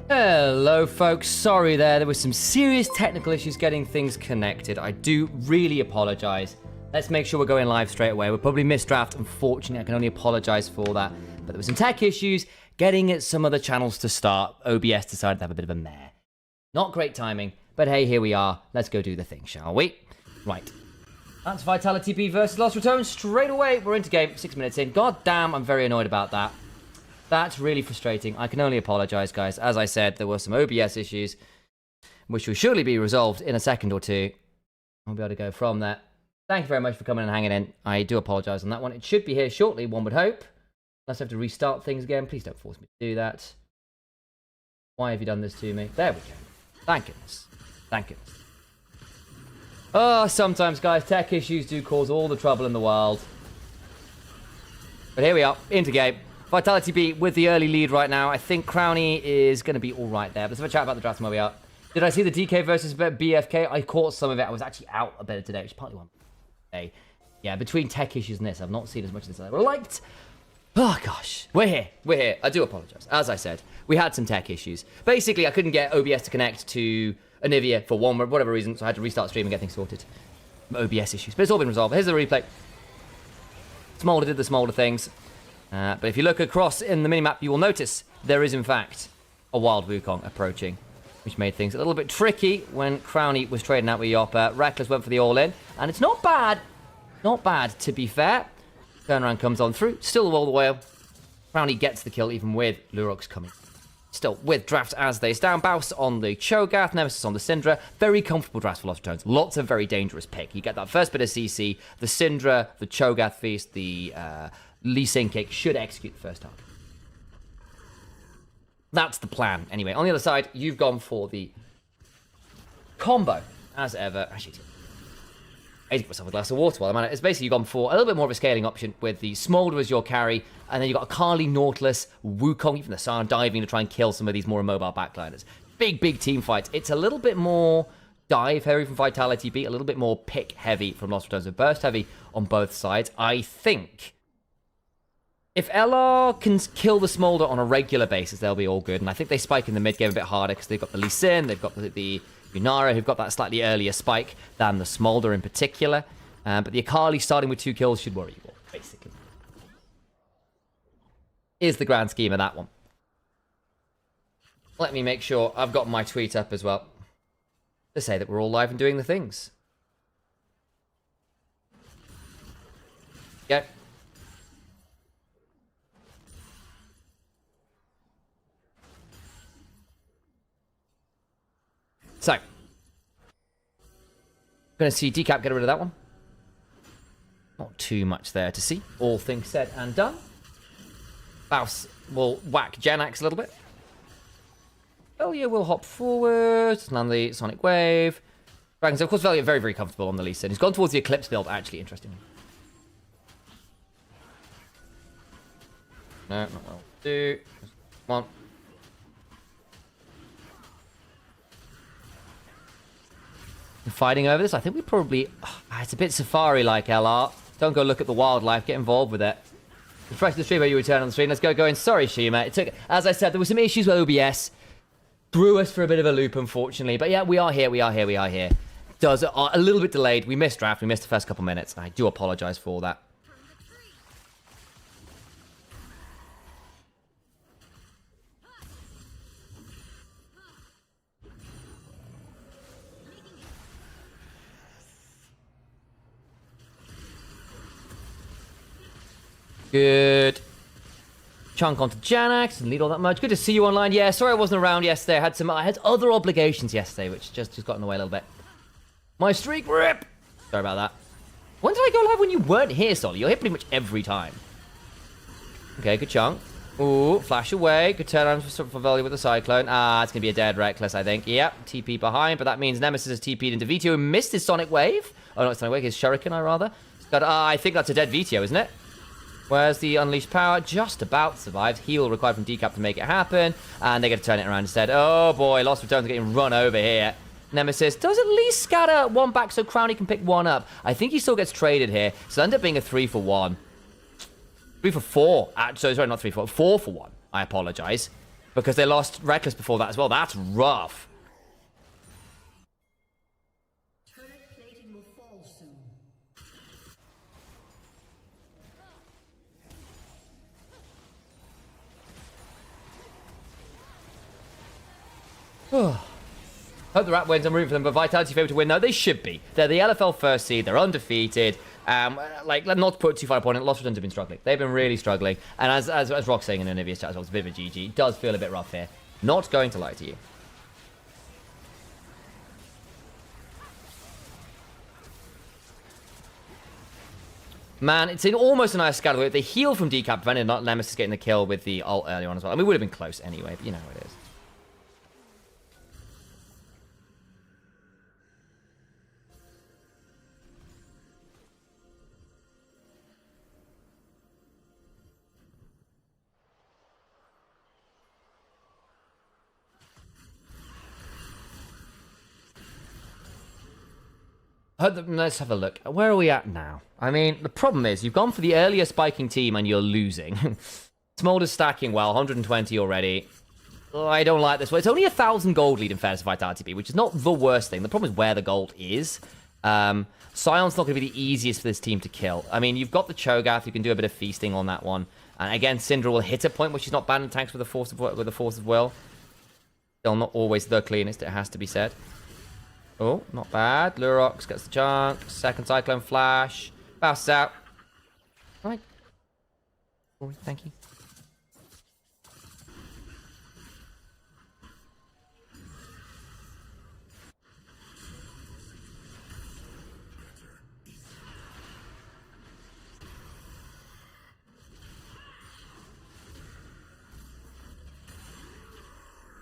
Hello folks, sorry there was some serious technical issues getting things connected. I do really apologise. Let's make sure we're going live straight away. We'll probably miss draft, unfortunately I can only apologise for that. But there were some tech issues getting at some other channels to start. OBS decided to have a bit of a mare. Not great timing, but hey, here we are. Let's go do the thing, shall we? Right. That's Vitality B versus Lost Return straight away. We're into game, 6 minutes in. God damn, I'm very annoyed about that. That's really frustrating. I can only apologise, guys. As I said, there were some OBS issues, which will surely be resolved in a second or two. I'll be able to go from there. Thank you very much for coming and hanging in. I do apologise on that one. It should be here shortly, one would hope. Unless I have to restart things again. Please don't force me to do that. Why have you done this to me? There we go. Thank goodness. Thank goodness. Oh, sometimes, guys, tech issues do cause all the trouble in the world. But here we are, into game. Vitality B with the early lead right now. I think Crownie is going to be all right there. Let's have a chat about the draft and where we are. Did I see the DK versus BFK? I caught some of it. I was actually out a bit today, which is partly one day. Yeah, between tech issues and this, I've not seen as much as I would have liked. Oh, gosh. We're here. We're here. I do apologise. As I said, we had some tech issues. Basically, I couldn't get OBS to connect to Onivia for whatever reason, so I had to restart stream and get things sorted. OBS issues. But it's all been resolved. Here's the replay. Smolder did the Smolder things. But if you look across in the minimap, you will notice there is, in fact, a wild Wukong approaching, which made things a little bit tricky when Crownie was trading out with Yopper. Reckless went for the all-in, and it's not bad. Not bad, to be fair. Turnaround comes on through. Still the Wall of the Whale. Crownie gets the kill, even with Lurox coming. Still, with draft as they stand. Baus on the Cho'Gath, Nemesis on the Syndra. Very comfortable draft for Lost Returns. Lots of very dangerous pick. You get that first bit of CC, the Syndra, the Cho'Gath Feast, the Lee Sin Kick should execute the first target. That's the plan. Anyway, on the other side, you've gone for the combo, as ever. Actually, I need to put myself a glass of water while I'm at it. It's basically you've gone for a little bit more of a scaling option with the Smolder as your carry, and then you've got a Kali, Nautilus, Wukong, even the Sarn diving to try and kill some of these more immobile backliners. Big team fights. It's a little bit more dive heavy from Vitality B, a little bit more pick heavy from Lost Returns, so burst heavy on both sides. I think if LR can kill the Smolder on a regular basis, they'll be all good. And I think they spike in the mid game a bit harder because they've got the Lee Sin, they've got the Yunara, who've got that slightly earlier spike than the Smolder in particular. But the Akali starting with 2 kills should worry you all, basically. Is the grand scheme of that one. Let me make sure I've got my tweet up as well to say that we're all live and doing the things. Okay. So, going to see Decap get rid of that one. Not too much there to see. All things said and done. Baus will whack Janax a little bit. Velia will hop forward, land the Sonic Wave. Dragons, of course, Velia very comfortable on the Lee Sin. He's gone towards the Eclipse build, actually, interestingly. No, not well. Do. One. Fighting over this, I think we probably... it's a bit Safari-like, LR. Don't go look at the wildlife, get involved with it. Refresh the stream where you return on the stream. Let's go in. Sorry, Shima. It took, as I said, there were some issues with OBS. Threw us for a bit of a loop, unfortunately. But yeah, we are here. Does a little bit delayed. We missed draft. We missed the first couple minutes. I do apologise for that. Good. Chunk onto Janax, didn't lead all that much. Good to see you online. Yeah, sorry I wasn't around yesterday. I had other obligations yesterday, which just got in the way a little bit. My streak rip! Sorry about that. When did I go live when you weren't here, Solly? You're here pretty much every time. Okay, good chunk. Ooh, flash away. Good turn on for Velia with the Cyclone. Ah, it's going to be a dead Reckless, I think. Yep, TP behind, but that means Nemesis has TP'd into Vito and missed his Sonic Wave. Oh, not Sonic Wave, his Shuriken, I rather. I think that's a dead Vito, isn't it? Where's the Unleashed Power? Just about survived. Heal required from Decap to make it happen. And they get to turn it around instead. Oh boy, Lost Returns are getting run over here. Nemesis does at least scatter one back so Crownie can pick one up. I think he still gets traded here. So it ends up being a 3-for-1. 3 for 4. Sorry, not 3 for 4 for 1. I apologize. Because they lost Reckless before that as well. That's rough. Turret plating will fall soon. Hope the Rat wins. I'm rooting for them, but Vitality favourite to win. No, they should be. They're the LFL first seed. They're undefeated. Like, not to put too far upon it, Lost Returns have been struggling. They've been really struggling. And as Rock's saying in Onivia's chat as well, it's a bit of a GG. It does feel a bit rough here. Not going to lie to you. Man, it's almost a nice scatter. The heal from Decap prevented Nemesis getting the kill with the ult earlier on as well. I mean, it would have been close anyway, but you know how it is. Let's have a look. Where are we at now? I mean, the problem is you've gone for the earlier spiking team and you're losing. Smolder's stacking well, 120 already. Oh, I don't like this one. It's only 1,000 gold lead in fairness to Vitality B, which is not the worst thing. The problem is where the gold is. Sion's not going to be the easiest for this team to kill. I mean, you've got the Cho'Gath. You can do a bit of feasting on that one. And again, Syndra will hit a point where she's not banned in tanks with the force of will. Still not always the cleanest, it has to be said. Oh, not bad. Lurox gets the chunk. Second Cyclone Flash. Bounces out. Right. Thank you.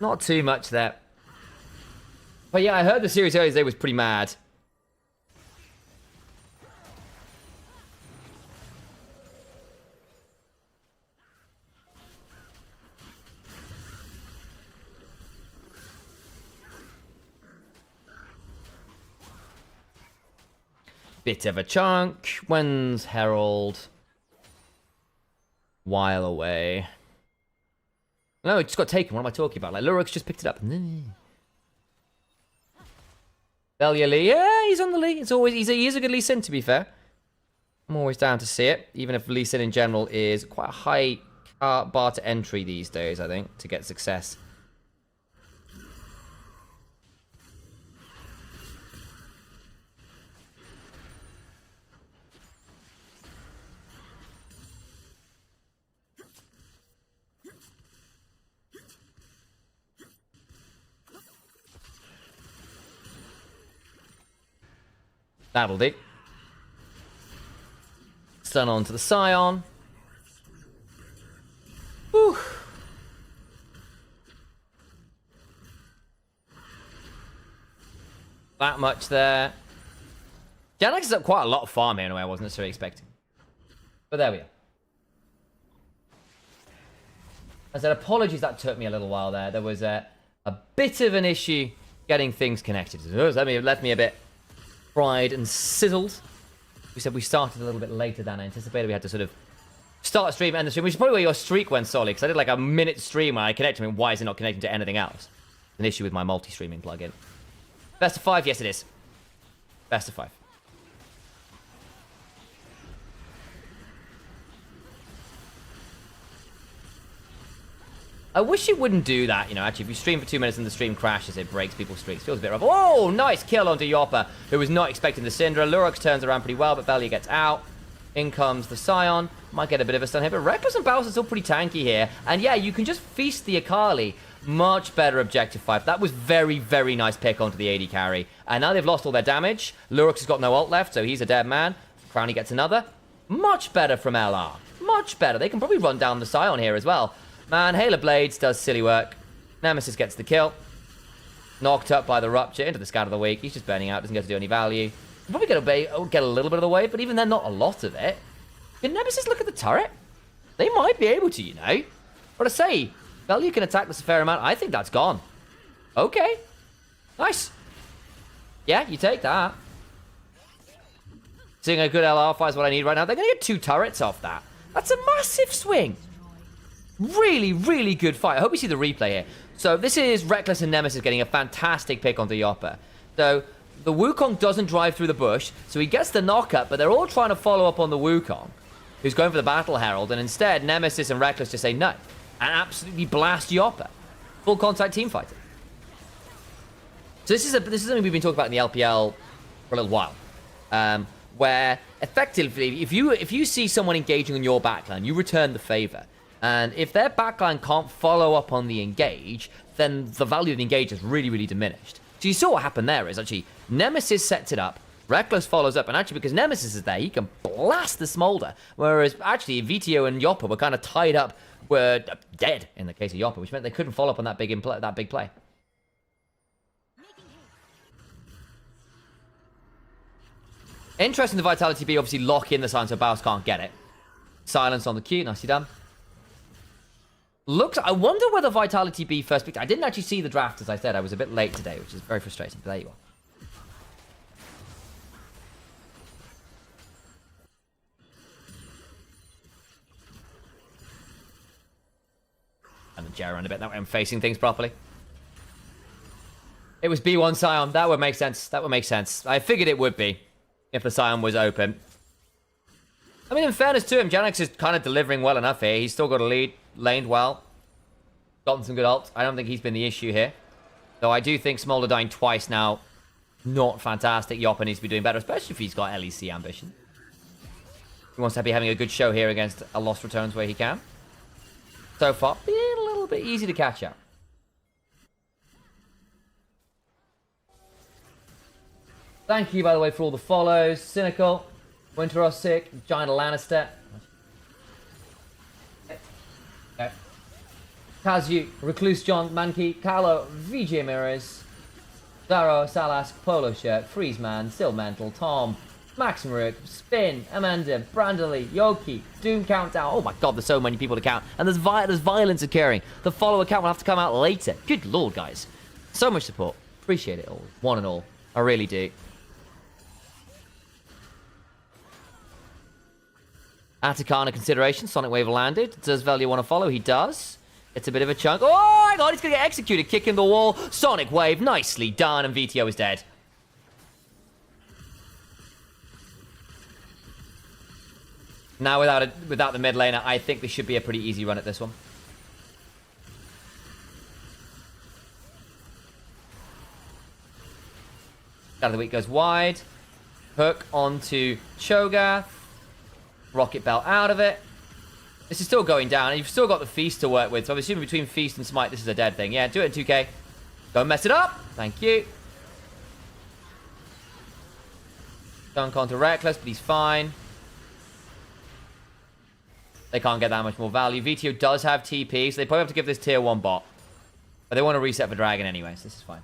Not too much there. But yeah, I heard the series earlier today was pretty mad. Bit of a chunk. When's Herald? While away. No, it just got taken. What am I talking about? Like, Lurox just picked it up. Velia Lee, yeah, he's on the Lee. It's always he is a good Lee Sin, to be fair. I'm always down to see it, even if Lee Sin in general is quite a high bar to entry these days, I think, to get success. That'll do. Stun on to the Scion. Whew. That much there. Janax is up quite a lot of farm here in a way I wasn't necessarily expecting. But there we are. I said, apologies that took me a little while there. There was a bit of an issue getting things connected. It left me a bit fried and sizzled. We said we started a little bit later than anticipated. We had to sort of start a stream, end the stream, which is probably where your streak went solid, because I did like a minute stream where I connected, and why is it not connecting to anything else? An issue with my multi-streaming plugin. Best of 5? Yes, it is. Best of 5. I wish it wouldn't do that, you know, actually. If you stream for 2 minutes and the stream crashes, it breaks people's streaks. Feels a bit rough. Oh, nice kill onto Yoppa, who was not expecting the Syndra. Lurox turns around pretty well, but Velia gets out. In comes the Scion. Might get a bit of a stun here, but Reckless and Baus are still pretty tanky here. And yeah, you can just feast the Akali. Much better objective 5. That was very, very nice pick onto the AD carry. And now they've lost all their damage. Lurox has got no ult left, so he's a dead man. Crownie gets another. Much better from LR. Much better. They can probably run down the Scion here as well. Man, Halo Blades does silly work. Nemesis gets the kill. Knocked up by the Rupture into the Scout of the Week. He's just burning out, doesn't get to do any value. Probably get a little bit of the wave, but even then, not a lot of it. Can Nemesis look at the turret? They might be able to, you know. But I say, Velia can attack this a fair amount. I think that's gone. Okay. Nice. Yeah, you take that. Seeing a good LR fight is what I need right now. They're going to get 2 turrets off that. That's a massive swing. Really, really good fight. I hope we see the replay here. So this is Reckless and Nemesis getting a fantastic pick onto Yopper. So the Wukong doesn't drive through the bush, so he gets the knockup, but they're all trying to follow up on the Wukong, who's going for the Battle Herald, and instead Nemesis and Reckless just say no and absolutely blast Yopper. Full contact team fighting. So this is something we've been talking about in the LPL for a little while, where effectively, if you see someone engaging on your backline, you return the favor. And if their backline can't follow up on the engage, then the value of the engage is really, really diminished. So you saw what happened there is actually Nemesis sets it up, Reckless follows up, and actually because Nemesis is there, he can blast the Smolder. Whereas actually VTO and Yopper were kind of tied up, were dead in the case of Yopper, which meant they couldn't follow up on that big play. Interesting, the Vitality B obviously lock in the silence so Baus can't get it. Silence on the Q, nicely done. Looks, I wonder whether Vitality B first picked. I didn't actually see the draft, as I said. I was a bit late today, which is very frustrating, but there you are. And the Jer around a bit, that way I'm facing things properly. It was B1 Scion, that would make sense, that would make sense. I figured it would be, if the Scion was open. I mean, in fairness to him, Janix is kind of delivering well enough here. He's still got a lead, laned well. Gotten some good ults. I don't think he's been the issue here. Though I do think Smolder dying twice now, not fantastic. Yopper needs to be doing better, especially if he's got LEC ambition. He wants to be having a good show here against a Lost Returns where he can. So far, being a little bit easy to catch up. Thank you, by the way, for all the follows. Cynical, Winteros Sick, Giant Lannister. Okay. Kazu, Recluse John, Mankey, Carlo, VJ Mirrors, Zaro, Salask, Polo Shirt, Freezeman, Silmantle, Tom, Max Maruk, Spin, Amanda, Brandley, Yoki, Doom Countdown. Oh my god, there's so many people to count. And there's violence occurring. The follower count will have to come out later. Good lord, guys. So much support. Appreciate it all. One and all. I really do. Atacana consideration. Sonic Wave landed. Does Velia want to follow? He does. It's a bit of a chunk. Oh my god, he's going to get executed. Kick in the wall. Sonic Wave. Nicely done. And VTO is dead. Now without the mid laner, I think this should be a pretty easy run at this one. Out of the week goes wide. Hook onto Cho'Gath. Rocket Bell out of it. This is still going down, and you've still got the Feast to work with, so I'm assuming between Feast and Smite, this is a dead thing. Yeah, do it in 2k. Don't mess it up. Thank you. Dunk onto Reckless, but he's fine. They can't get that much more value. VTO does have TP, so they probably have to give this tier 1 bot. But they want to reset for Dragon anyway, so this is fine.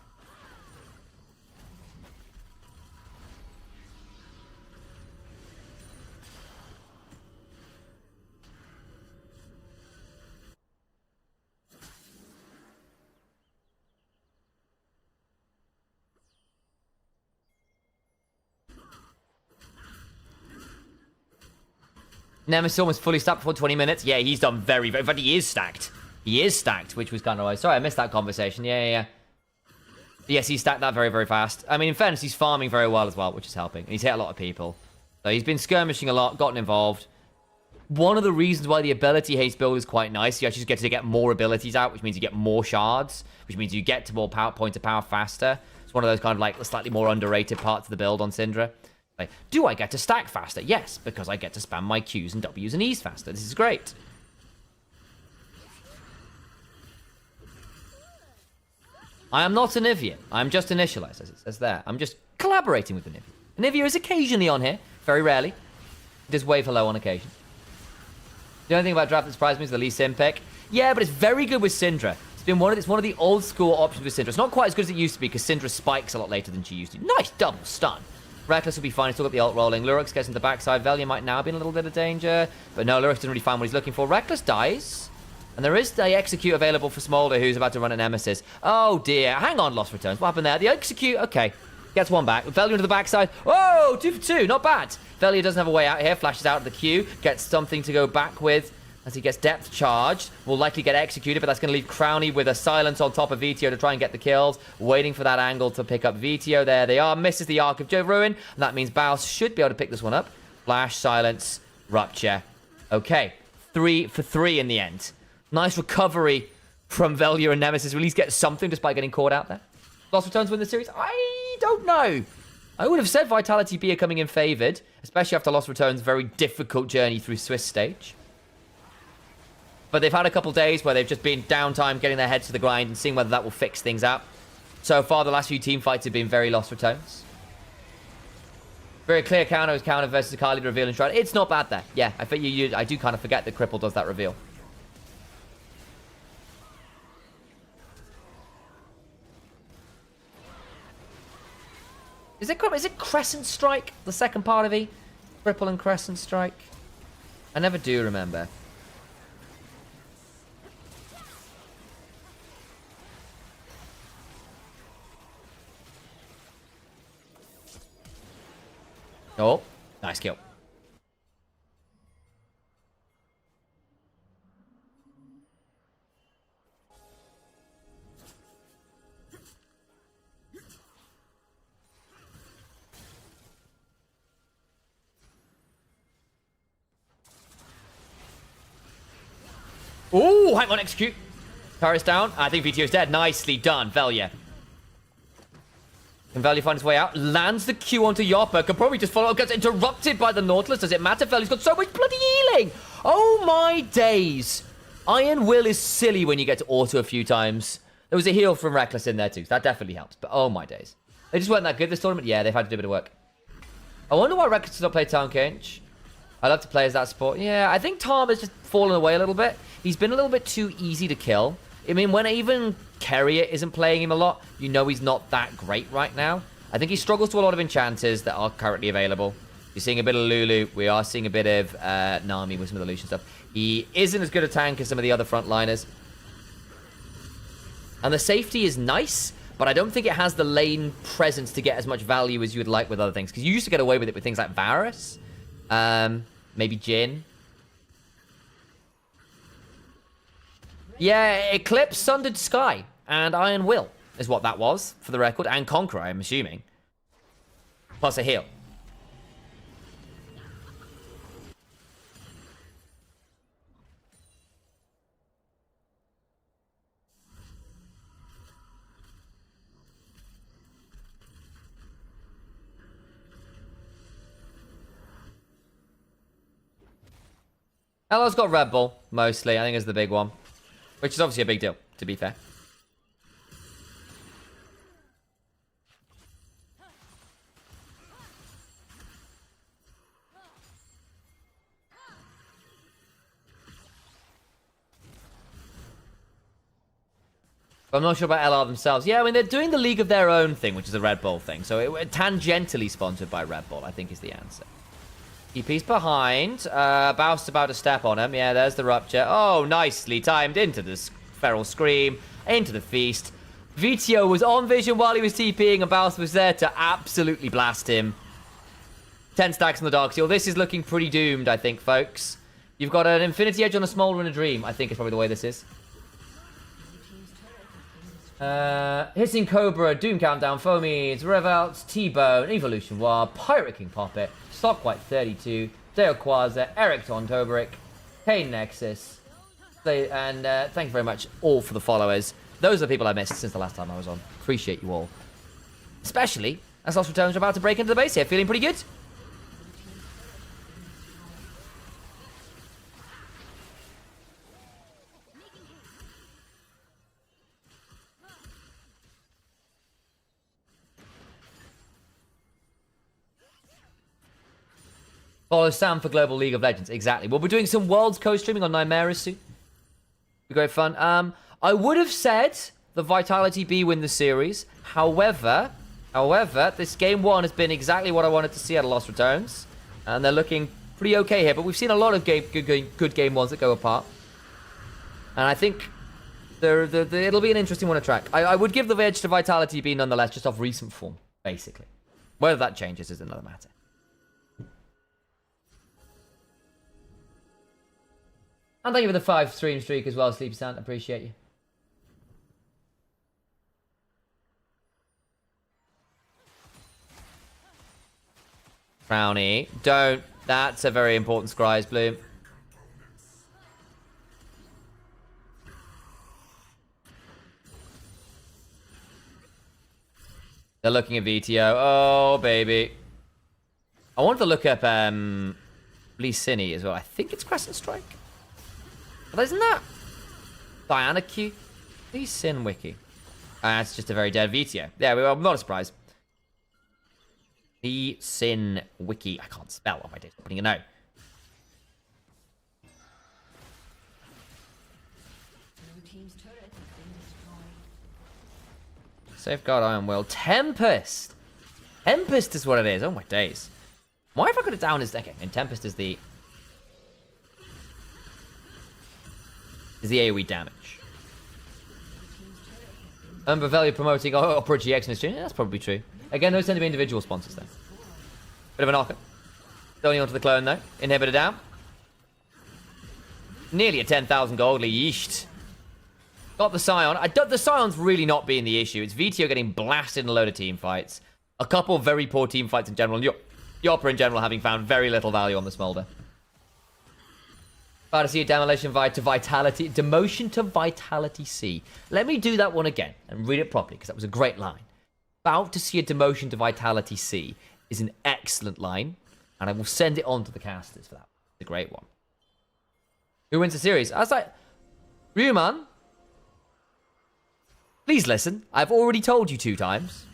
Nemesis almost fully stacked before 20 minutes. Yeah, he's done very, very... In fact, he is stacked. He is stacked, which was kind of... Sorry, I missed that conversation. Yeah. Yes, he stacked that very, very fast. I mean, in fairness, he's farming very well as well, which is helping. And he's hit a lot of people. So he's been skirmishing a lot, gotten involved. One of the reasons why the ability haste build is quite nice, you actually get to get more abilities out, which means you get more shards, which means you get to more points of power faster. It's one of those kind of like slightly more underrated parts of the build on Syndra. Like, do I get to stack faster? Yes, because I get to spam my Qs and Ws and Es faster. This is great. I am not Onivia. I'm just Initialise, as it says there. I'm just collaborating with Onivia. Onivia is occasionally on here, very rarely. It does wave hello on occasion. The only thing about draft that surprised me is the Lee Sin pick. Yeah, but it's very good with Syndra. It's one of the old school options with Syndra. It's not quite as good as it used to be because Syndra spikes a lot later than she used to. Nice double stun. Reckless will be fine. He's still got the ult rolling. Lurix gets into the backside. Velia might now be in a little bit of danger. But no, Lurix doesn't really find what he's looking for. Reckless dies. And there is the execute available for Smolder, who's about to run a Nemesis. Oh, dear. Hang on, Lost Returns. What happened there? The execute. Okay. Gets one back. Velia into the backside. Oh, 2 for 2. Not bad. Velia doesn't have a way out here. Flashes out of the queue. Gets something to go back with. as he gets depth charged. Will likely get executed, but that's going to leave Crownie with a silence on top of VTO to try and get the kills. Waiting for that angle to pick up VTO. There they are. Misses the Arc of Ruin. And that means Baus should be able to pick this one up. Flash, silence, rupture. Okay. 3 for 3 in the end. Nice recovery from Velia and Nemesis. Will at least get something despite getting caught out there. Lost Returns win the series? I don't know. I would have said Vitality B are coming in favoured, especially after Lost Returns' very difficult journey through Swiss stage. But they've had a couple days where they've just been downtime, getting their heads to the grind and seeing whether that will fix things up. So far, the last few team fights have been very Lost Returns. Very clear counter is counter versus Akali reveal and Shroud. It's not bad there. Yeah, I think I do kind of forget that Cripple does that reveal. Is it Crescent Strike, the second part of E? Cripple and Crescent Strike? I never do remember. Oh, nice kill. Ooh, hang on, execute. Turret's down. I think VTO's dead. Nicely done, Velia. Can Velia find his way out? Lands the Q onto Yopper. Can probably just follow up. Gets interrupted by the Nautilus. Does it matter? Velia's got so much bloody healing. Oh my days. Iron Will is silly when you get to auto a few times. There was a heal from Reckless in there too. So that definitely helps. But oh my days. They just weren't that good this tournament. Yeah, they've had to do a bit of work. I wonder why Reckless does not play Town Cage. I love to play as that support. Yeah, I think Tom has just fallen away a little bit. He's been a little bit too easy to kill. I mean, when even Carrier isn't playing him a lot, you know he's not that great right now. I think he struggles to a lot of enchanters that are currently available. You're seeing a bit of Lulu. We are seeing a bit of Nami with some of the Lucian stuff. He isn't as good a tank as some of the other frontliners. And the safety is nice, but I don't think it has the lane presence to get as much value as you would like with other things. Because you used to get away with it with things like Varus. Maybe Jhin. Yeah, Eclipse, Sundered Sky, and Iron Will is what that was, for the record. And Conqueror, I'm assuming. Plus a heal. Ella's got Red Bull, mostly. I think is the big one. Which is obviously a big deal, to be fair. But I'm not sure about LR themselves. Yeah, I mean, they're doing the League of Their Own thing, which is a Red Bull thing. So it tangentially sponsored by Red Bull, I think is the answer. TP's behind. Baus about to step on him. Yeah, there's the rupture. Oh, nicely timed into the Feral Scream, into the Feast. VTO was on vision while he was TPing, and Baus was there to absolutely blast him. 10 stacks on the Dark Seal. This is looking pretty doomed, I think, folks. You've got an Infinity Edge on a Smolder and a Dream, I think is probably the way this is. Hissing Cobra, Doom Countdown, Foamies, Revout, T-Bone, Evolution War, Pirate King Poppet, Stockwhite 32, Deo Quaza, Eric Tontoberic, Kane Nexus, and thank you very much all for the followers. Those are the people I missed since the last time I was on. Appreciate you all. Especially as Lost Returns are about to break into the base here. Feeling pretty good? Follow Sam for Global League of Legends. Exactly. Well, we're doing some Worlds co-streaming on Nymeris soon. Be great fun. I would have said the Vitality B win the series. However, this game one has been exactly what I wanted to see out of Lost Returns. And they're looking pretty okay here. But we've seen a lot of good game ones that go apart. And I think it'll be an interesting one to track. I would give the edge to Vitality B nonetheless, just off recent form, basically. Whether that changes is another matter. And thank you for the 5 stream streak as well, Sleepy Sound. Appreciate you. Brownie. Don't. That's a very important Scry's Bloom. They're looking at VTO. Oh, baby. I wanted to look up Lee Cine as well. I think it's Crescent Strike. But isn't that Diana Q? Lee Sin Wiki. It's just a very dead VTO. Yeah, I'm not surprised. Lee Sin Wiki. I can't spell on my data. Putting a no. Safeguard Iron Will. Tempest! Tempest is what it is. Oh my days. Why have I got it down as... Okay, and Tempest is the... AoE damage. Value promoting Opera GX in this stream. Yeah, that's probably true. Again, those tend to be individual sponsors there. Bit of an knocker. Going onto the clone though. Inhibitor down. Nearly a 10,000 gold lead. Yeesh. Got the Scion. The Scion's really not being the issue. It's VTO getting blasted in a load of team fights. A couple of very poor team fights in general. And Yopper in general having found very little value on the Smolder. About to see a demolition to Vitality. Demotion to Vitality C. Let me do that one again and read it properly because that was a great line. About to see a demotion to Vitality C is an excellent line. And I will send it on to the casters for that. It's a great one. Who wins the series? I was like, Ryuman, please listen. I've already told you 2 times.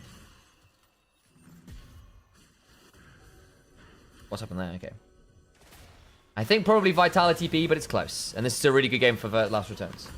What's happened there? Okay. I think probably Vitality B, but it's close. And this is a really good game for the Last Returns.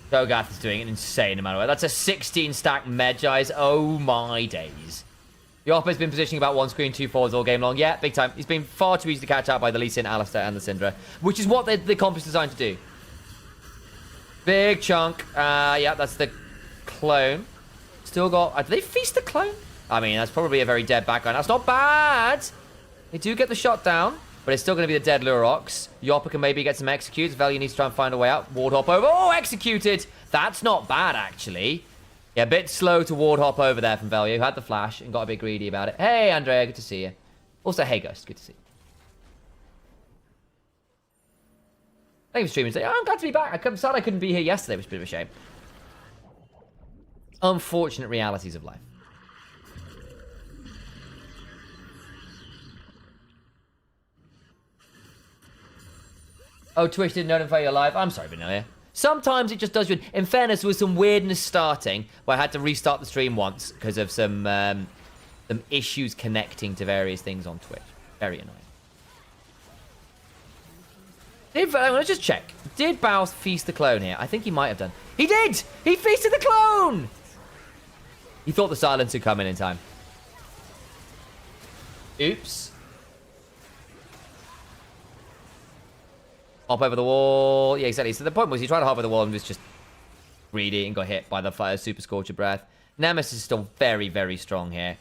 Cho'Gath is doing an insane amount of work. That's a 16-stack Medjai's. Oh my days. The Oppa's been positioning about 1 screen, 2 forwards all game long. Yeah, big time. He's been far too easy to catch out by the Lee Sin, Alistair, and the Syndra, which is what the comp is designed to do. Big chunk. Yeah, that's the clone. Still got... Did they feast the clone? I mean, that's probably a very dead background. That's not bad. They do get the shot down. But it's still going to be the dead Lurox. Yopper can maybe get some executes. Value needs to try and find a way out. Ward hop over. Oh, executed! That's not bad, actually. Yeah, a bit slow to ward hop over there from Value. Had the flash and got a bit greedy about it. Hey, Andrea, good to see you. Also, hey, Ghost, good to see you. Thank you for streaming today. Oh, I'm glad to be back. I'm sad I couldn't be here yesterday, which is a bit of a shame. Unfortunate realities of life. Oh, Twitch didn't notify you live. I'm sorry, Vanilla. Sometimes it just does you. In fairness, there was some weirdness starting where I had to restart the stream once because of some issues connecting to various things on Twitch. Very annoying. Let's just check. Did Baus feast the clone here? I think he might have done. He did! He feasted the clone! He thought the silence would come in time. Oops. Hop over the wall. Yeah, exactly. So the point was he tried to hop over the wall and was just greedy and got hit by the fire Super Scorcher Breath. Nemesis is still very, very strong here.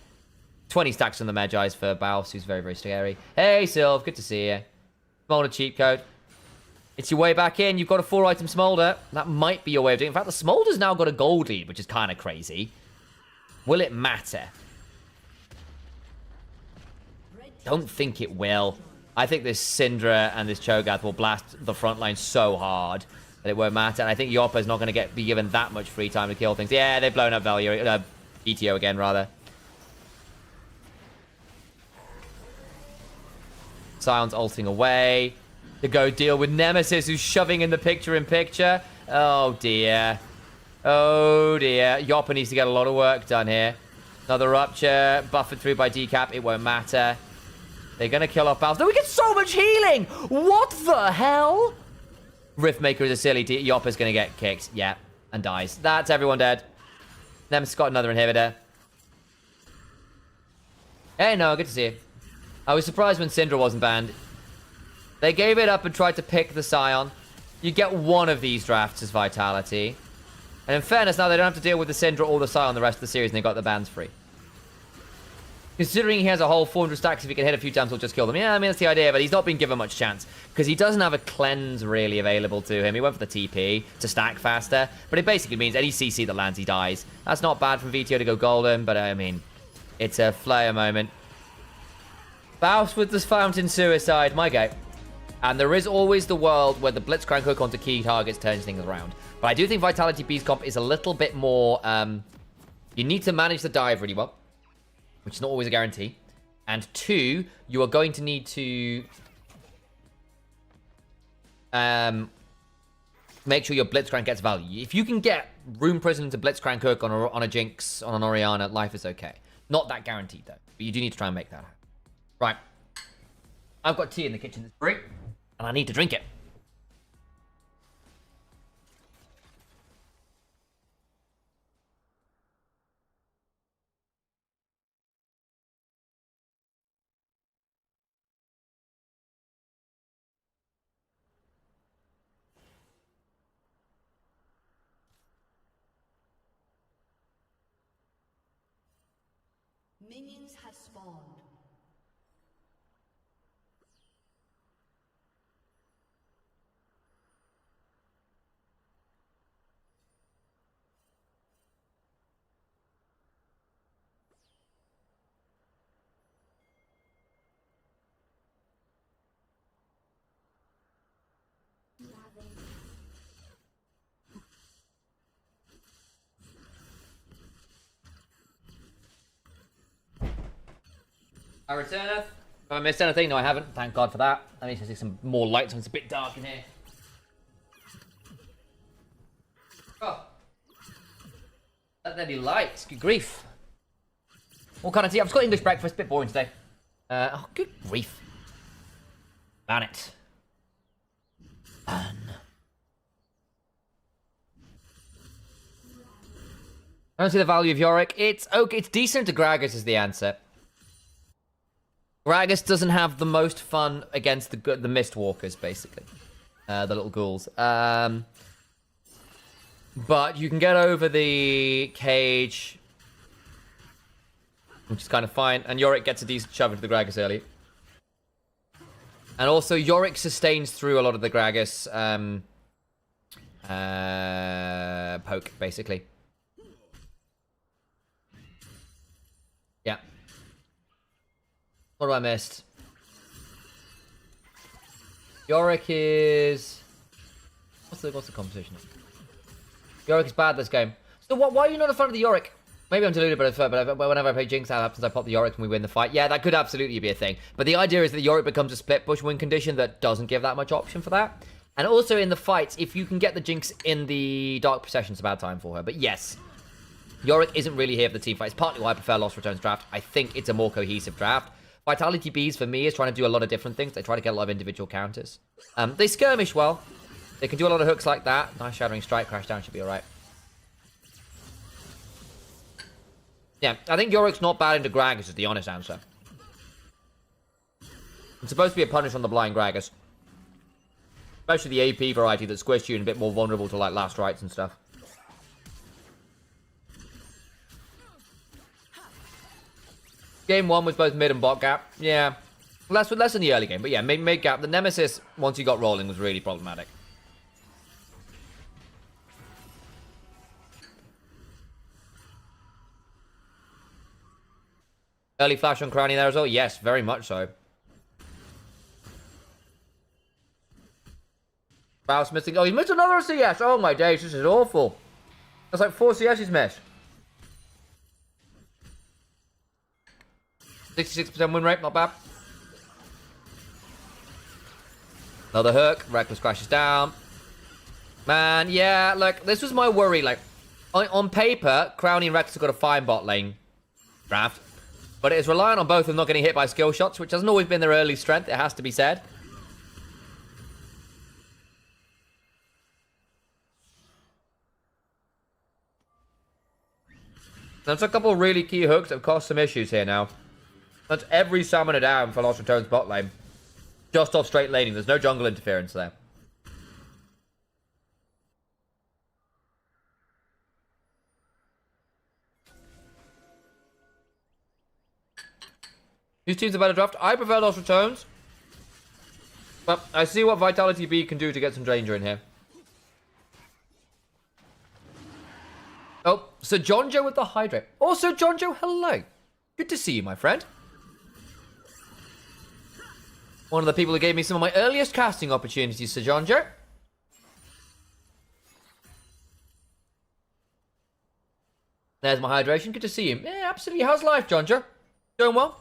20 stacks on the Medjai's for Baus, who's very, very scary. Hey, Sylv. Good to see you. Smolder cheat code. It's your way back in. You've got a 4-item Smolder. That might be your way of doing it. In fact, the Smolder's now got a gold lead, which is kind of crazy. Will it matter? Don't think it will. I think this Syndra and this Cho'Gath will blast the front line so hard that it won't matter. And I think Yoppa's not going to be given that much free time to kill things. Yeah, they've blown up Value. ETO again, rather. Sion's ulting away to go deal with Nemesis, who's shoving in the picture-in-picture. Oh, dear. Oh, dear. Yoppa needs to get a lot of work done here. Another Rupture. Buffered through by Decap. It won't matter. They're going to kill off Baus. No, we get so much healing! What the hell? Riftmaker is a silly Yoppa's going to get kicked. Yeah, and dies. That's everyone dead. Nemesis got another inhibitor. Hey, no, good to see you. I was surprised when Syndra wasn't banned. They gave it up and tried to pick the Scion. You get one of these drafts as Vitality. And in fairness, now they don't have to deal with the Syndra or the Scion the rest of the series, and they got the bans free. Considering he has a whole 400 stacks, if he can hit a few times, he'll just kill them. Yeah, I mean, that's the idea, but he's not been given much chance. Because he doesn't have a cleanse really available to him. He went for the TP to stack faster. But it basically means any CC that lands, he dies. That's not bad from VTO to go golden, but I mean, it's a flare moment. Faust with this Fountain Suicide, my guy. And there is always the world where the Blitzcrank hook onto key targets turns things around. But I do think Vitality B's comp is a little bit more... you need to manage the dive really well, which is not always a guarantee. And 2, you are going to need to make sure your Blitzcrank gets value. If you can get Rune Prison to Blitzcrank hook on a Jinx, on an Orianna, life is okay. Not that guaranteed, though. But you do need to try and make that happen. Right. I've got tea in the kitchen that's brewing, and I need to drink it. Minions have spawned. I returneth. Have I missed anything? No, I haven't. Thank God for that. Let me just see some more lights when it's a bit dark in here. Oh. Let there be lights. Good grief. What kind of tea? I've just got English breakfast. A bit boring today. Oh, good grief. Ban it. Ban. I don't see the value of Yorick. It's okay. It's decent to Gragas is the answer. Gragas doesn't have the most fun against the Mistwalkers, basically. The little ghouls. But you can get over the cage, which is kind of fine. And Yorick gets a decent shove into the Gragas early. And also, Yorick sustains through a lot of the Gragas poke, basically. Yeah. What have I missed? Yorick is... What's the competition? Yorick is bad this game. So why are you not a fan of the Yorick? Maybe I'm deluded, but whenever I play Jinx, that happens. I pop the Yorick and we win the fight. Yeah, that could absolutely be a thing. But the idea is that Yorick becomes a split push win condition that doesn't give that much option for that. And also in the fights, if you can get the Jinx in the Dark Procession, it's a bad time for her. But yes, Yorick isn't really here for the team fight. It's partly why I prefer Lost Returns draft. I think it's a more cohesive draft. Vitality Bees, for me, is trying to do a lot of different things. They try to get a lot of individual counters. They skirmish well. They can do a lot of hooks like that. Nice Shattering Strike. Crash down should be alright. Yeah, I think Yorick's not bad into Gragas is the honest answer. It's supposed to be a punish on the blind Gragas. Especially the AP variety that squished you and a bit more vulnerable to like last rites and stuff. Game 1 was both mid and bot gap. Yeah. Less in the early game, but yeah, mid gap. The Nemesis, once you got rolling, was really problematic. Early flash on Crowny there as well? Yes, very much so. Faust missing. Oh, he missed another CS. Oh my days, this is awful. That's like 4 CS's missed. 66% win rate, not bad. Another hook. Reckless crashes down. Man, yeah, like, this was my worry. Like, on paper, Crowny and Reckless have got a fine bot lane draft. But it is reliant on both of them not getting hit by skill shots, which hasn't always been their early strength, it has to be said. That's a couple of really key hooks that have caused some issues here now. That's every summoner down for Lost Returns bot lane. Just off straight laning. There's no jungle interference there. Whose team's a better draft? I prefer Lost Returns. But I see what Vitality B can do to get some danger in here. Oh, Sir Jonjo with the Hydrate. Also, Jonjo, hello. Good to see you, my friend. One of the people who gave me some of my earliest casting opportunities, Sir Jonjo. There's my hydration. Good to see you. Yeah, absolutely. How's life, Jonjo? Doing well?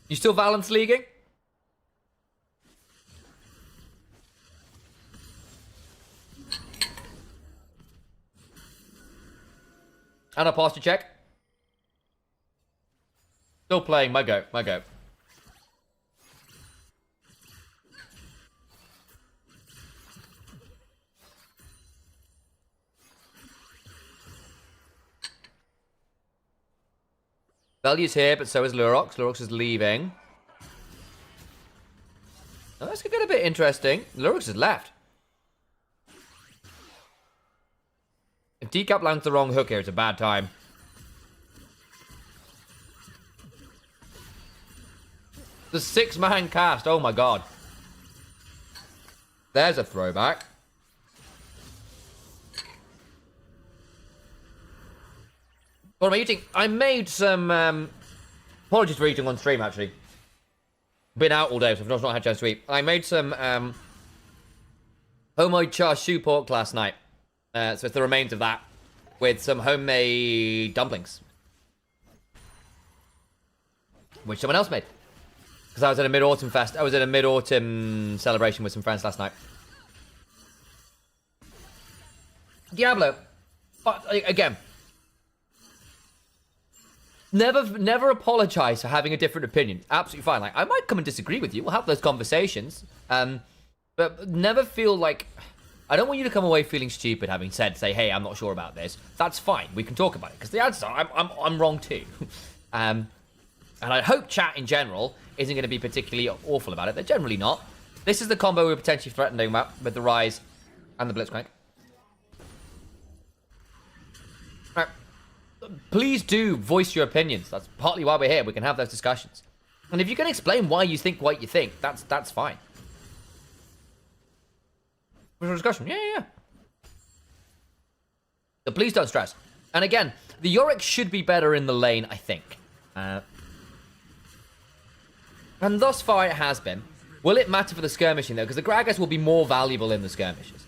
You still Valence leaguing? And a posture check. Still playing. My go. My go. Value's here, but so is Lurox. Lurox is leaving. Oh, this could get a bit interesting. Lurox has left. If Decap lands the wrong hook here, it's a bad time. The 6-man cast. Oh my god. There's a throwback. What am I eating? I made some, apologies for eating on stream, actually. Been out all day, so I've not had a chance to eat. I made some, homemade char siu pork last night. So it's the remains of that. With some homemade dumplings. Which someone else made. Because I was at a mid-autumn fest. I was at a mid-autumn celebration with some friends last night. Diablo. But, again... Never apologize for having a different opinion. Absolutely fine. Like, I might come and disagree with you. We'll have those conversations. But never feel like... I don't want you to come away feeling stupid having said, say, hey, I'm not sure about this. That's fine. We can talk about it. Because the answer, I'm wrong too. And I hope chat in general isn't going to be particularly awful about it. They're generally not. This is the combo we're potentially threatening about with the Rise and the Blitzcrank. All right. Please do voice your opinions. That's partly why we're here. We can have those discussions. And if you can explain why you think what you think, that's fine. What's discussion? Yeah. So please don't stress. And again, the Yorick should be better in the lane, I think. And thus far it has been. Will it matter for the skirmishing though? Because the Gragas will be more valuable in the skirmishes.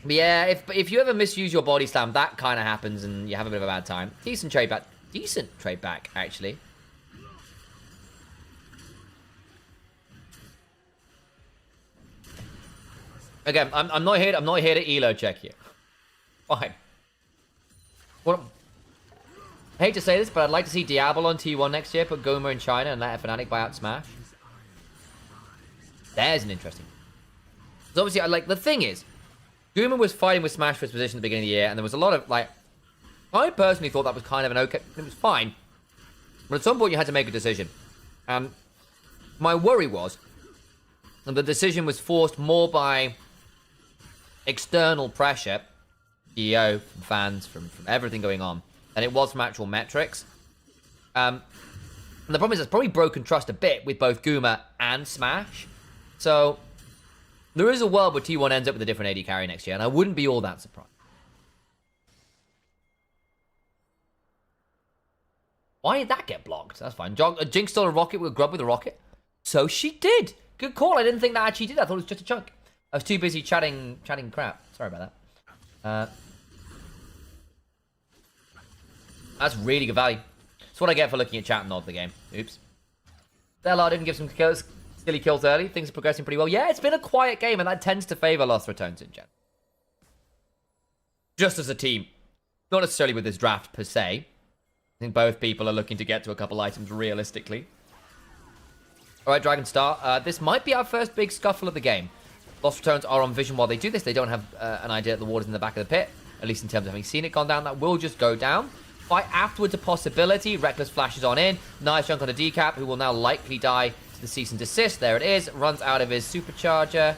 But yeah, if you ever misuse your body slam, that kind of happens and you have a bit of a bad time. Decent trade back, actually. Again, I'm not here to elo check you. Fine. Well, I hate to say this, but I'd like to see Diablo on T1 next year, put Goma in China, and let a Fnatic buy out Smash. There's an interesting. So obviously, the thing is, Guma was fighting with Smash for his position at the beginning of the year, and there was a lot of, I personally thought that was kind of an okay... It was fine. But at some point, you had to make a decision. And my worry was that the decision was forced more by external pressure, EO, from fans, from everything going on, than it was from actual metrics. And the problem is it's probably broken trust a bit with both Guma and Smash. So... there is a world where T1 ends up with a different AD carry next year, and I wouldn't be all that surprised. Why did that get blocked? That's fine. Jinx stole a rocket with Grub with a rocket. So she did. Good call. I didn't think that actually did. I thought it was just a chunk. I was too busy chatting crap. Sorry about that. That's really good value. That's what I get for looking at chat and nod the game. Oops. Stellar didn't give some kills. Silly kills early. Things are progressing pretty well. Yeah, it's been a quiet game, and that tends to favor Lost Returns in general. Just as a team. Not necessarily with this draft, per se. I think both people are looking to get to a couple items realistically. Alright, Dragon Star. This might be our first big scuffle of the game. Lost Returns are on vision while they do this. They don't have an idea that the water's in the back of the pit. at least in terms of having seen it gone down. That will just go down. Fight afterwards a possibility. Reckless flashes on in. Nice chunk on a decap, who will now likely die to the cease and desist. There it is. Runs out of his supercharger.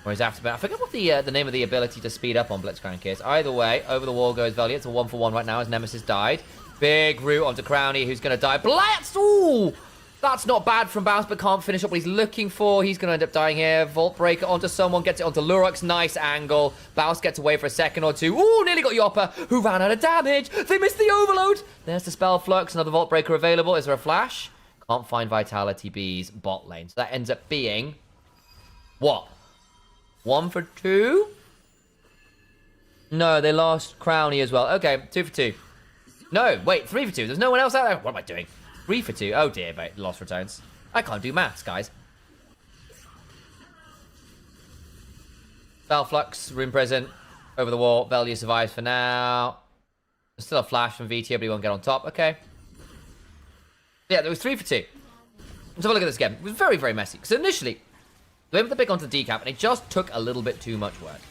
Or his afterburn. I forget what the name of the ability to speed up on Blitzcrank is. Either way, over the wall goes Valiant. It's a 1-for-1 right now as Nemesis died. Big root onto Crowny, who's going to die. Blitz! Ooh! That's not bad from Bounce, but can't finish up what he's looking for. He's going to end up dying here. Vault Breaker onto someone, gets it onto Lurux. Nice angle. Bounce gets away for a second or two. Ooh, nearly got Yopper, who ran out of damage. They missed the overload. There's the Spell Flux. Another Vault Breaker available. Is there a flash? Can't find Vitality B's bot lane. So that ends up being... what? 1 for 2? No, they lost Crowny as well. Okay, 2 for 2. No, wait, 3 for 2. There's no one else out there. What am I doing? 3 for 2. Oh dear, mate. Lost returns. I can't do maths, guys. Spell Flux, Rune Prison, over the wall. Velia survives for now. There's still a flash from VT, but he won't get on top. Okay. Yeah, there was 3 for 2. Let's have a look at this again. It was very, very messy. Because initially, they went for the pick onto the decap, and it just took a little bit too much work.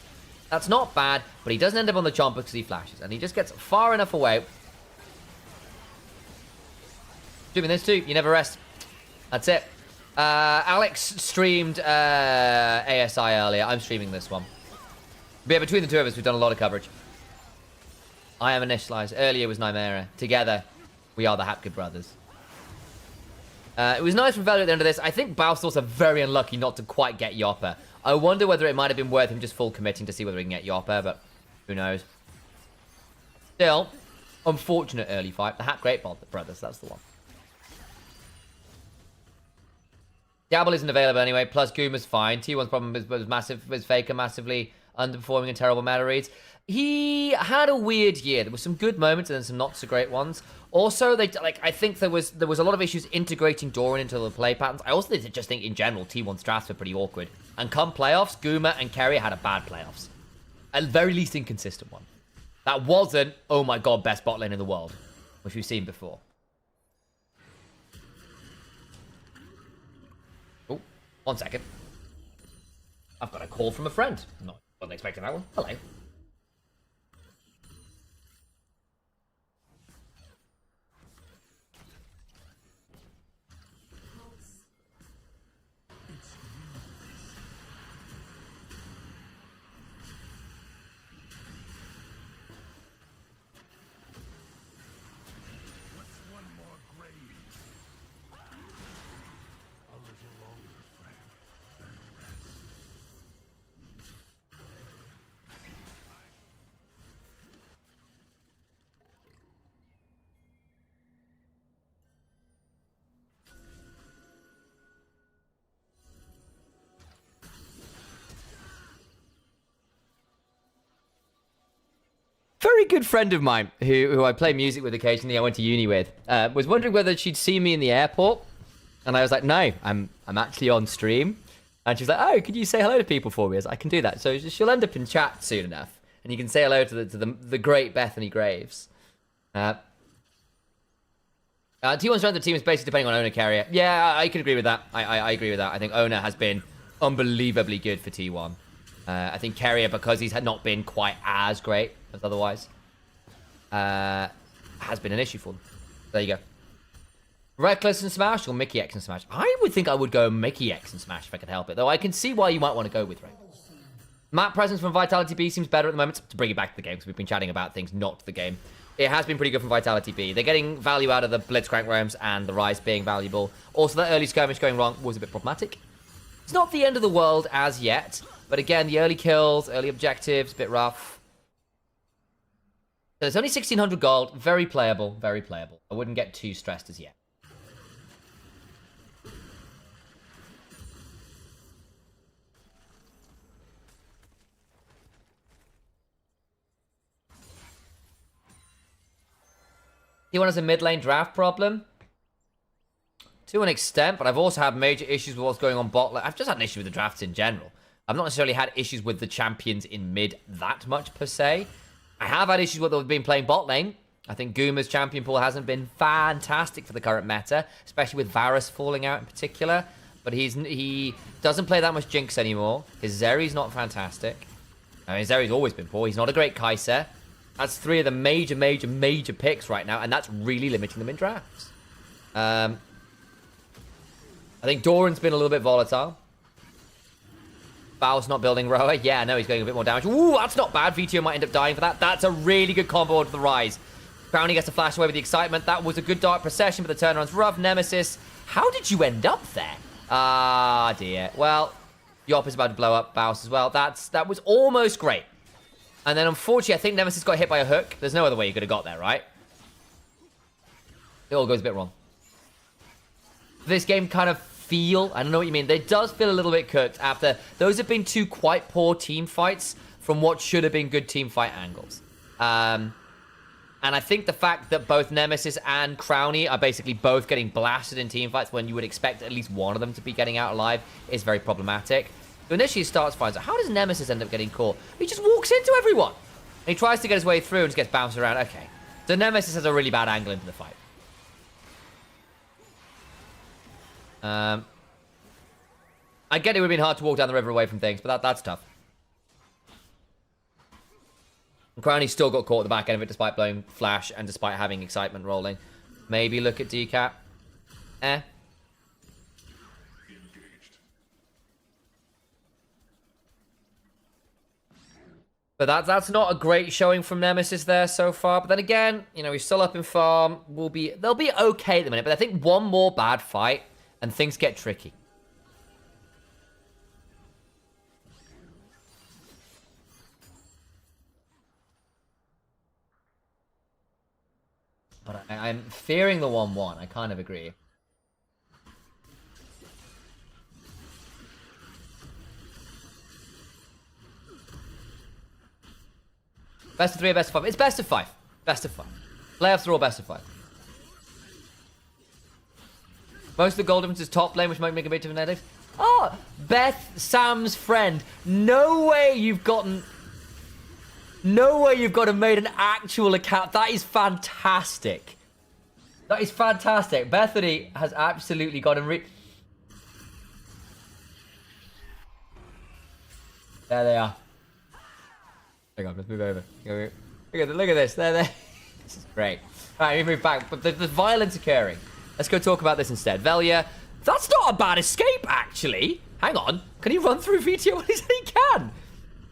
That's not bad, but he doesn't end up on the chomper because he flashes. And he just gets far enough away. Doing this too, you never rest. That's it. Alex streamed ASI earlier. I'm streaming this one. But yeah, between the two of us, we've done a lot of coverage. I am Initialise. Earlier was Nymera. Together, we are the Hapgood brothers. It was nice from Valiant at the end of this. I think Baus also very unlucky not to quite get Yopper. I wonder whether it might have been worth him just full committing to see whether he can get Yopper, but who knows. Still, unfortunate early fight. The Hap Great brothers, that's the one. Diablo isn't available anyway, plus Goomer's fine. T1's problem was massive, was Faker massively underperforming and terrible meta reads. He had a weird year. There were some good moments and then some not so great ones. Also, I think there was a lot of issues integrating Doran into the play patterns. I also just think in general T1's drafts were pretty awkward. And come playoffs, Goomer and Kerry had a bad playoffs. At the very least inconsistent one. That wasn't, oh my god, best bot lane in the world, which we've seen before. Oh, 1 second. I've got a call from a friend. Wasn't expecting that one. Hello. Very good friend of mine who I play music with occasionally, I went to uni with, was wondering whether she'd see me in the airport. And I was like, no, I'm actually on stream. And she's like, oh, could you say hello to people for me? I was like, I can do that. So she'll end up in chat soon enough. And you can say hello to the great Bethany Graves. T1's strength of the team is basically depending on owner carrier. Yeah, I can agree with that. I agree with that. I think owner has been unbelievably good for T1. I think carrier, because he's not been quite as great as otherwise, has been an issue for them. There you go. Reckless and Smash or Mickey X and Smash? I would think I would go Mickey X and Smash if I could help it, though I can see why you might want to go with Reckless. Map presence from Vitality B seems better at the moment. To bring it back to the game, because we've been chatting about things not the game. It has been pretty good from Vitality B. They're getting value out of the Blitzcrank roams and the Rise being valuable. Also, that early skirmish going wrong was a bit problematic. It's not the end of the world as yet, but again, the early kills, early objectives, a bit rough. So it's only 1,600 gold. Very playable, very playable. I wouldn't get too stressed as yet. T1 has a mid lane draft problem. To an extent, but I've also had major issues with what's going on bot lane. I've just had an issue with the drafts in general. I've not necessarily had issues with the champions in mid that much per se. I have had issues with what we've been playing bot lane. I think Goomer's champion pool hasn't been fantastic for the current meta, especially with Varus falling out in particular. But he doesn't play that much Jinx anymore. His Zeri's not fantastic. I mean, Zeri's always been poor. He's not a great Kaiser. That's 3 of the major picks right now, and that's really limiting them in drafts. I think Doran's been a little bit volatile. Bow's not building Roa. Yeah, no, he's getting a bit more damage. Ooh, that's not bad. VTO might end up dying for that. That's a really good combo to the Rise. Crownie gets to flash away with the excitement. That was a good Dark Procession, but the turnaround's rough. Nemesis, how did you end up there? Ah, dear. Well, Yop is about to blow up Baus as well. That was almost great. And then, unfortunately, I think Nemesis got hit by a hook. There's no other way you could have got there, right? It all goes a bit wrong. This game kind of I don't know what you mean. It does feel a little bit cooked after. Those have been 2 quite poor team fights from what should have been good team fight angles. And I think the fact that both Nemesis and Crownie are basically both getting blasted in team fights when you would expect at least one of them to be getting out alive is very problematic. So initially he starts fine. So how does Nemesis end up getting caught? He just walks into everyone. And he tries to get his way through and just gets bounced around. Okay. So Nemesis has a really bad angle into the fight. I get it would have been hard to walk down the river away from things, but that's tough. And Crownie still got caught at the back end of it despite blowing flash and despite having excitement rolling. Maybe look at decap. But that's not a great showing from Nemesis there so far. But then again, you know, he's still up in farm. They'll be okay at the minute. But I think one more bad fight and things get tricky. But I'm fearing the 1-1. I kind of agree. Best of 3 or best of 5? It's best of 5. Best of 5. Playoffs are all best of 5. Most of the goal difference is top lane, which might make a bit of an edit. Oh, Beth, Sam's friend. No way you've gotten... No way you've got to made an actual account. That is fantastic. That is fantastic. Bethany has absolutely got him There they are. Hang on, let's move over. Look at this. There. This is great. All right, we move back. But there's violence occurring. Let's go talk about this instead. Velia, that's not a bad escape, actually. Hang on. Can he run through VTO? He said he can.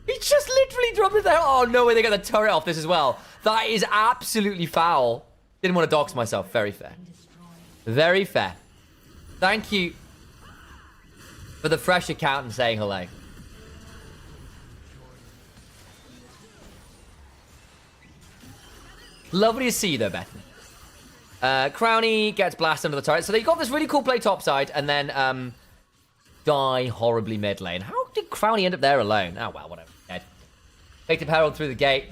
He just literally dropped it there. Oh, no way they got the turret off this as well. That is absolutely foul. Didn't want to dox myself. Very fair. Very fair. Thank you for the fresh account and saying hello. Lovely to see you, though, Bethany. Crownie gets blasted under the turret. So they got this really cool play topside and then die horribly mid lane. How did Crownie end up there alone? Oh, well, whatever. Dead. Picked up Herald through the gate.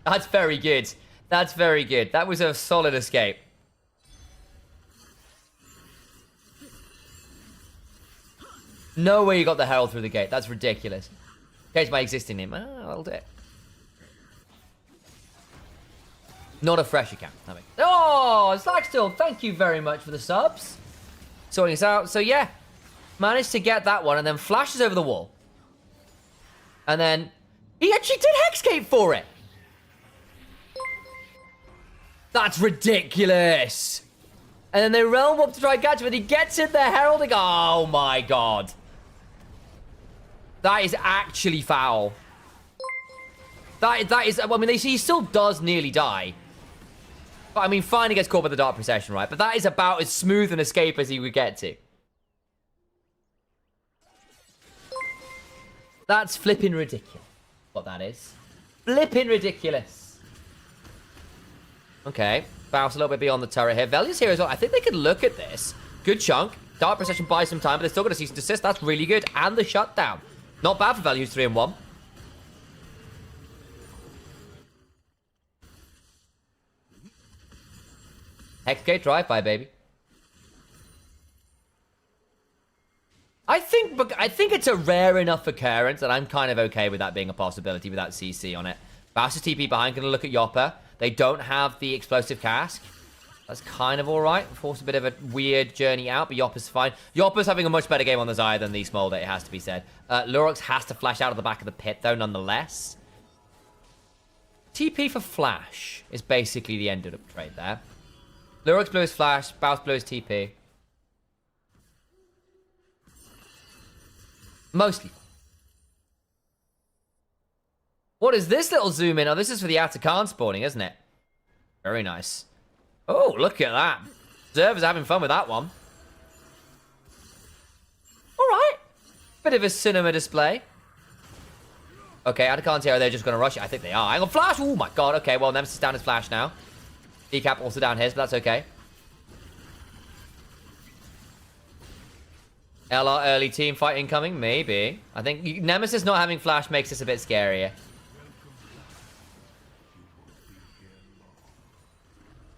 That's very good. That's very good. That was a solid escape. No way you got the Herald through the gate. That's ridiculous. Change my existing name. That'll do it. Not a fresh account. Oh, Slackstill, thank you very much for the subs. Sorting us out. So, yeah. Managed to get that one and then flashes over the wall. And then he actually did Hexcape for it. That's ridiculous. And then they realm up to try and catch him, and he gets in there heralding. Oh, my God. That is actually foul. That is... I mean, he still does nearly die. But, I mean, finally gets caught by the Dark Procession, right? But that is about as smooth an escape as he would get to. That's flipping ridiculous. What that is. Flipping ridiculous. Okay. Bounce a little bit beyond the turret here. Velia's here as well. I think they could look at this. Good chunk. Dark Procession buys some time, but they're still going to cease and desist. That's really good. And the shutdown. Not bad for Velia, who's 3-1. Hexgate drive-by, baby. I think it's a rare enough occurrence that I'm kind of okay with that being a possibility without CC on it. Bass is TP behind, going to look at Yopper. They don't have the explosive cask. That's kind of alright. Forced a bit of a weird journey out, but Yopper's fine. Yopper's having a much better game on the Xayah than the Smolder, it has to be said. Lurox has to flash out of the back of the pit, though, nonetheless. TP for flash is basically the end of the trade there. Lurox blew his flash, Baus blew his TP. Mostly. What is this little zoom in? Oh, this is for the Atakan spawning, isn't it? Very nice. Oh, look at that. Observer's having fun with that one. Alright. Bit of a cinema display. Okay, Atakan's here. Are they just going to rush it? I think they are. Hang on, flash! Oh my god. Okay, well, Nemesis down his flash now. Decap also down his, but that's okay. LR early team fight incoming? Maybe. I think Nemesis not having flash makes this a bit scarier.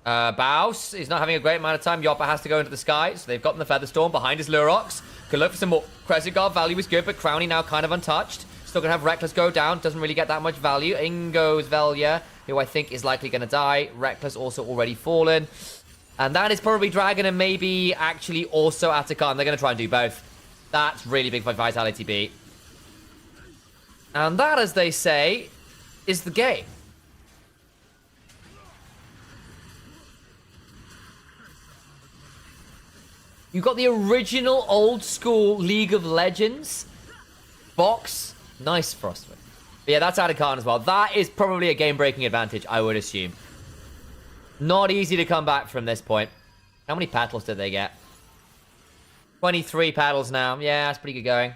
Baus is not having a great amount of time. Yopper has to go into the sky, so they've gotten the Featherstorm. Behind his Lurox. Could look for some more. Crescent Guard value is good, but Crowny now kind of untouched. Still gonna have Reckless go down. Doesn't really get that much value. In goes Velia, who I think is likely gonna die. Reckless also already fallen. And that is probably Dragon and maybe actually also Atakan. They're gonna try and do both. That's really big for Vitality B. And that, as they say, is the game. You got the original old school League of Legends box. Nice Frostwind. But yeah, that's Atakan as well. That is probably a game-breaking advantage, I would assume. Not easy to come back from this point. How many petals did they get? 23 petals now. Yeah, that's pretty good going.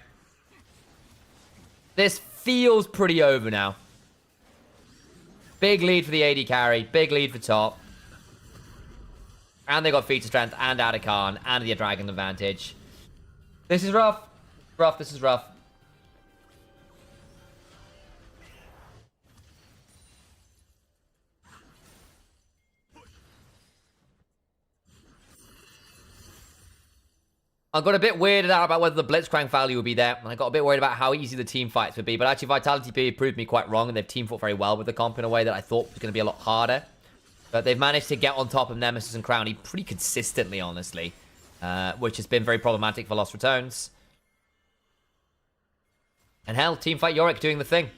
This feels pretty over now. Big lead for the AD carry. Big lead for top. And they got feature strength and Atakan and the dragon advantage. This is rough. This is rough. I got a bit weirded out about whether the Blitzcrank value would be there, and I got a bit worried about how easy the team fights would be, but actually Vitality B proved me quite wrong, and they've team fought very well with the comp in a way that I thought was going to be a lot harder. But they've managed to get on top of Nemesis and Crowny pretty consistently, honestly. Which has been very problematic for Lost Returns. And hell, Teamfight Yorick doing the thing.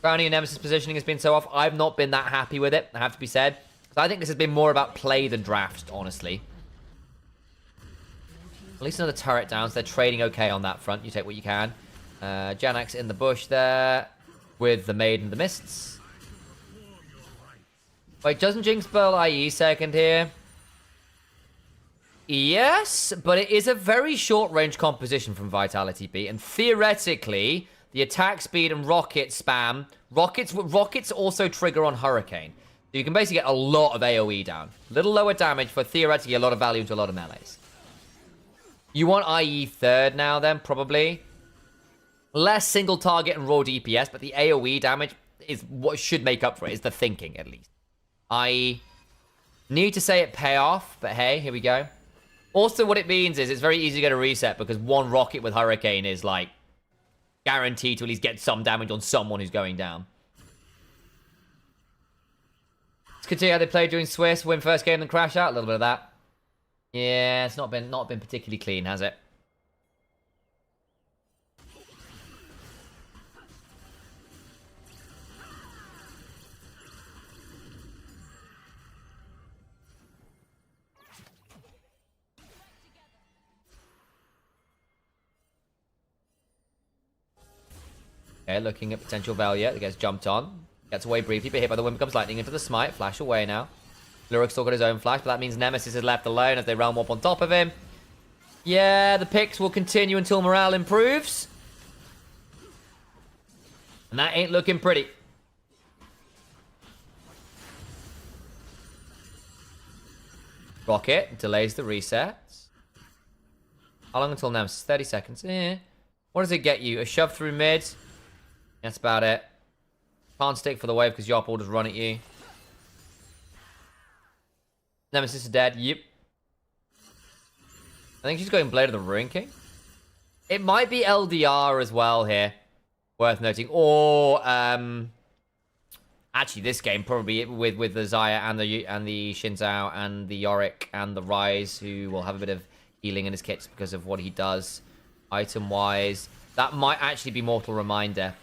Crowny and Nemesis positioning has been so off. I've not been that happy with it, I have to be said. So I think this has been more about play than draft, honestly. At least another turret down, so they're trading okay on that front. You take what you can. Janax in the bush there with the Maid and the Mists. Wait, doesn't Jinx spell IE second here? Yes, but it is a very short-range composition from Vitality B, and theoretically, the attack speed and rocket spam... Rockets also trigger on Hurricane. So you can basically get a lot of AoE down. A little lower damage for theoretically a lot of value into a lot of melees. You want IE third now, then, probably. Less single target and raw DPS, but the AoE damage is what should make up for it, is the thinking, at least. I need to say it pay off, but hey, here we go. Also, what it means is it's very easy to get a reset, because one rocket with Hurricane is, like, guaranteed to at least get some damage on someone who's going down. Let's continue how they played during Swiss. Win first game, then crash out. A little bit of that. Yeah, it's not been particularly clean, has it? Okay, looking at potential value. It gets jumped on. Gets away briefly, but hit by the wind becomes lightning into the smite. Flash away now. Lurik's still got his own flash, but that means Nemesis is left alone as they realm up on top of him. Yeah, the picks will continue until morale improves. And that ain't looking pretty. Rocket delays the resets. How long until Nemesis? 30 seconds. What does it get you? A shove through mid. That's about it. Can't stick for the wave because Yop will just run at you. Nemesis is dead. Yep. I think she's going Blade of the Ruin King. It might be LDR as well here. Worth noting. Or, actually, this game probably with the Xayah and the Xin Zhao and the Yorick and the Ryze, who will have a bit of healing in his kits because of what he does item-wise. That might actually be Mortal Reminder.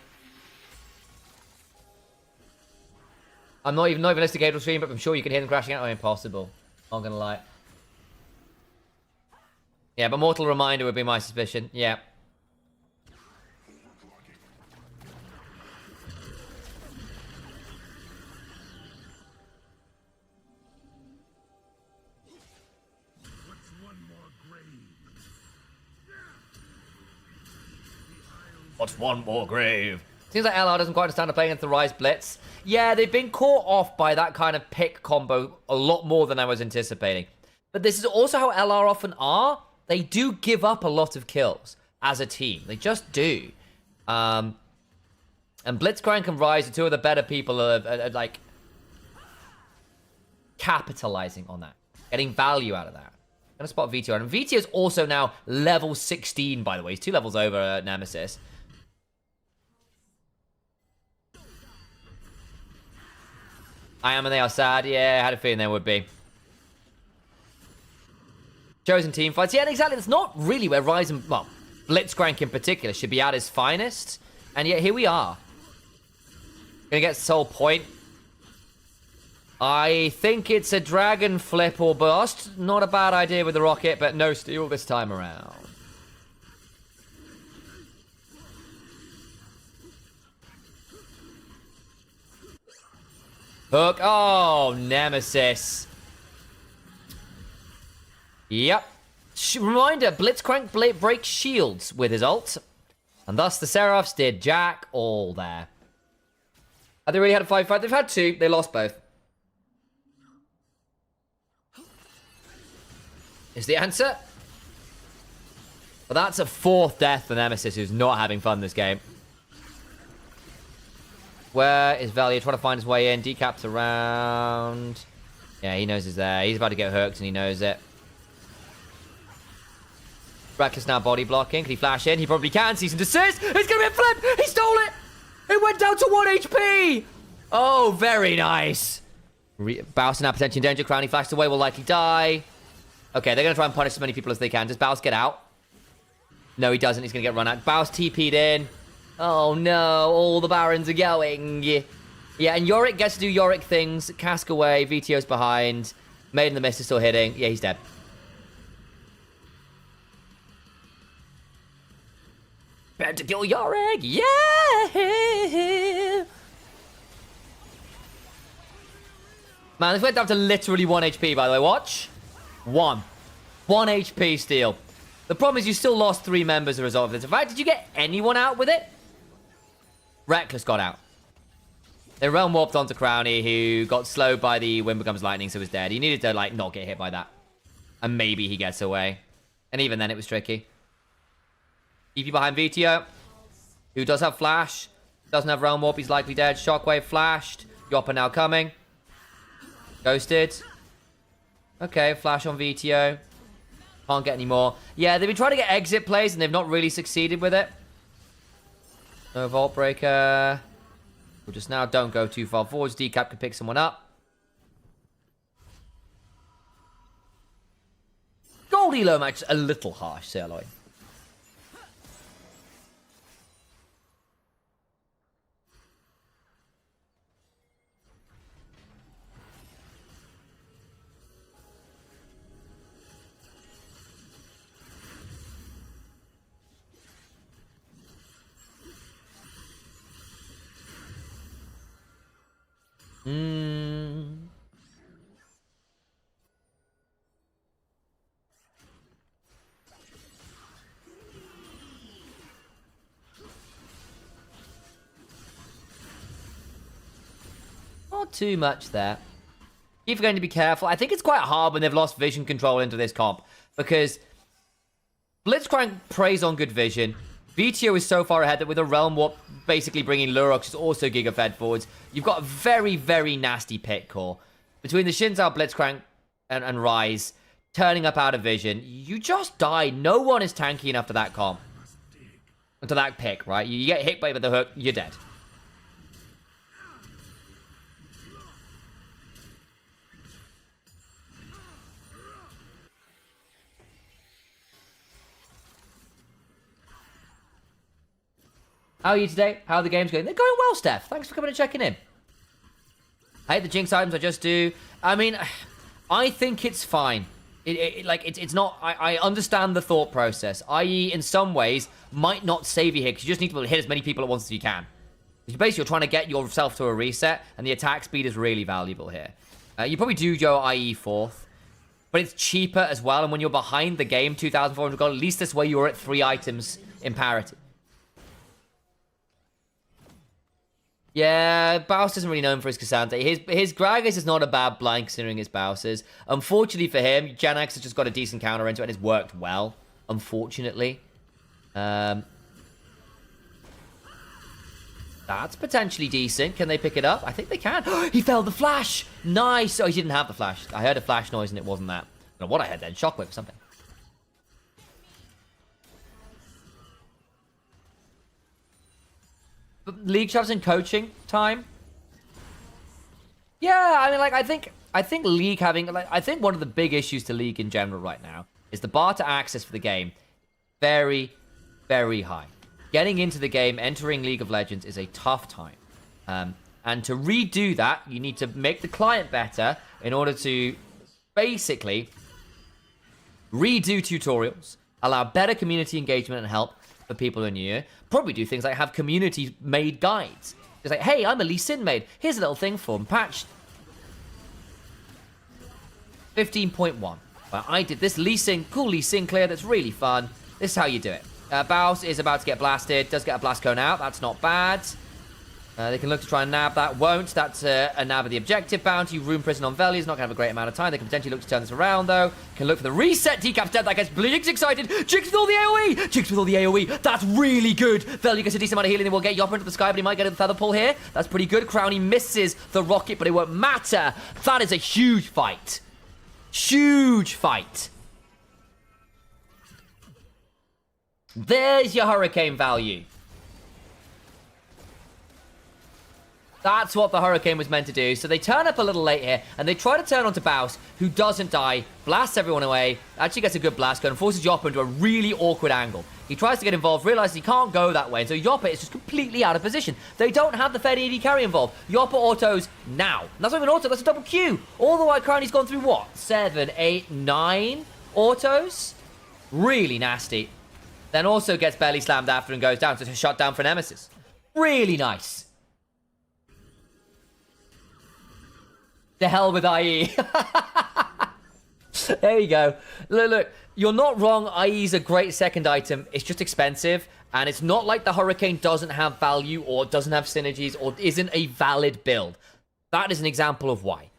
I'm not even listening to Gabriel stream, but I'm sure you can hear them crashing out. Oh, impossible. Not gonna lie. Yeah, but Mortal Reminder would be my suspicion. Yeah. What's one more grave? Seems like LR doesn't quite understand to play against the Ryze Blitz. Yeah, they've been caught off by that kind of pick combo a lot more than I was anticipating. But this is also how LR often are. They do give up a lot of kills as a team. They just do. And Blitzcrank and Ryze are two of the better people at like capitalizing on that. Getting value out of that. I'm gonna spot VTO. And VTO is also now level 16, by the way. He's 2 levels over Nemesis. I am and they are sad. Yeah, I had a feeling there would be. Chosen team fights. Yeah, exactly. That's not really where Ryze and, well, Blitzcrank in particular should be at his finest. And yet here we are. Gonna get Soul Point. I think it's a Dragon Flip or Burst. Not a bad idea with the rocket, but no steal this time around. Hook. Oh, Nemesis. Yep. Reminder, Blitzcrank breaks shields with his ult. And thus the Seraphs did jack all there. Have they really had a 5-5? They've had 2. They lost both. Is the answer? Well, that's a 4th death for Nemesis, who's not having fun this game. Where is Valier trying to find his way in? Decaps around. Yeah, he knows he's there. He's about to get hooked, and he knows it. Reckless now body blocking. Can he flash in? He probably can. Cease and desist. It's going to be a flip. He stole it. It went down to 1 HP. Oh, very nice. Baus now potentially in danger. Crownie flashed away. Will likely die. Okay, they're going to try and punish as many people as they can. Does Baus get out? No, he doesn't. He's going to get run out. Baus TP'd in. Oh, no. All the Barons are going. Yeah, and Yorick gets to do Yorick things. Cask away. VTO's behind. Maiden in the Mist is still hitting. Yeah, he's dead. Better to kill Yorick. Yeah! Man, this went down to literally 1 HP, by the way. Watch. 1 HP steal. The problem is you still lost 3 members as a result of this. In fact, did you get anyone out with it? Reckless got out. They realm warped onto Crownie, who got slowed by the Wind Becomes Lightning, so was dead. He needed to, like, not get hit by that. And maybe he gets away. And even then, it was tricky. EP behind VTO, who does have Flash. Doesn't have Realm Warp, he's likely dead. Shockwave flashed. Yopper now coming. Ghosted. Okay, Flash on VTO. Can't get any more. Yeah, they've been trying to get exit plays, and they've not really succeeded with it. No Vault Breaker. We'll just now don't go too far forwards. Decap can pick someone up. Gold Elo match a little harsh, say Aloy. Not too much there. Keep going to be careful. I think it's quite hard when they've lost vision control into this comp, because Blitzcrank preys on good vision. VTO is so far ahead that with a Realm Warp basically bringing Lurox is also Giga-fed forwards. You've got a very, very nasty pit core. Between the Xin Zhao, Blitzcrank, and Ryze turning up out of vision, you just die. No one is tanky enough for that comp. onto that pick, right? You get hit by the hook, you're dead. How are you today? How are the games going? They're going well, Steph. Thanks for coming and checking in. I hate the Jinx items, I just do. I mean, I think it's fine. It's not... I understand the thought process. I.e., in some ways, might not save you here, because you just need to hit as many people at once as you can. Basically, you're trying to get yourself to a reset, and the attack speed is really valuable here. You probably do go IE 4th, but it's cheaper as well, and when you're behind the game, 2,400 gold, at least this way you're at 3 items in parity. Yeah, Baus isn't really known for his Cassandra. His Gragas is not a bad blind considering his Bauses. Unfortunately for him, Genex has just got a decent counter into it and it's worked well, unfortunately. That's potentially decent. Can they pick it up? I think they can. He fell the flash! Nice! Oh, he didn't have the flash. I heard a flash noise and it wasn't that. I don't know what I heard then. Shockwave or something. But League Chavs in coaching time. Yeah, I mean, like, I think League having, like, I think one of the big issues to League in general right now is the bar to access for the game very, very high. Getting into the game, entering League of Legends is a tough time. And to redo that, you need to make the client better in order to basically redo tutorials, allow better community engagement and help for people who are new. Probably do things like have community-made guides. It's like, hey, I'm a Lee Sin maid. Here's a little thing from patch 15.1. Well, I did this Lee Sin, cool Lee Sin clear that's really fun. This is how you do it. Baus is about to get blasted. Does get a blast cone out. That's not bad. They can look to try and nab that. Won't. That's a nab of the objective bounty. Room prison on Veli is not going to have a great amount of time. They can potentially look to turn this around, though. Can look for the reset. Decap's dead. That gets Jinx excited. Jinx with all the AoE. Jinx with all the AoE. That's really good. Veli gets a decent amount of healing. They will get Yopper into the sky, but he might get a feather pull here. That's pretty good. Crowny misses the rocket, but it won't matter. That is a huge fight. Huge fight. There's your hurricane value. That's what the Hurricane was meant to do. So they turn up a little late here, and they try to turn onto Baus, who doesn't die, blasts everyone away, actually gets a good blast gun, and forces Yopper into a really awkward angle. He tries to get involved, realizes he can't go that way, and so Yopper is just completely out of position. They don't have the Fed AD carry involved. Yopper autos now. And that's not even auto, that's a double Q. All the while, Crowny's gone through what? 7, 8, 9 autos? Really nasty. Then also gets belly slammed after and goes down, so it's a shot down for Nemesis. Really nice. The hell with IE. There you go. Look, you're not wrong. IE is a great second item. It's just expensive. And it's not like the Hurricane doesn't have value or doesn't have synergies or isn't a valid build. That is an example of why.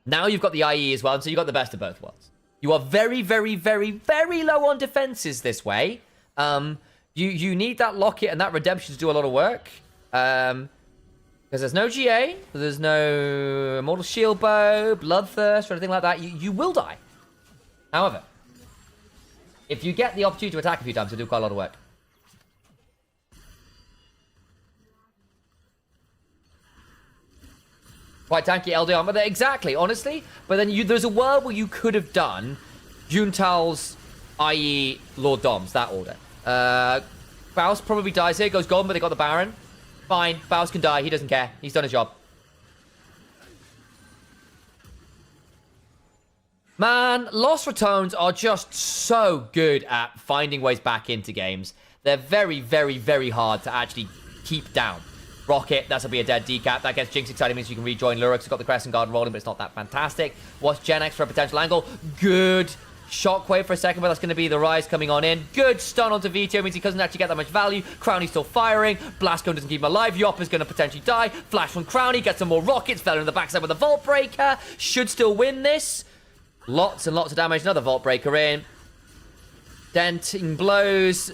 Now you've got the IE as well, and so you've got the best of both worlds. You are very, very, very, very low on defenses this way. You need that locket and that redemption to do a lot of work. Because there's no GA, there's no Immortal Shield Bow, Bloodthirst, or anything like that. You will die. However, if you get the opportunity to attack a few times, you'll do quite a lot of work. Quite tanky LDR, but exactly, honestly. But then there's a world where you could have done Juntal's, i.e. Lord Doms, that order. Baus probably dies here, goes golden, but they got the Baron. Fine, Baus can die, he doesn't care. He's done his job. Man, Lost Retones are just so good at finding ways back into games. They're very, very, very hard to actually keep down. Rocket, that'll be a dead decap. That gets Jinx excited, means you can rejoin Lurix. Got the Crescent Guard rolling, but it's not that fantastic. Watch Genex for a potential angle. Good. Shockwave for a second, but that's going to be the Rise coming on in. Good stun onto Vito, means he doesn't actually get that much value. Crowny's still firing. Blast Cone doesn't keep him alive. Yopper's going to potentially die. Flash from Crowny, gets some more rockets. Fell in the backside with a Vault Breaker. Should still win this. Lots and lots of damage. Another Vault Breaker in. Denting blows.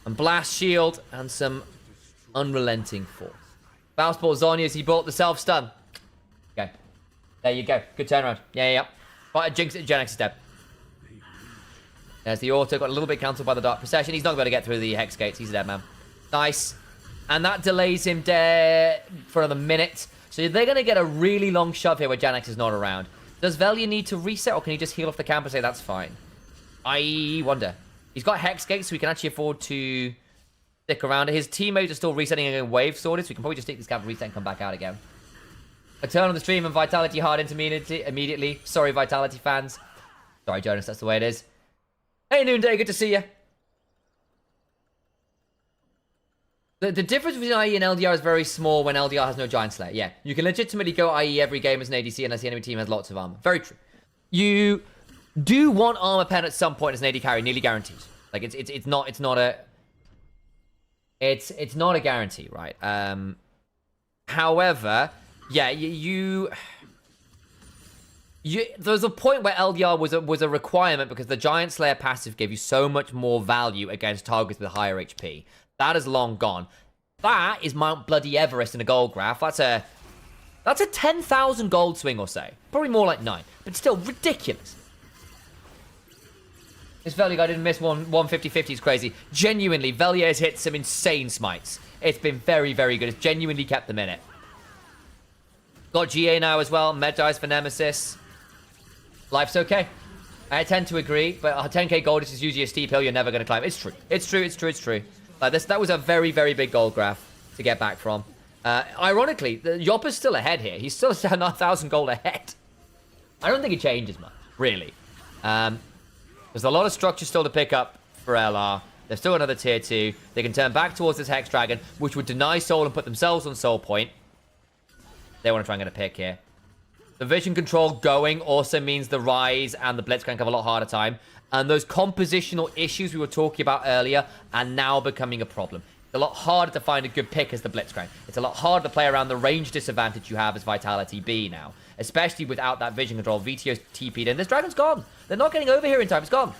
And Blast Shield. And some unrelenting force. Baus bought Zhonya's. He bought the self-stun. Okay. There you go. Good turnaround. Yeah. But Jinx, Genex is dead. There's the auto. Got a little bit cancelled by the Dark Procession. He's not going to get through the Hex Gates. He's a dead man. Nice. And that delays him there for another minute. So they're going to get a really long shove here where Janex is not around. Does Velia need to reset, or can he just heal off the camp and say that's fine? I wonder. He's got Hex Gates, so he can actually afford to stick around. His teammates are still resetting and wave sorted, so we can probably just take this camp, reset, and come back out again. I turn on the stream and Vitality hard intermediately immediately. Sorry, Vitality fans. Sorry, Jonas, that's the way it is. Hey, Noonday, good to see you. The difference between IE and LDR is very small when LDR has no Giant Slayer. Yeah, you can legitimately go IE every game as an ADC unless the enemy team has lots of armor. Very true. You do want armor pen at some point as an AD carry, nearly guaranteed. Like it's not a guarantee, right? However, yeah, there's a point where LDR was a requirement because the Giant Slayer passive gave you so much more value against targets with higher HP. That is long gone. That is Mount Bloody Everest in a gold graph. That's a 10,000 gold swing or so. Probably more like 9, but still ridiculous. This Velia guy didn't miss 150-50 is crazy. Genuinely, Velia has hit some insane smites. It's been very, very good. It's genuinely kept them in it. Got GA now as well. Med dies for Nemesis. Life's okay. I tend to agree, but 10k gold is usually a steep hill you're never going to climb. It's true. It's true. It's true. It's true. That was a very, very big gold graph to get back from. Ironically, Yopper's still ahead here. He's still 1,000 gold ahead. I don't think it changes much, really. There's a lot of structure still to pick up for LR. There's still another tier 2. They can turn back towards this Hex Dragon, which would deny Soul and put themselves on Soul Point. They want to try and get a pick here. The vision control going also means the Rise and the Blitzcrank have a lot harder time. And those compositional issues we were talking about earlier are now becoming a problem. It's a lot harder to find a good pick as the Blitzcrank. It's a lot harder to play around the range disadvantage you have as Vitality B now. Especially without that vision control. VTO's TP'd in. This Dragon's gone. They're not getting over here in time. It's gone.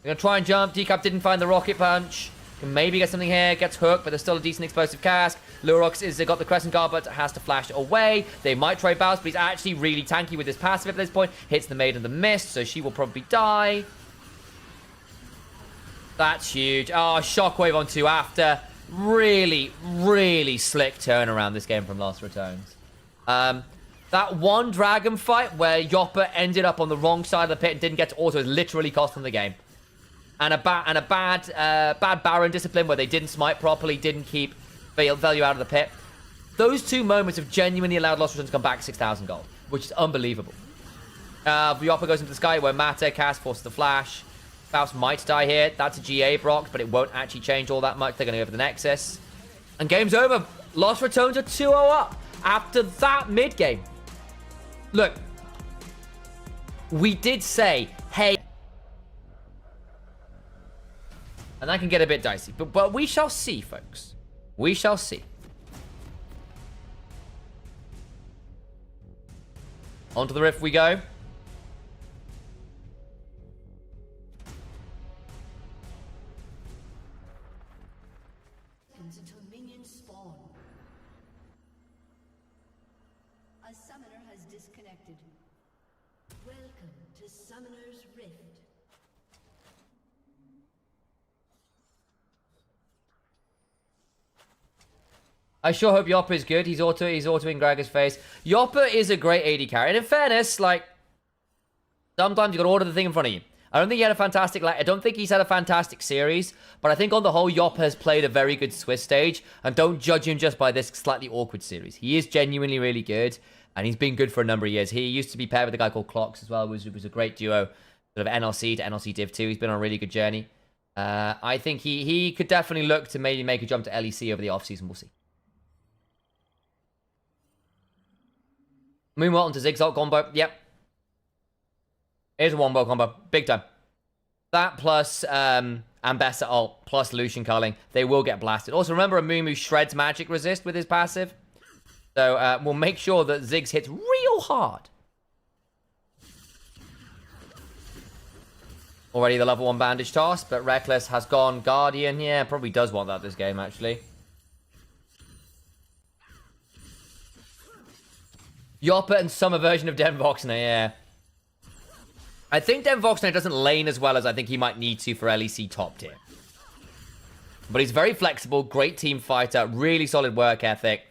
They're going to try and jump. Decap didn't find the Rocket Punch. Can maybe get something here. Gets hooked, but there's still a decent explosive cast. Lurox is got the Crescent Guard, but has to flash away. They might try Bounce, but he's actually really tanky with his passive at this point. Hits the Maiden of the Mist, so she will probably die. That's huge. Oh, Shockwave on 2 after. Really, really slick turnaround this game from Lost Returns. That one Dragon fight where Yopper ended up on the wrong side of the pit and didn't get to auto is literally cost them the game. And a bad Baron discipline where they didn't smite properly, didn't keep value out of the pit. Those two moments have genuinely allowed Lost Returns to come back 6,000 gold, which is unbelievable. Yopper goes into the sky where Mata cast forces the flash. Faust might die here. That's a GA Brock, but it won't actually change all that much. They're going to go for the Nexus. And game's over. Lost Returns are 2-0 up after that mid-game. Look, we did say, hey, and that can get a bit dicey, but we shall see, folks. We shall see. Onto the rift we go. Until minions spawn. A summoner has disconnected. Welcome to Summoner's Rift. I sure hope Yopper is good. He's autoing Gregor's face. Yopper is a great AD carry. And in fairness, like, sometimes you got to order the thing in front of you. I don't think he had a fantastic, I don't think he's had a fantastic series, but I think on the whole, Yopper has played a very good Swiss stage, and don't judge him just by this slightly awkward series. He is genuinely really good, and he's been good for a number of years. He used to be paired with a guy called Clocks as well. It was a great duo, sort of NLC to NLC Div 2. He's been on a really good journey. I think he could definitely look to maybe make a jump to LEC over the offseason. We'll see. Moonwell into Zigzag combo. Yep. Here's a wombo combo. Big time. That plus Ambessa ult plus Lucian culling. They will get blasted. Also, remember Amumu shreds magic resist with his passive. So we'll make sure that Ziggs hits real hard. Already the level 1 bandage toss, but Reckless has gone Guardian. Yeah, probably does want that this game, actually. Yopper and summer version of Den Voxner, yeah. I think Den Voxner doesn't lane as well as I think he might need to for LEC top tier. But he's very flexible, great team fighter, really solid work ethic.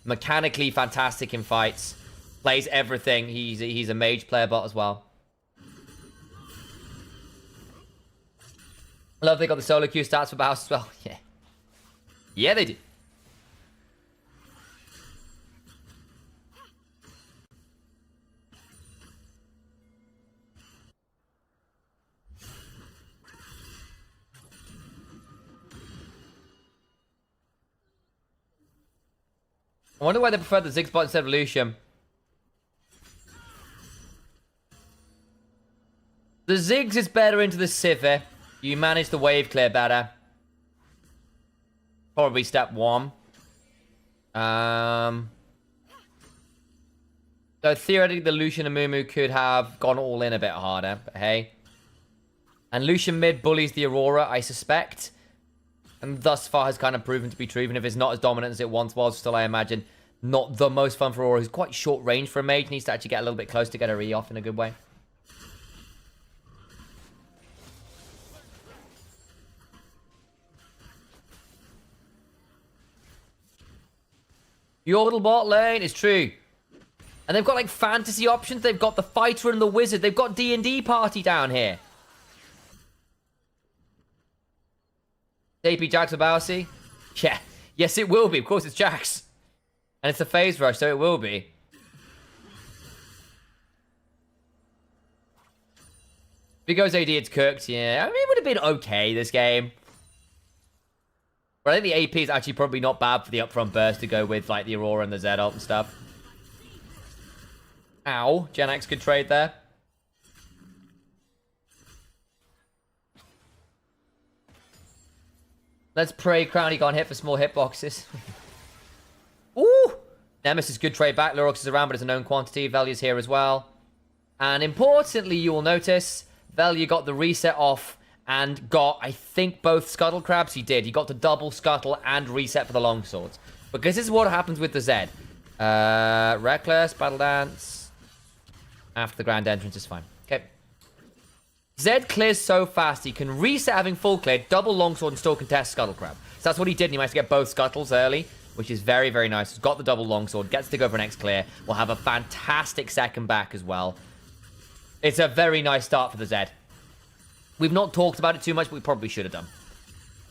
Mechanically fantastic in fights. Plays everything. He's a mage player bot as well. I love they got the solo queue stats for Baus as well. Yeah. Yeah, they do. I wonder why they prefer the Ziggs bot instead of Lucian. The Ziggs is better into the Sivir. You manage the wave clear better. Probably step 1. So theoretically, the Lucian and Mumu could have gone all in a bit harder, but hey. And Lucian mid bullies the Aurora, I suspect. And thus far has kind of proven to be true, even if it's not as dominant as it once was. Still, I imagine, not the most fun for Aurora, who's quite short range for a mage. Needs to actually get a little bit close to get her E off in a good way. Your little bot lane is true. And they've got, like, fantasy options. They've got the fighter and the wizard. They've got D&D party down here. AP Jax or Bowsy? Yeah. Yes, it will be. Of course, it's Jax. And it's a phase rush, so it will be. If it goes AD, it's cooked. Yeah, I mean, it would have been okay, this game. But I think the AP is actually probably not bad for the upfront burst to go with, like, the Aurora and the Zed ult and stuff. Ow. Gen X could trade there. Let's pray Crowny can't hit for small hitboxes. Ooh! Nemesis, good trade back. Lurox is around, but it's a known quantity. Value's here as well. And importantly, you will notice, Value got the reset off and got, I think, both Scuttle Crabs. He did. He got the double Scuttle and reset for the Longswords. Because this is what happens with the Zed. Reckless, Battle Dance. After the Grand Entrance is fine. Okay. Zed clears so fast, he can reset having full clear, double Longsword, and still contest Scuttle Crab. So that's what he did, and he managed to get both Scuttles early, which is very, very nice. He's got the double Longsword, gets to go for an X clear. Will have a fantastic second back as well. It's a very nice start for the Zed. We've not talked about it too much, but we probably should have done.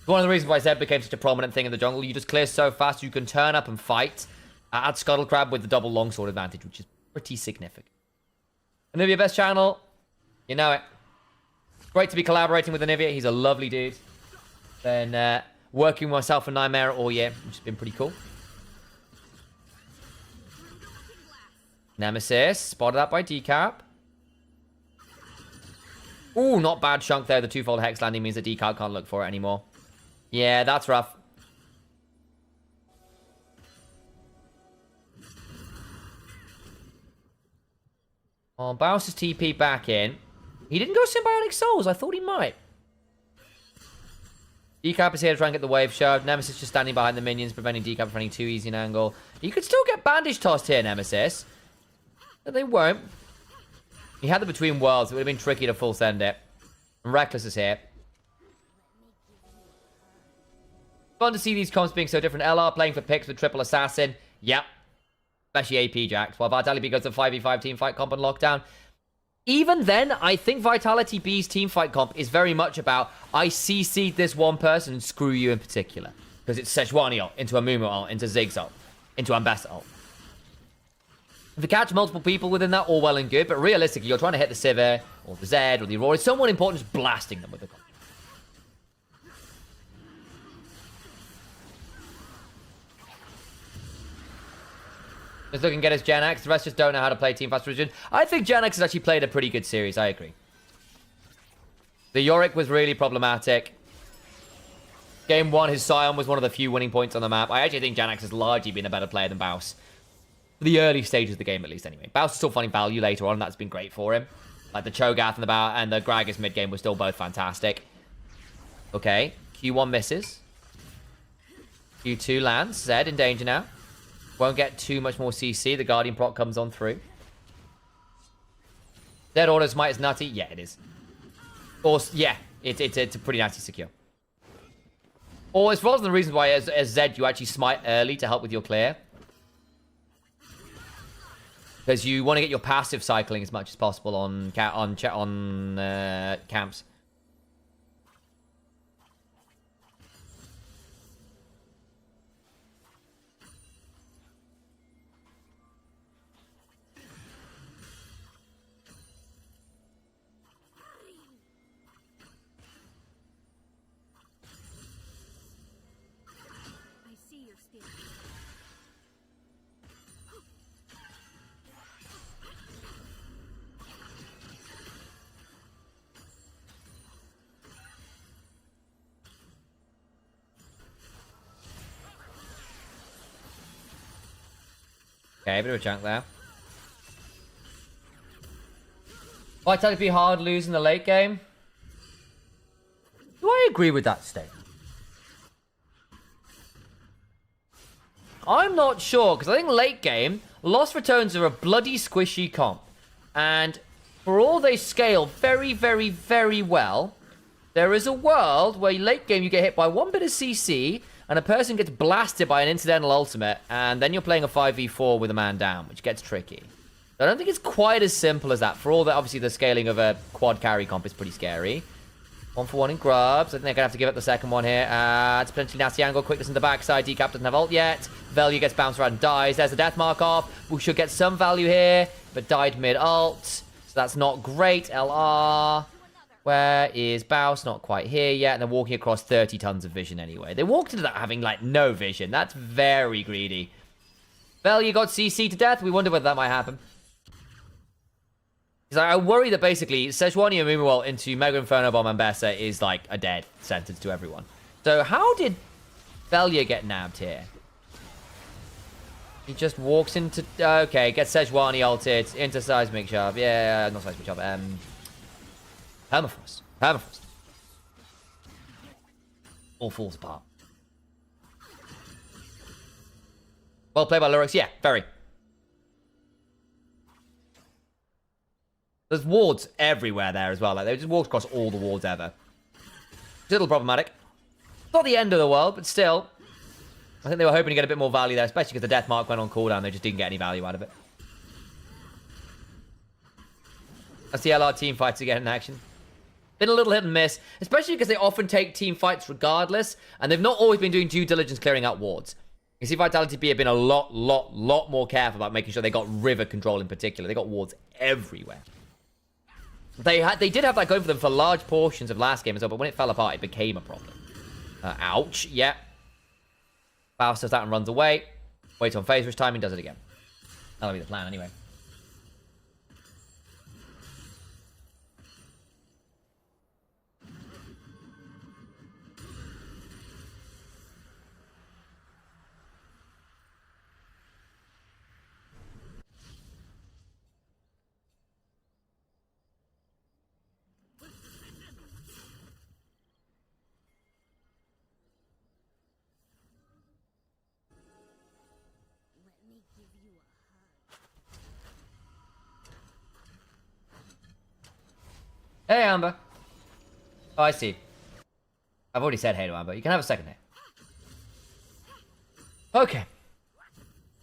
One of the reasons why Zed became such a prominent thing in the jungle, you just clear so fast, you can turn up and fight at Scuttle Crab with the double Longsword advantage, which is pretty significant. Onivia best channel. You know it. Great to be collaborating with Onivia. He's a lovely dude. Been working with myself and Nightmare all year, which has been pretty cool. Nemesis. Spotted up by Decap. Ooh, not bad chunk there. The twofold Hex landing means that Decap can't look for it anymore. Yeah, that's rough. Oh, Baus is TP back in. He didn't go Symbiotic Souls. I thought he might. Decap is here to try and get the wave shoved. Nemesis just standing behind the minions, preventing Decap from running too easy an angle. He could still get bandage tossed here, Nemesis. But they won't. He had the Between Worlds. It would have been tricky to full send it. And Reckless is here. Fun to see these comps being so different. LR playing for picks with triple assassin. Yep. Especially AP Jax. While Vitality B goes to 5v5 teamfight comp and lockdown. Even then, I think Vitality B's teamfight comp is very much about, I CC'd this one person and screw you in particular. Because it's Sejuani ult, into a Mumu ult, into Ziggs ult, into Ambassador ult. If you catch multiple people within that, all well and good. But realistically, you're trying to hit the Sivir, or the Zed, or the Aurora. It's somewhat important just blasting them with the comp. Just looking at his Gen X. The rest just don't know how to play Team Fast Precision. I think Gen X has actually played a pretty good series. I agree. The Yorick was really problematic. Game 1, his Scion was one of the few winning points on the map. I actually think Gen X has largely been a better player than Baus. For the early stages of the game, at least, anyway. Baus is still finding value later on. That's been great for him. Like the Cho'Gath and the Gragas mid-game were still both fantastic. Okay. Q1 misses. Q2 lands. Zed in danger now. Won't get too much more CC. The Guardian proc comes on through. Dead Order Smite is nutty? Yeah, it is. Or, yeah, it's a pretty nasty secure. Or it's one of the reasons why as Zed you actually smite early to help with your clear. Because you want to get your passive cycling as much as possible on camps. Okay, a bit of a chunk there. Vitality be hard losing the late game. Do I agree with that statement? I'm not sure, because I think late game, Lost Returns are a bloody squishy comp. And for all they scale very, very, very well, there is a world where late game you get hit by one bit of CC, and a person gets blasted by an incidental ultimate, and then you're playing a 5v4 with a man down, which gets tricky. I don't think it's quite as simple as that. For all that, obviously, the scaling of a quad carry comp is pretty scary. 1-for-1 in grubs. I think they're going to have to give up the second one here. It's potentially nasty angle. Quickness in the backside. Decap doesn't have ult yet. Velia gets bounced around and dies. There's a death mark off. We should get some value here, but died mid-ult. So that's not great. LR. Where is Baus? Not quite here yet. And they're walking across 30 tons of vision anyway. They walked into that having, like, no vision. That's very greedy. Velia got CC to death. We wonder whether that might happen. I worry that basically Sejuani and Mumuel into Mega Inferno Bomb and Bessa is like a dead sentence to everyone. So how did Velia get nabbed here? He just walks into... Okay, gets Sejuani ulted into Seismic Shove. Yeah, not Seismic Shove. Permafrost. Permafrost. All falls apart. Well played by Lurix. Yeah, very. There's wards everywhere there as well. Like, they just walked across all the wards ever. It's a little problematic. Not the end of the world, but still. I think they were hoping to get a bit more value there, especially because the death mark went on cooldown. They just didn't get any value out of it. That's the LR team fights again in action. Been a little hit and miss, especially because they often take team fights regardless, and they've not always been doing due diligence clearing out wards. You see, Vitality B have been a lot more careful about making sure they got river control in particular. They got wards everywhere. They did have that going for them for large portions of last game as well, but when it fell apart, it became a problem. Ouch. Yeah. Faust does that and runs away. Waits on phase rush timing, does it again. That'll be the plan anyway. Hey, Amber. Oh, I see. I've already said hey to Amber. You can have a second here. Okay.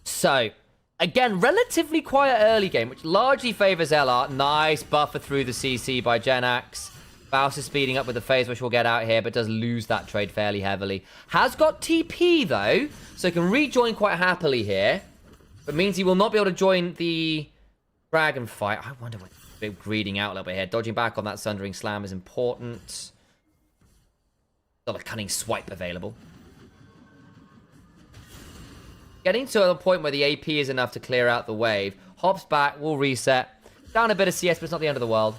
So, again, relatively quiet early game, which largely favors LR. Nice buffer through the CC by Genax. Faust is speeding up with the phase, which we'll get out here, but does lose that trade fairly heavily. Has got TP, though, so can rejoin quite happily here. But means he will not be able to join the Dragon fight. I wonder what... Bit greeding out a little bit here. Dodging back on that Sundering Slam is important. Got a cunning swipe available. Getting to a point where the AP is enough to clear out the wave. Hops back, will reset. Down a bit of CS, but it's not the end of the world.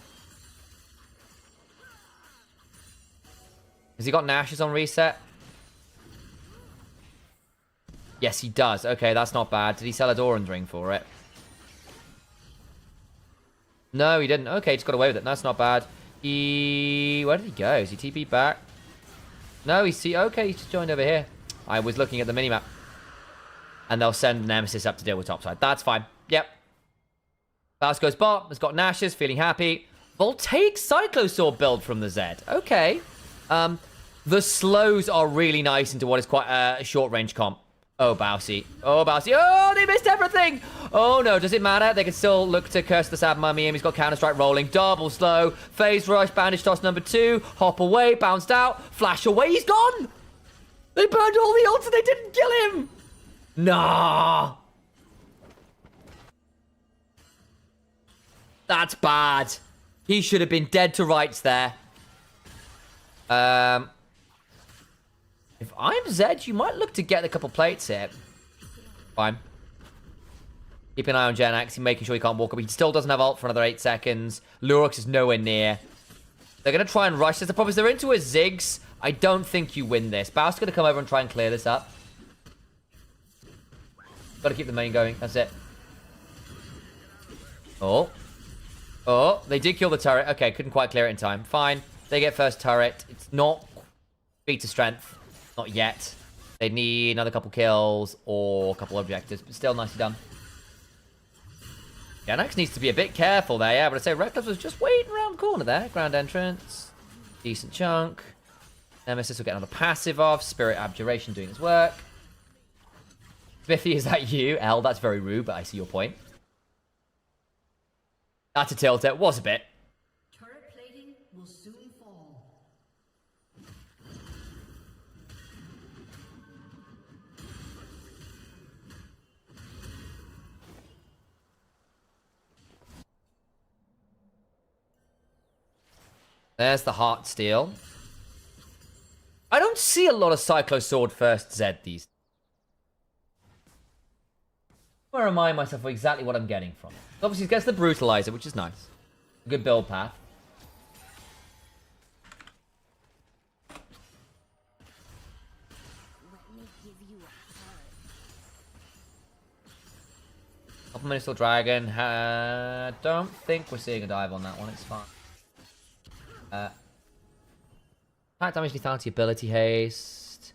Has he got Nash's on reset? Yes, he does. Okay, that's not bad. Did he sell a Doran's ring for it? No, he didn't. Okay, just got away with it. That's not bad. Where did he go? Is he TP back? No, okay, he's just joined over here. I was looking at the minimap. And they'll send Nemesis up to deal with topside. That's fine. Yep. Faust goes bot. Has got Nashes, feeling happy. Voltaic Cyclosaur build from the Z. Okay. The slows are really nice into what is quite a short-range comp. Oh, Bousy. Oh, Bousy. Oh, they missed everything. Oh, no. Does it matter? They can still look to curse the Sad Mummy. He's got Counter-Strike rolling. Double slow. Phase Rush. Bandage Toss number 2. Hop away. Bounced out. Flash away. He's gone. They burned all the ults and they didn't kill him. Nah. That's bad. He should have been dead to rights there. If I'm Zed, you might look to get a couple plates here. Fine. Keep an eye on Genax, making sure he can't walk up. He still doesn't have ult for another 8 seconds. Lurox is nowhere near. They're going to try and rush this. The problem is they're into a Ziggs. I don't think you win this. Bao's going to come over and try and clear this up. Got to keep the main going. That's it. Oh. Oh, they did kill the turret. Okay, couldn't quite clear it in time. Fine. They get first turret. It's not beta strength. Not yet. They need another couple kills or a couple objectives, but still nicely done. Genax needs to be a bit careful there, yeah, but I'd say Reckless was just waiting around the corner there. Ground entrance. Decent chunk. Nemesis will get another passive off. Spirit Abjuration doing its work. Biffy, is that you? L, that's very rude, but I see your point. That's a tilt. It was a bit. Turret plating will soon fall. There's the Heart Steel. I don't see a lot of Cyclo Sword first Z these days. I remind myself of exactly what I'm getting from it. Obviously, it gets the Brutalizer, which is nice. Good build path. Couple minutes till Dragon. Don't think we're seeing a dive on that one. It's fine. Attack damage, lethality, ability haste.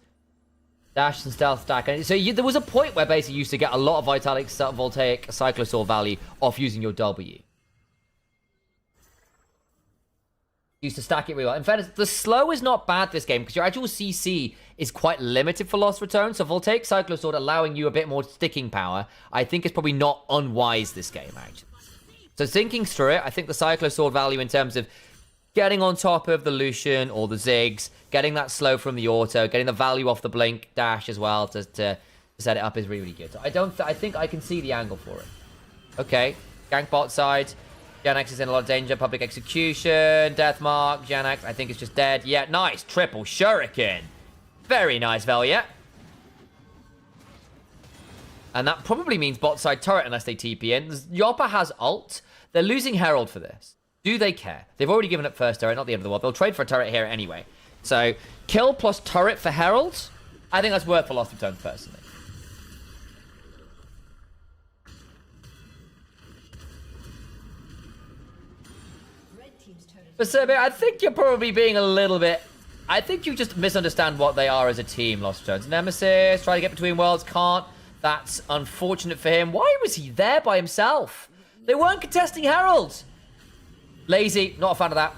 Dash and stealth stack. So there was a point where basically you used to get a lot of Vitalic Voltaic Cyclosaur value off using your W. You used to stack it really well. In fairness, the slow is not bad this game because your actual CC is quite limited for Lost Return. So Voltaic Cyclosaur allowing you a bit more sticking power, I think is probably not unwise this game, actually. So thinking through it, I think the Cyclosaur value in terms of getting on top of the Lucian or the Ziggs, getting that slow from the auto, getting the value off the blink dash as well to set it up is really, really good. So I think I can see the angle for it. Okay, gank bot side. Genax is in a lot of danger. Public execution, death mark. Genax, I think it's just dead. Yeah, nice. Triple shuriken. Very nice, Velia. And that probably means bot side turret unless they TP in. Yoppa has ult. They're losing Herald for this. Do they care? They've already given up first turret, not the end of the world. They'll trade for a turret here anyway. So, kill plus turret for Herald, I think that's worth for Lost Returns, personally. Red team's turret. But Serbia, I think you're probably being a little bit... I think you just misunderstand what they are as a team, Lost Returns. Nemesis, try to get between worlds, can't. That's unfortunate for him. Why was he there by himself? They weren't contesting Herald. Lazy, not a fan of that.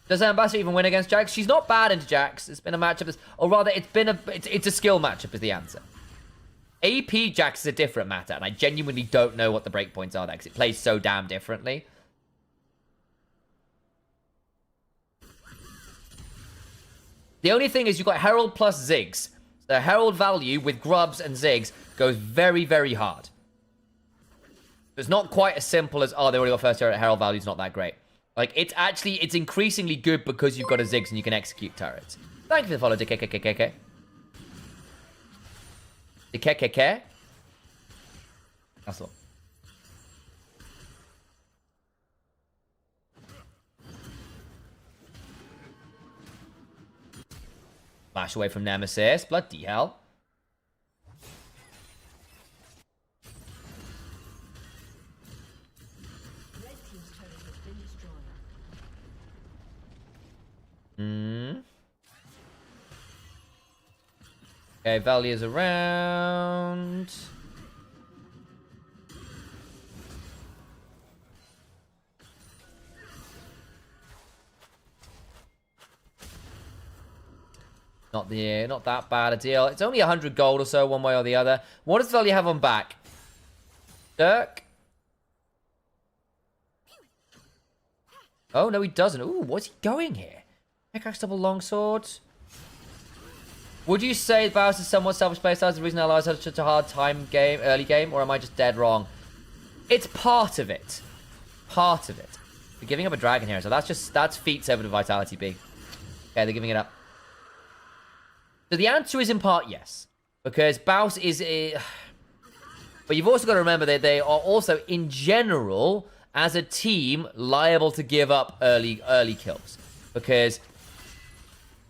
Does Ambassador even win against Jax? She's not bad into Jax. It's been a matchup, or rather, it's a skill matchup is the answer. AP Jax is a different matter, and I genuinely don't know what the breakpoints are there, because it plays so damn differently. The only thing is you've got Herald plus Ziggs. The Herald value with Grubs and Ziggs goes very, very hard. It's not quite as simple as, oh, they already got first turret, Herald value's not that great. Like, it's increasingly good because you've got a Ziggs and you can execute turrets. Thank you for the follow, DKKKK. DKKK? That's all. Flash away from Nemesis. Bloody hell. Red team's turret has been destroyed. Okay, Valia's around. Not that bad a deal. It's only 100 gold or so, one way or the other. What does Velya have on back? Dirk? Oh, no, he doesn't. Ooh, what's he going here? Pickaxe double longsword. Would you say Baus is somewhat selfish playstyle is the reason Allies had such a hard time early game, or am I just dead wrong? It's part of it. Part of it. They're giving up a dragon here, so that's feats over to Vitality B. Okay, they're giving it up. So the answer is in part yes. Because Baus is but you've also got to remember that they are also, in general, as a team, liable to give up early kills. Because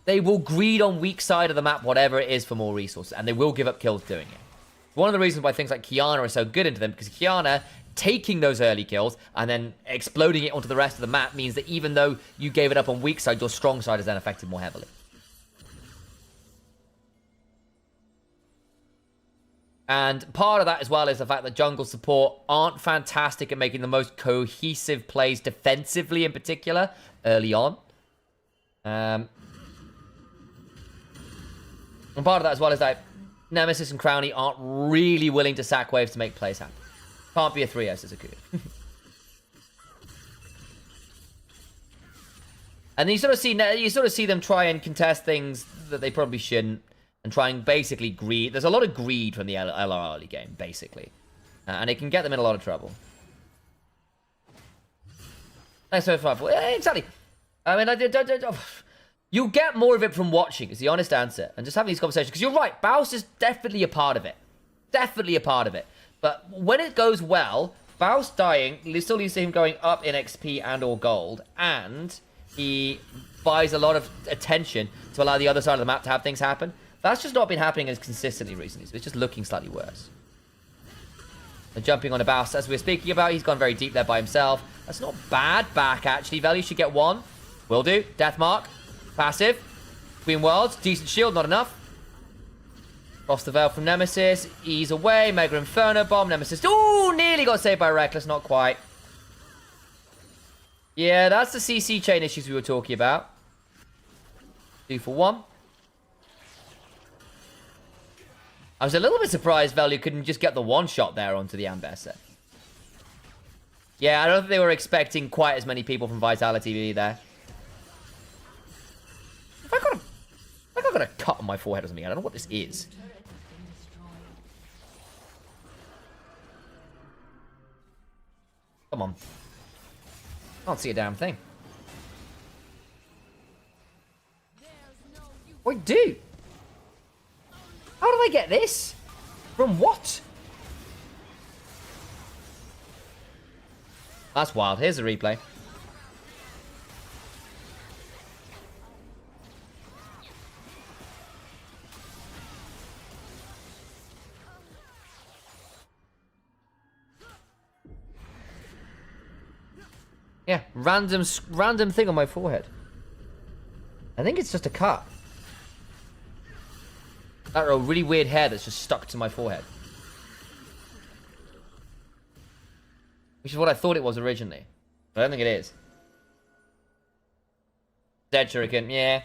they will greed on weak side of the map, whatever it is, for more resources. And they will give up kills doing it. One of the reasons why things like Kiana are so good into them, because Kiana taking those early kills and then exploding it onto the rest of the map means that even though you gave it up on weak side, your strong side is then affected more heavily. And part of that as well is the fact that jungle support aren't fantastic at making the most cohesive plays defensively in particular early on. And part of that as well is that Nemesis and Crownie aren't really willing to sack waves to make plays happen. Can't be a 3S as a Kuya. And you sort of see them try and contest things that they probably shouldn't, and try and basically greed. There's a lot of greed from the LR early game, basically, and it can get them in a lot of trouble. Nice so far. Yeah, exactly. I mean, you'll get more of it from watching, is the honest answer, and just having these conversations. Because you're right, Baus is definitely a part of it. Definitely a part of it. But when it goes well, Baus dying still leads to him going up in XP and or gold, and he buys a lot of attention to allow the other side of the map to have things happen. That's just not been happening as consistently recently, so it's just looking slightly worse. And jumping on a Baus, as we're speaking about, he's gone very deep there by himself. That's not bad back, actually. Value should get one. Will do. Death Mark. Passive. Queen Worlds. Decent shield, not enough. Cross the veil from Nemesis. Ease away. Mega Inferno Bomb. Nemesis. Ooh, nearly got saved by Reckless. Not quite. Yeah, that's the CC chain issues we were talking about. 2 for 1. I was a little bit surprised Value couldn't just get the one shot there onto the Ambassador. Yeah, I don't think they were expecting quite as many people from Vitality B there. Have I got a cut on my forehead or something? I don't know what this is. Come on. Can't see a damn thing. I do. How did I get this? From what? That's wild. Here's the replay. Yeah, random thing on my forehead. I think it's just a cut. That a really weird hair that's just stuck to my forehead. Which is what I thought it was originally. But I don't think it is. Dead Shuriken, yeah.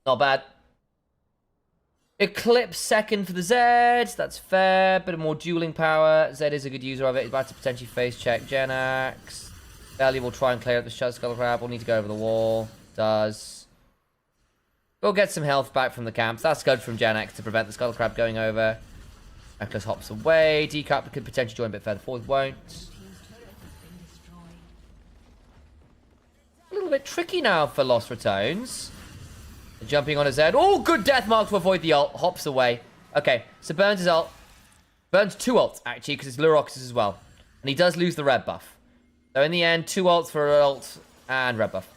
Not bad. Eclipse second for the Zed. That's fair. Bit of more dueling power. Zed is a good user of it. He's about to potentially face check Genax. Value will try and clear up the Skull Crab. We'll need to go over the wall. Does. We'll get some health back from the camps. That's good from Genax to prevent the Skull Crab going over. Reckless hops away. Decup could potentially join a bit further forward. Won't. A little bit tricky now for Lost Retones. Jumping on a Zed. Oh, good death mark to avoid the ult. Hops away. Okay, so burns his ult. Burns 2 ults, actually, because it's Lurox's as well. And he does lose the red buff. So in the end, 2 ults for an ult and red buff.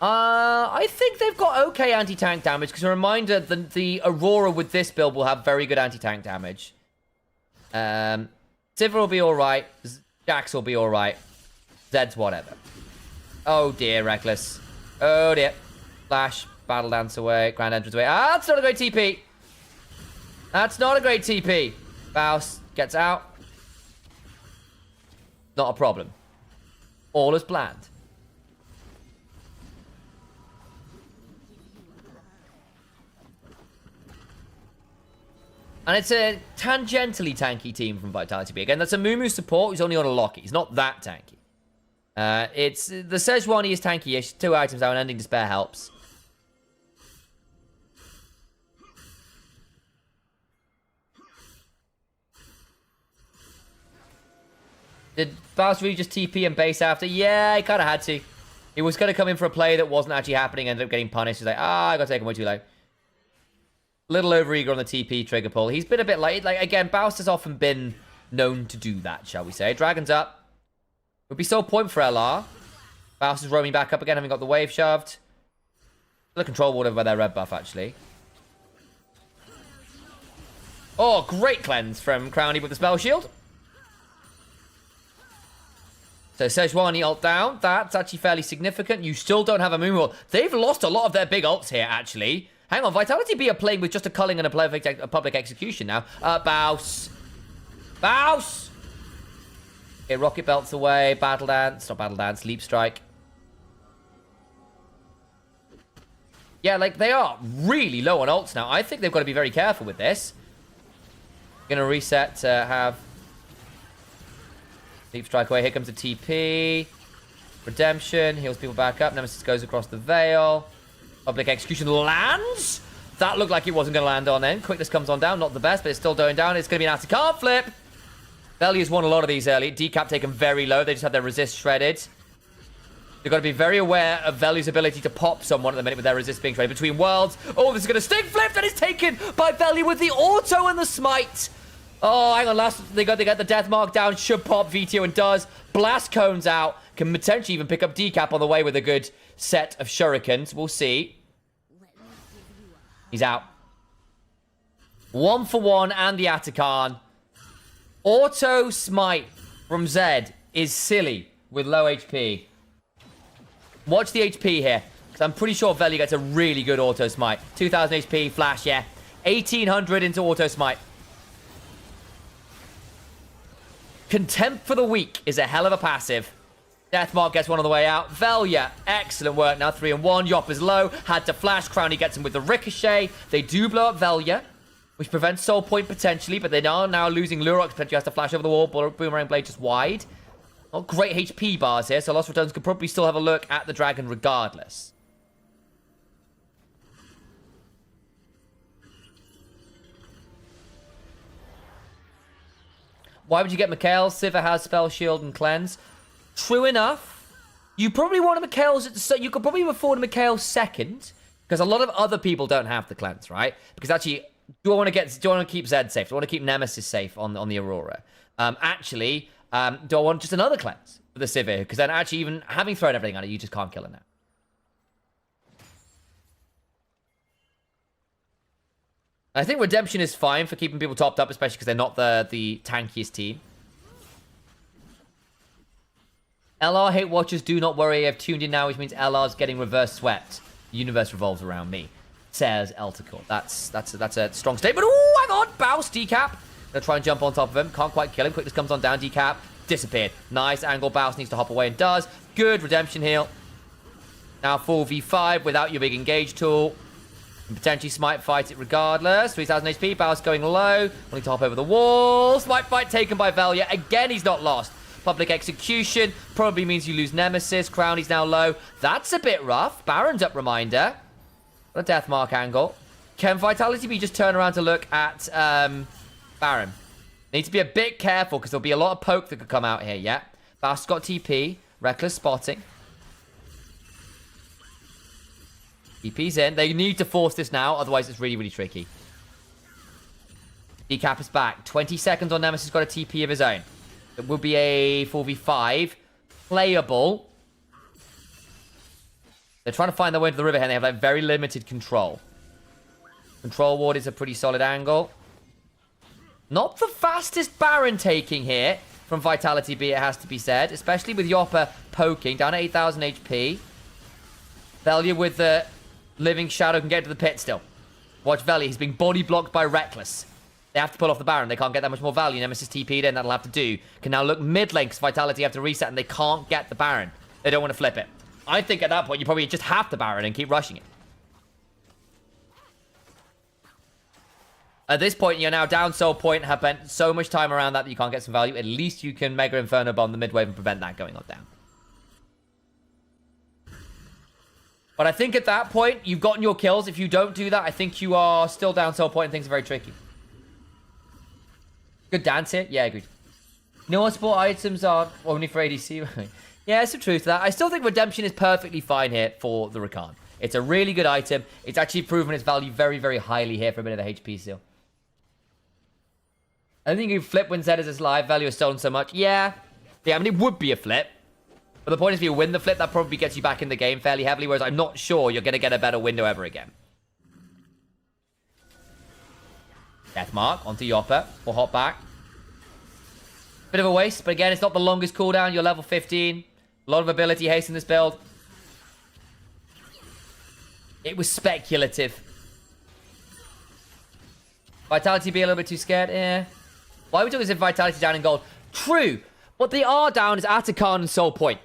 I think they've got okay anti-tank damage, because a reminder, the Aurora with this build will have very good anti-tank damage. Sivir will be alright. Jax will be alright. Zed's whatever. Oh dear, Reckless. Oh dear. Flash, Battle Dance away, Grand Entrance away. Ah, that's not a great TP. That's not a great TP. Baus gets out. Not a problem. All as planned. And it's a tangentially tanky team from Vitality B. Again, that's a Mumu support who's only on a Locky. He's not that tanky. It's the Sejuani is tanky-ish. 2 items now, and Ending Despair helps. Did Baus really just TP and base after? Yeah, he kind of had to. He was going to come in for a play that wasn't actually happening, ended up getting punished. He's like, I got taken way too late. Little overeager on the TP trigger pull. He's been a bit late. Like, again, Baus has often been known to do that, shall we say. Dragon's up. Would be so point for LR. Baus is roaming back up again, having got the wave shoved. The control ward over by their red buff, actually. Oh, great cleanse from Crowny with the spell shield. So Sejuani ult down. That's actually fairly significant. You still don't have a moonwall. They've lost a lot of their big ults here, actually. Hang on, Vitality B are playing with just a culling and a public execution now. Baus. Baus! Okay, Rocket Belt's away. Battle Dance. Not Battle Dance. Leap Strike. Yeah, like, they are really low on ults now. I think they've got to be very careful with this. Gonna reset to have... Leap Strike away. Here comes the TP. Redemption. Heals people back up. Nemesis goes across the Veil. Public Execution lands. That looked like it wasn't going to land on then. Quickness comes on down. Not the best, but it's still going down. It's going to be an nasty card flip. Velia's won a lot of these early. Decap taken very low. They just had their resist shredded. They've got to be very aware of Velia's ability to pop someone at the minute with their resist being shredded. Between worlds. Oh, this is going to sting flip. That is taken by Velia with the auto and the smite. Oh, hang on. Last, they got the death mark down. Should pop VTO and does. Blast cones out. Can potentially even pick up Decap on the way with a good set of shurikens. We'll see. He's out. 1 for 1 and the Atakan. Auto smite from Zed is silly with low HP. Watch the HP here. Because I'm pretty sure Velia gets a really good auto smite. 2000 HP, flash, yeah. 1800 into auto smite. Contempt for the Weak is a hell of a passive. Deathmark gets one on the way out. Velia, excellent work. Now 3 and 1. Yop is low. Had to flash. Crowny gets him with the ricochet. They do blow up Velia, which prevents Soul Point potentially, but they are now losing Lurox. Potentially has to flash over the wall. Boomerang Blade just wide. Not great HP bars here, so Lost Returns could probably still have a look at the dragon regardless. Why would you get Mikhail? Sivir has Spell Shield and Cleanse. True enough. You probably want a Mikhail's... So you could probably afford a Mikhail second. Because a lot of other people don't have the Cleanse, right? Because actually, do I want to keep Zed safe? Do I want to keep Nemesis safe on the Aurora? Do I want just another Cleanse for the Sivir? Because then actually, even having thrown everything at it, you just can't kill it now. I think Redemption is fine for keeping people topped up, especially because they're not the tankiest team. LR hate watchers, do not worry. I've tuned in now, which means LR's getting reverse swept. The universe revolves around me, says Elticor. That's a strong statement. Oh, hang on. Baus, Decap. Gonna try and jump on top of him. Can't quite kill him. Quickness comes on down. Decap. Disappeared. Nice angle. Baus needs to hop away and does. Good redemption heal. Now full V5 without your big engage tool. And potentially Smite fight it regardless. 3000 HP. Baus going low. Wanting to hop over the wall. Smite fight taken by Velia. Again, he's not lost. Public execution probably means you lose Nemesis. Crowny's now low. That's a bit rough. Baron's up reminder. What a death mark angle. Can Vitality B just turn around to look at Baron? Need to be a bit careful because there'll be a lot of poke that could come out here, yeah? Baus got TP. Reckless spotting. TP's in. They need to force this now, otherwise it's really, really tricky. Decap is back. 20 seconds on Nemesis. Got a TP of his own. It will be a 4v5. Playable. They're trying to find their way to the river here, and they have like very limited control. Control ward is a pretty solid angle. Not the fastest Baron taking here from Vitality B, it has to be said. Especially with Yopper poking. Down at 8,000 HP. Velia with the Living Shadow can get to the pit still. Watch Velia. He's being body blocked by Reckless. They have to pull off the Baron. They can't get that much more value. Nemesis TP'd in. That'll have to do. Can now look mid lane because Vitality have to reset and they can't get the Baron. They don't want to flip it. I think at that point, you probably just have the Baron and keep rushing it. At this point, you're now down soul point, have spent so much time around that you can't get some value. At least you can Mega Inferno bomb the mid wave and prevent that going on down. But I think at that point, you've gotten your kills. If you don't do that, I think you are still down soul point and things are very tricky. Good dance here. Yeah, agreed. No sport items are only for ADC. Yeah, it's the truth to that. I still think Redemption is perfectly fine here for the Rakan. It's a really good item. It's actually proven its value very, very highly here for a bit of the HP steal. I don't think you flip when Zed is its live value is stolen so much. Yeah. Yeah, I mean, it would be a flip. But the point is, if you win the flip, that probably gets you back in the game fairly heavily, whereas I'm not sure you're going to get a better window ever again. Deathmark onto Yopper. Or hop back. Bit of a waste, but again, it's not the longest cooldown. You're level 15. A lot of ability haste in this build. It was speculative. Vitality be a little bit too scared? Yeah. Why are we talking as if Vitality down in gold? True. What they are down is Atakan and Soul Point.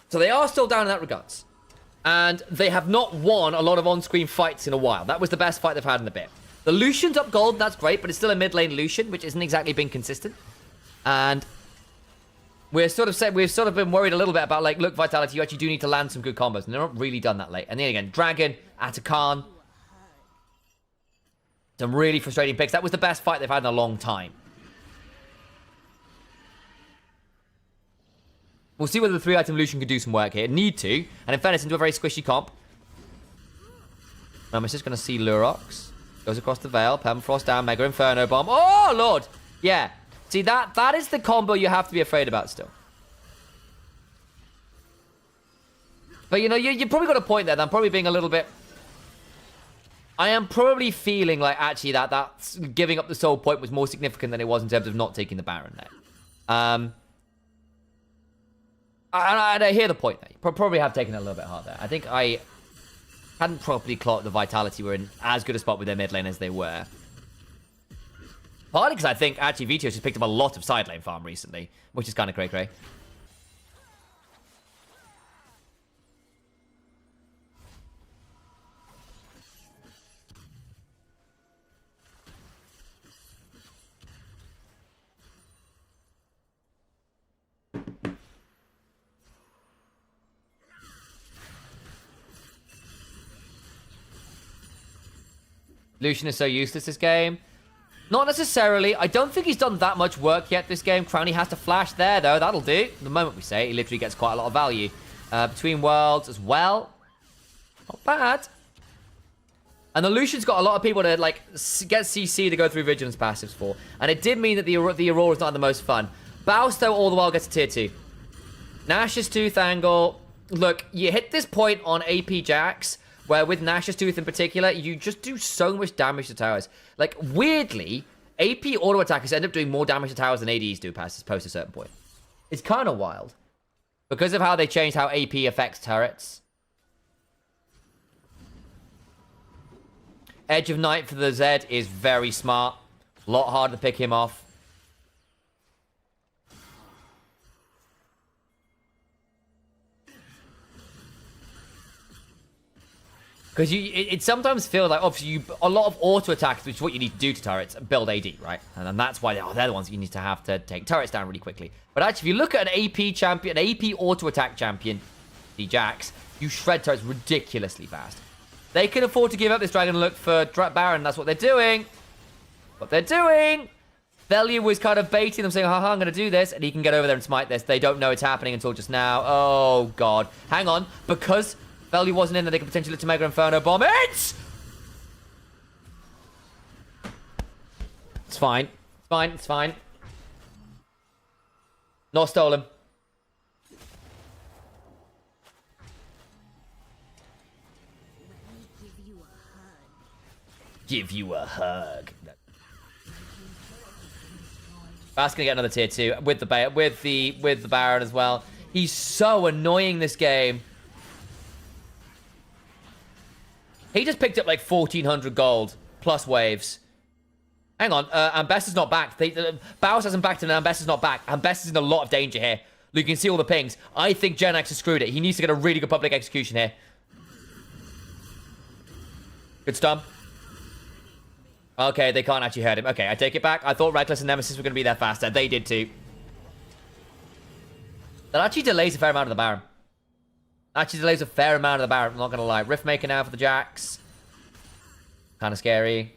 So they are still down in that regards. And they have not won a lot of on-screen fights in a while. That was the best fight they've had in a bit. The Lucian's up gold, that's great, but it's still a mid-lane Lucian, which isn't exactly been consistent. And we've sort of been worried a little bit about, like, look, Vitality, you actually do need to land some good combos. And they're not really done that late. And then again, Dragon, Atakan. Some really frustrating picks. That was the best fight they've had in a long time. We'll see whether the 3-item Lucian can do some work here. Need to. And in fairness, into a very squishy comp. I'm just going to see Lurox. Goes across the Veil. Permafrost down. Mega Inferno Bomb. Oh, Lord. Yeah. See, that is the combo you have to be afraid about still. But, you know, you probably got a point there. That I'm probably being a little bit... I am probably feeling like, actually, that giving up the soul point was more significant than it was in terms of not taking the Baron there. I hear the point there. You probably have taken it a little bit hard there. I think I hadn't properly clocked the Vitality were in as good a spot with their mid lane as they were. Partly because I think, actually, Vito's just picked up a lot of side lane farm recently, which is kind of cray-cray. Lucian is so useless this game. Not necessarily. I don't think he's done that much work yet this game. Crownie has to flash there, though. That'll do. The moment we say it, he literally gets quite a lot of value. Between worlds as well. Not bad. And the Lucian's got a lot of people to, like, get CC to go through Vigilance passives for. And it did mean that the Aurora's not the most fun. Baus, though, all the while gets a tier 2. Nash's Tooth angle. Look, you hit this point on AP Jax, where with Nash's Tooth in particular, you just do so much damage to towers. Like, weirdly, AP auto attackers end up doing more damage to towers than ADs do post a certain point. It's kind of wild. Because of how they changed how AP affects turrets. Edge of Night for the Zed is very smart. A lot harder to pick him off. Because it sometimes feels like, obviously, a lot of auto attacks, which is what you need to do to turrets, build AD, right? And then that's why they're the ones you need to have to take turrets down really quickly. But actually, if you look at an AP champion, an AP auto attack champion, the Jax, you shred turrets ridiculously fast. They can afford to give up this dragon and look for Baron. That's what they're doing. What they're doing. Velia was kind of baiting them, saying, haha, I'm going to do this. And he can get over there and smite this. They don't know it's happening until just now. Oh, God. Hang on. Because Velia wasn't in there, they could potentially look to Mega Inferno bomb it! It's fine. It's fine. It's fine. Not stolen. Give you a hug. That's gonna get another tier 2 with the Baron as well. He's so annoying this game. He just picked up like 1,400 gold plus waves. Hang on, Ambessa's not back. Baus hasn't backed and Ambessa's not back. Ambessa's in a lot of danger here. You can see all the pings. I think Genax has screwed it. He needs to get a really good public execution here. Good stun. Okay, they can't actually hurt him. Okay, I take it back. I thought Reckless and Nemesis were going to be there faster. They did too. That actually delays a fair amount of the Baron. Actually delays a fair amount of the Baron, I'm not going to lie. Riftmaker now for the Jax. Kind of scary.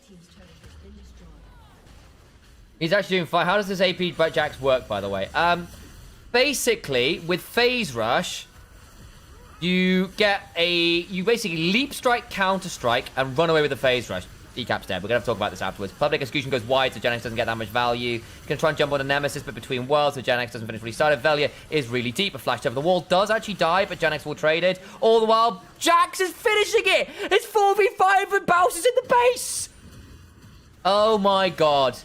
Team's turret has been destroyed. He's actually doing fine. How does this AP Jax work, by the way? Basically, with Phase Rush, you basically leap strike, counter strike, and run away with the Phase Rush. Decap's dead. We're going to have to talk about this afterwards. Public execution goes wide, so Genex doesn't get that much value. You can try and jump on a Nemesis, but between worlds, so Genex doesn't finish what he started. Velia is really deep. A flash over the wall does actually die, but Genex will trade it. All the while, Jax is finishing it! It's 4v5 and Baus is in the base! Oh my god.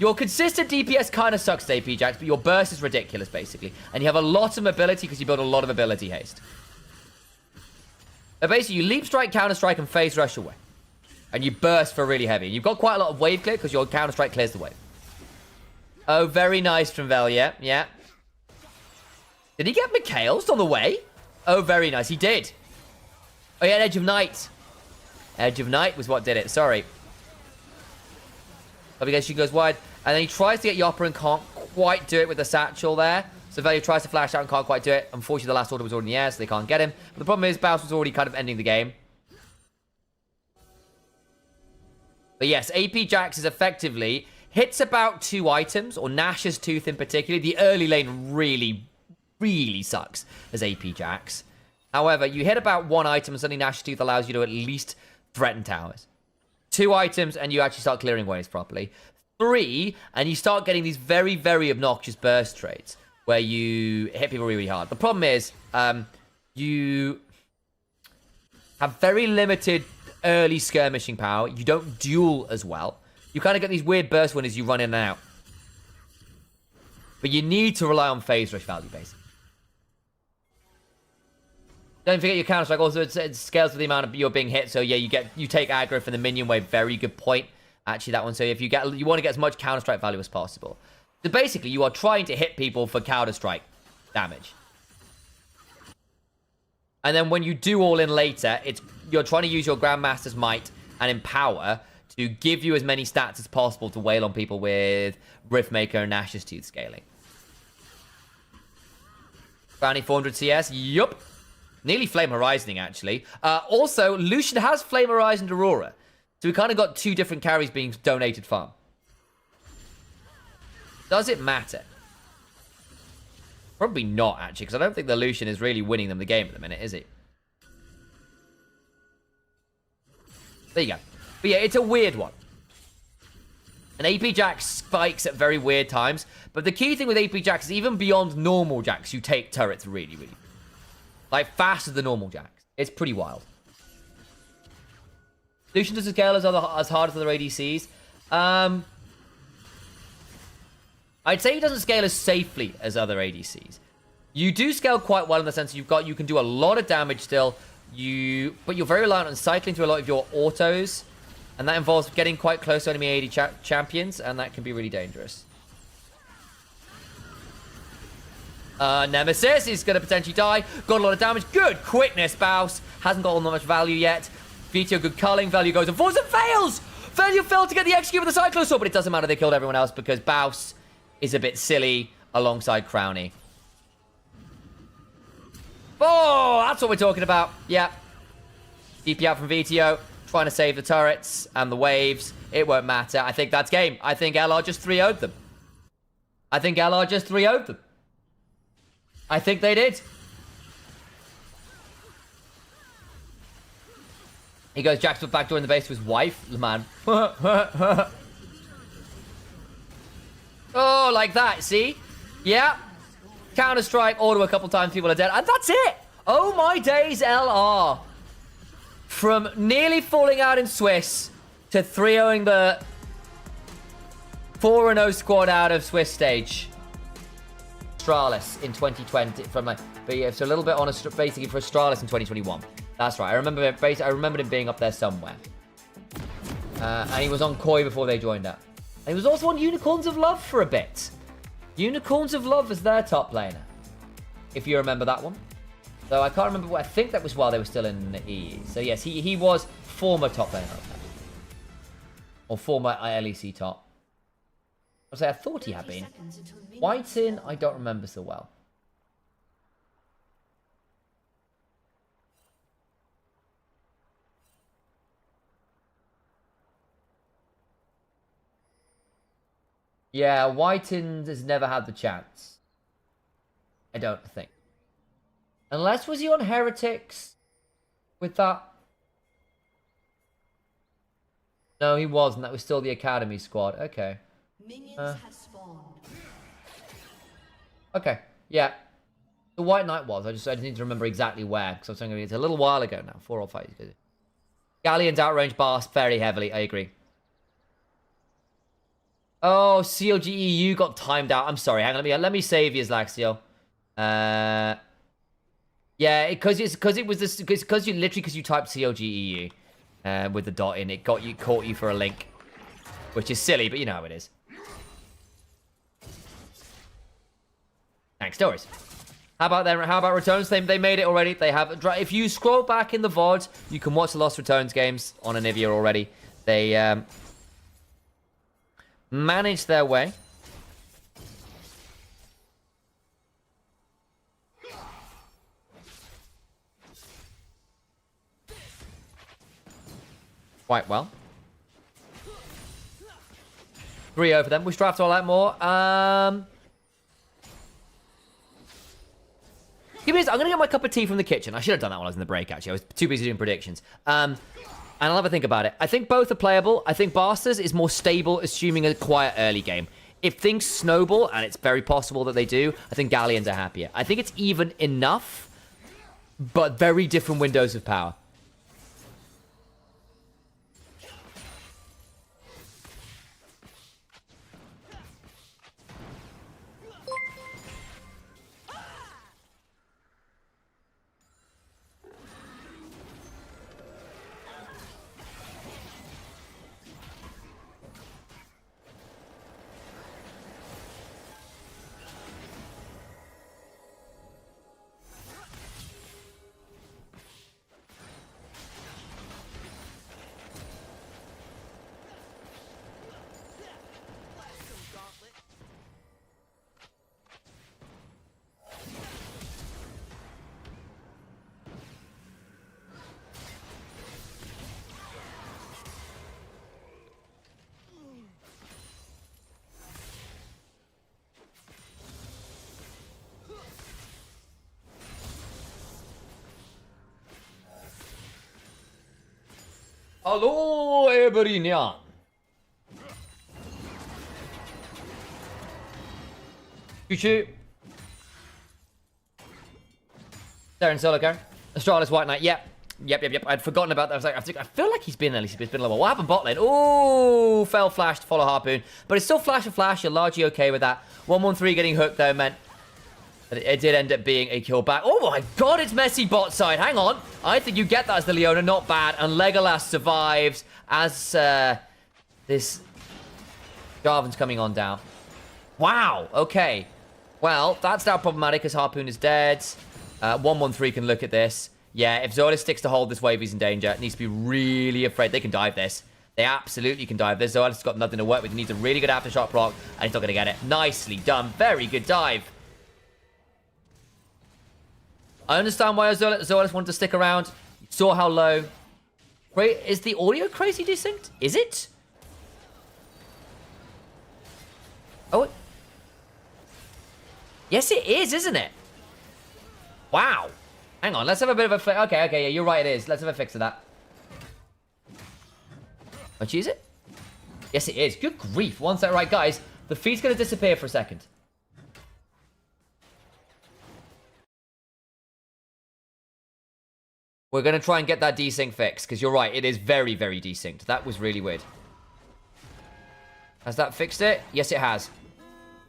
Your consistent DPS kind of sucks, AP Jax, but your burst is ridiculous, basically. And you have a lot of mobility because you build a lot of ability haste. But basically, you leap strike, counter strike, and phase rush away. And you burst for really heavy. You've got quite a lot of wave clear because your counter strike clears the wave. Oh, very nice from Velia. Yeah. Did he get Mikhail's on the way? Oh, very nice. He did. Oh, yeah, Edge of Night. Edge of Night was what did it. Sorry. She goes wide. And then he tries to get Yopper and can't quite do it with the satchel there. So Velia tries to flash out and can't quite do it. Unfortunately, the last order was already in the air, so they can't get him. But the problem is, Baus was already kind of ending the game. But yes, AP Jax is effectively hits about 2 items, or Nash's Tooth in particular. The early lane really, really sucks as AP Jax. However, you hit about 1 item, and suddenly Nash's Tooth allows you to at least threaten towers. 2 items, and you actually start clearing waves properly. 3, and you start getting these very, very obnoxious burst trades, where you hit people really hard. The problem is, you have very limited early skirmishing power. You don't duel as well. You kind of get these weird burst winners you run in and out. But you need to rely on phase rush value, basically. Don't forget your counter strike. Also, it scales with the amount of you're being hit. So yeah, you take aggro from the minion wave. Very good point, actually, that one. So if you want to get as much counter strike value as possible. So basically, you are trying to hit people for counter strike damage. And then when you do all in later, you're trying to use your Grandmaster's Might and Empower to give you as many stats as possible to wail on people with Riftmaker and Nash's Tooth scaling. Brownie 400 CS, yup. Nearly Flame Horizoning, actually. Also, Lucian has Flame Horizoned Aurora. So we kind of got 2 different carries being donated farm. Does it matter? Probably not, actually, because I don't think the Lucian is really winning them the game at the minute, is he? There you go. But yeah, it's a weird one. And AP Jax spikes at very weird times. But the key thing with AP Jax is even beyond normal Jax, you take turrets really, really. Like, faster than normal Jax. It's pretty wild. Lucian doesn't scale as hard as other ADCs. I'd say he doesn't scale as safely as other ADCs. You do scale quite well in the sense you can do a lot of damage still. But you're very reliant on cycling through a lot of your autos. And that involves getting quite close to enemy AD champions. And that can be really dangerous. Nemesis is going to potentially die. Got a lot of damage. Good quickness, Baus. Hasn't got all that much value yet. Vito, good culling. Value goes and falls and fails. Value failed to get the execute with the Cyclo Sword. But it doesn't matter. They killed everyone else because Baus is a bit silly alongside Crowny. Oh, that's what we're talking about. Yeah. DP out from VTO, trying to save the turrets and the waves. It won't matter. I think that's game. I think LR just 3-0'd them. I think LR just 3-0'd them. I think they did. He goes, Jack's put backdoor in the base to his wife. The man. Oh, like that. See? Yeah. Counter-strike, auto a couple times, people are dead. And that's it. Oh my days, LR. From nearly falling out in Swiss to 3-0ing the 4-0 squad out of Swiss stage. Astralis in 2020. But yeah, so a little bit on basically for Astralis in 2021. That's right. I remembered him being up there somewhere. And he was on Koi before they joined up. And he was also on Unicorns of Love for a bit. Unicorns of Love is their top laner. If you remember that one. So I can't remember what. I think that was while they were still in the E. So yes, he was former top laner up there. Or former LEC top. I thought he had been. Whiten, I don't remember so well. Yeah, Whiten has never had the chance. I don't think. Unless, was he on Heretics with that? No, he wasn't. That was still the Academy squad. Okay. Minions have spawned. Okay, yeah. The White Knight was. I just need to remember exactly where. Because I was thinking it's a little while ago now. 4 or 5 years ago. Galleons outrange Bast very heavily. I agree. Oh, CLGEU got timed out. I'm sorry. Hang on. Let me save you, Laxio. Yeah, because you typed CLGEU with the dot in, it caught you for a link, which is silly, but you know how it is. Thanks, stories. How about returns? They made it already. They have. If you scroll back in the VOD, you can watch the Lost Returns games on Onivia already. They managed their way. Quite well. 3-0 for them. Which draft do I like more? I'm going to get my cup of tea from the kitchen. I should have done that when I was in the break, actually. I was too busy doing predictions. And I'll have a think about it. I think both are playable. I think Bastards is more stable, assuming a quiet early game. If things snowball, and it's very possible that they do, I think Galleons are happier. I think it's even enough, but very different windows of power. Hello, Eberinian. Choo-choo. Darren Solicar. Astralis White Knight. Yep. I'd forgotten about that. I feel like he's been there. It's been a little while. What happened bot lane? Oh, fell flash to follow Harpoon. But it's still flash and flash. You're largely okay with that. 1-1-3 getting hooked, though, meant that it did end up being a kill back. Oh my god, it's messy bot side. Hang on. I think you get that as the Leona. Not bad. And Legolas survives as this Jarvan's coming on down. Wow. Okay. Well, that's now problematic as Harpoon is dead. 1-1-3 can look at this. Yeah, if Zola sticks to hold this wave, he's in danger. Needs to be really afraid. They can dive this. They absolutely can dive this. Zola's got nothing to work with. He needs a really good aftershock proc, and he's not going to get it. Nicely done. Very good dive. I understand why Zolas wanted to stick around. You saw how low Wait, is the audio crazy desynced? Is it? Oh. Yes, it is, isn't it? Wow. Hang on, let's have a bit of a fix. Okay, yeah, you're right, it is. Let's have a fix of that. Don't you use it? Yes, it is. Good grief. One sec. Right, guys. The feed's going to disappear for a second. We're going to try and get that desync fixed, because you're right. It is very, very desynced. That was really weird. Has that fixed it? Yes, it has.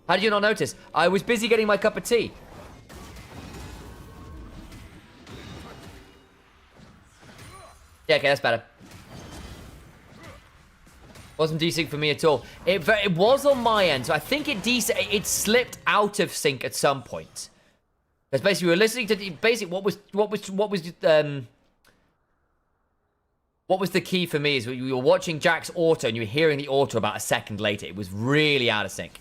How did you not notice? I was busy getting my cup of tea. Yeah, okay, that's better. Wasn't desync for me at all. It was on my end, so I think it slipped out of sync at some point. Because basically we were listening to basically what was the key for me is you were watching Jack's auto and you were hearing the auto about a second later. It was really out of sync.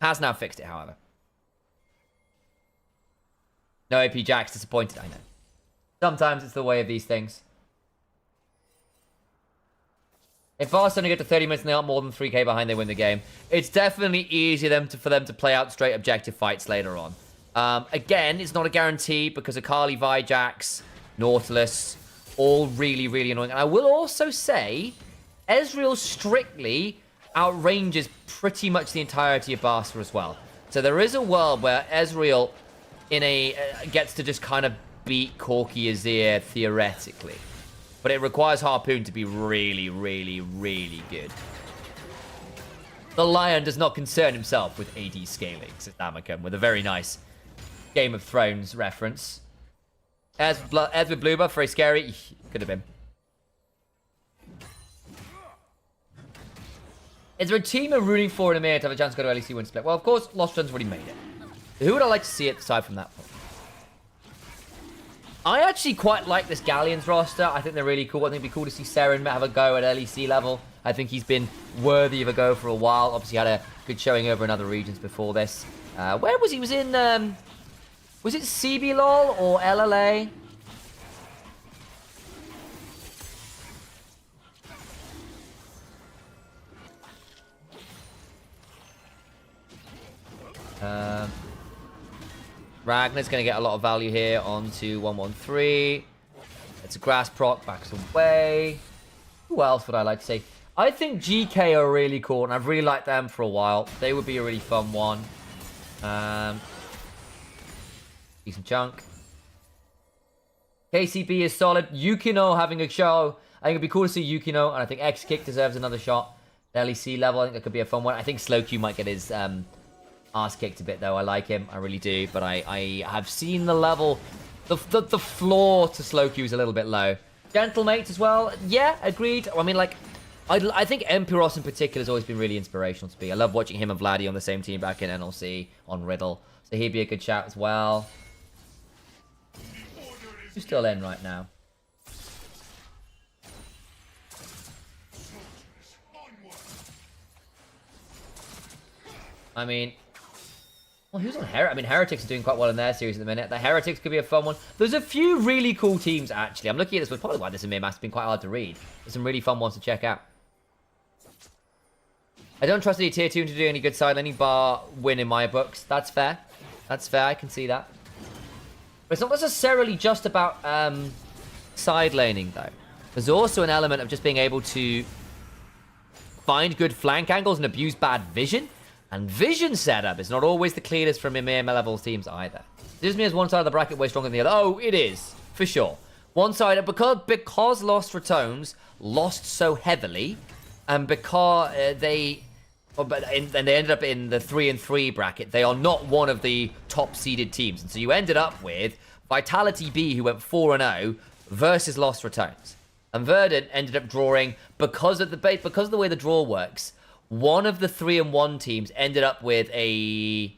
Has now fixed it, however. No AP Jack's disappointed, I know. Sometimes it's the way of these things. If Barcelona get to 30 minutes and they aren't more than 3k behind, they win the game. It's definitely easier for them to play out straight objective fights later on. Again, it's not a guarantee because Akali, Vi, Jax, Nautilus, all really, really annoying. And I will also say, Ezreal strictly outranges pretty much the entirety of Barca as well. So there is a world where Ezreal gets to just kind of beat Corki Azir theoretically. But it requires Harpoon to be really, really, really good. The Lion does not concern himself with AD scaling, says Amicum, with a very nice Game of Thrones reference. As with blue buff, very scary. Could have been. Is there a team you're rooting for in EMEA to have a chance to go to LEC win split? Well, of course, Lost Run's already made it. So who would I like to see it aside from that point? I actually quite like this Galleons roster. I think they're really cool. I think it'd be cool to see Seren have a go at LEC level. I think he's been worthy of a go for a while. Obviously had a good showing over in other regions before this. Where was he? He was in, was it CBLOL or LLA? Ragnar's going to get a lot of value here onto 113. It's a grass proc, backs away. Who else would I like to see? I think GK are really cool, and I've really liked them for a while. They would be a really fun one. Decent chunk. KCB is solid. Yukino having a show. I think it'd be cool to see Yukino, and I think X-Kick deserves another shot. LEC level, I think that could be a fun one. I think Slowq might get his ass kicked a bit, though. I like him. I really do. But I have seen the level. The floor to Slowq is a little bit low. Gentlemate as well. Yeah, agreed. I mean, like, I think Empiros in particular has always been really inspirational to me. I love watching him and Vladdy on the same team back in NLC on Riddle. So he'd be a good shout as well. Who's still in right now? I mean, well, who's on Heretics? I mean, Heretics are doing quite well in their series at the minute. The Heretics could be a fun one. There's a few really cool teams, actually. I'm looking at this, but probably why this EMEA match has been quite hard to read. There's some really fun ones to check out. I don't trust any tier 2 to do any good side laning bar win in my books. That's fair. That's fair. I can see that. But it's not necessarily just about side laning, though. There's also an element of just being able to find good flank angles and abuse bad vision. And vision setup is not always the cleanest from EMEA level teams either. This means one side of the bracket way stronger than the other. Oh, it is, for sure. One side, because Lost Ratones lost so heavily, and because they ended up in the 3-3 bracket, they are not one of the top-seeded teams. And so you ended up with Vitality B, who went 4-0, versus Lost Ratones. And Verdant ended up drawing, because of the way the draw works, one of the 3-1 teams ended up with a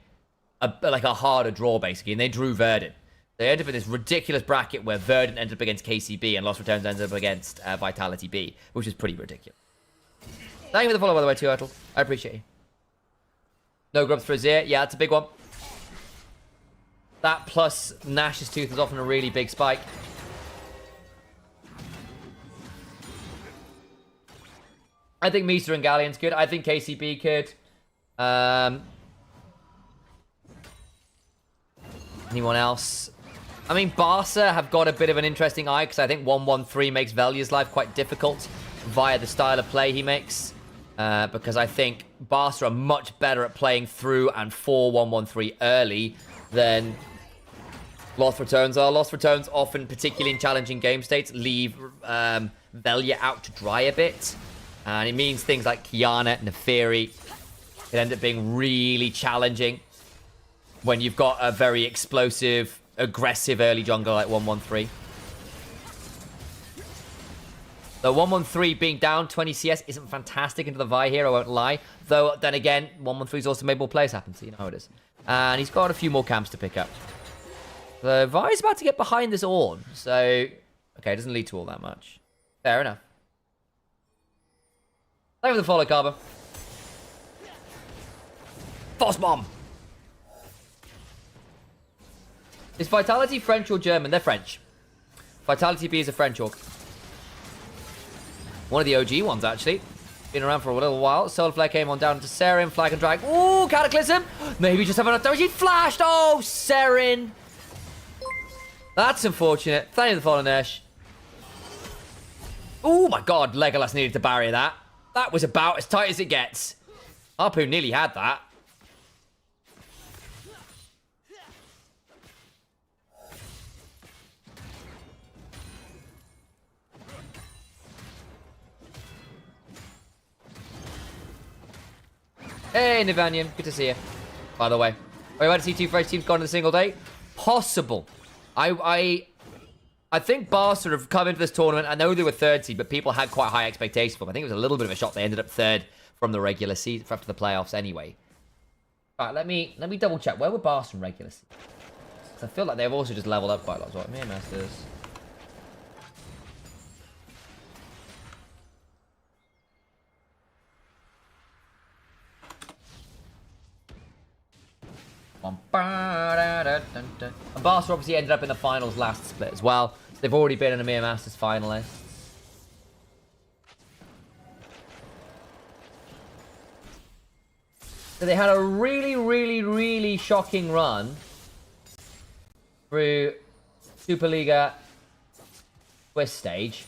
harder draw, basically, and they drew Verdant. They ended up in this ridiculous bracket where Verdant ended up against KCB and Lost Returns ended up against Vitality B, which is pretty ridiculous. Thank you for the follow, by the way, too, Turtle. I appreciate you. No grubs for Azir. Yeah, that's a big one. That plus Nash's Tooth is often a really big spike. I think Misa and Galleon's good. I think KCB could. Anyone else? I mean, Barca have got a bit of an interesting eye because I think 1-1-3 makes Velia's life quite difficult via the style of play he makes. Because I think Barca are much better at playing through and for 1-1-3 early than Lost Returns are. Lost Returns often, particularly in challenging game states, leave Velia out to dry a bit. And it means things like Kiana, Neferi can end up being really challenging when you've got a very explosive, aggressive early jungler like 1-1-3. Though 1-1-3 being down 20 CS isn't fantastic into the Vi here, I won't lie. Though, then again, 1-1-3's also made more plays happen, so you know how it is. And he's got a few more camps to pick up. So Vi's about to get behind this Ornn, so... Okay, it doesn't lead to all that much. Fair enough. Thank you for the follow, Carver. Force Bomb! Is Vitality French or German? They're French. Vitality B is a French orc. One of the OG ones, actually. Been around for a little while. Solar Flare came on down to Serin. Flag and Drag. Ooh, Cataclysm! Maybe just have enough damage. He flashed! Oh, Serin! That's unfortunate. Thank you for the follow, Nesh. Oh my god, Legolas needed to barrier that. That was about as tight as it gets. Harpoon nearly had that. Hey, Nivanian. Good to see you. By the way. Are you about to see two fresh teams gone in a single day? Possible. I think Barca have come into this tournament. I know they were third seed, but people had quite high expectations for them. I think it was a little bit of a shot. They ended up third from the regular season, after the playoffs anyway. All right, let me double check. Where were Barca from regular season? Because I feel like they've also just leveled up quite a lot. So what, EMEA Masters. And Barca obviously ended up in the finals last split as well. So they've already been an EMEA Masters finalist. So they had a really shocking run through Superliga Swiss stage,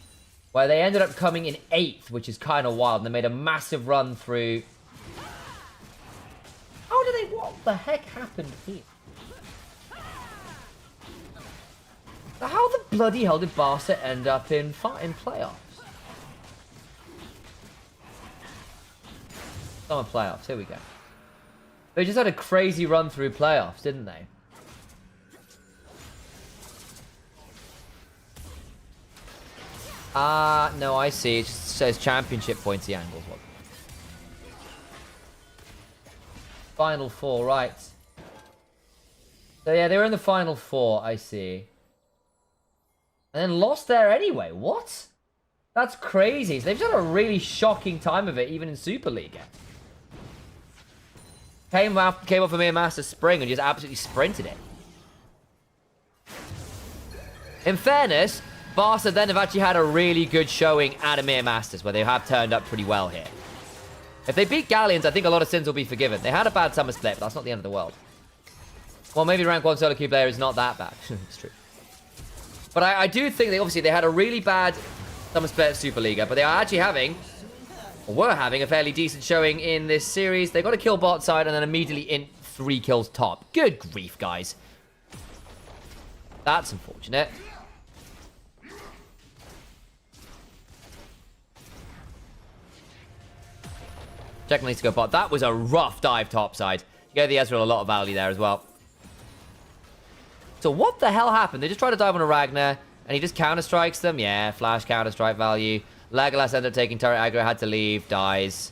where they ended up coming in 8th, which is kind of wild. And they made a massive run through... What the heck happened here? How the bloody hell did Barca end up in playoffs? Summer playoffs, here we go. They just had a crazy run through playoffs, didn't they? No, I see. It just says championship points, the angles. What? Final 4, right. So yeah, they were in the final 4, I see. And then lost there anyway. What? That's crazy. So they've done a really shocking time of it, even in Superliga. Came off EMEA Masters Spring and just absolutely sprinted it. In fairness, Barca then have actually had a really good showing at EMEA Masters, where they have turned up pretty well here. If they beat Galleons, I think a lot of sins will be forgiven. They had a bad summer split, but that's not the end of the world. Well, maybe rank 1 solo queue player is not that bad. It's true. But I do think they had a really bad summer split at Superliga, but they are actually were having a fairly decent showing in this series. They got a kill bot side and then immediately in 3 kills top. Good grief, guys. That's unfortunate. Jack needs to go bot. That was a rough dive topside. You gave the Ezreal a lot of value there as well. So what the hell happened? They just tried to dive on a Ragnar, and he just counter-strikes them. Yeah, flash counter-strike value. Legolas ended up taking turret aggro, had to leave, dies.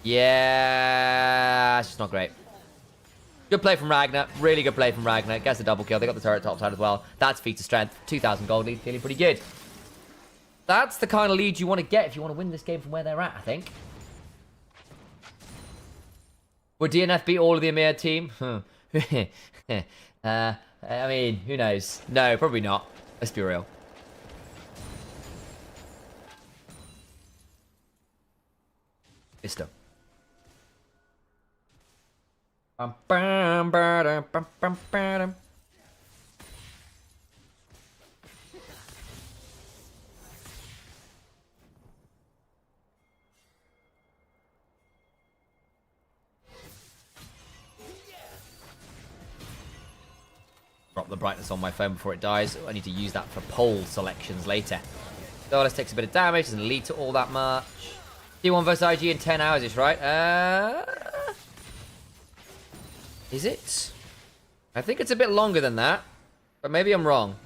Yeah, it's just not great. Good play from Ragnar. Really good play from Ragnar. Gets a double kill. They got the turret topside as well. That's feat of strength. 2,000 gold lead. Feeling pretty good. That's the kind of lead you want to get if you want to win this game from where they're at, I think. Would DNF beat all of the EMEA team? I mean, who knows? No, probably not. Let's be real. Isto. Drop the brightness on my phone before it dies. I need to use that for poll selections later. So let's take a bit of damage. Doesn't lead to all that much. T1 versus IG in 10 hours is right. Is it? I think it's a bit longer than that. But maybe I'm wrong.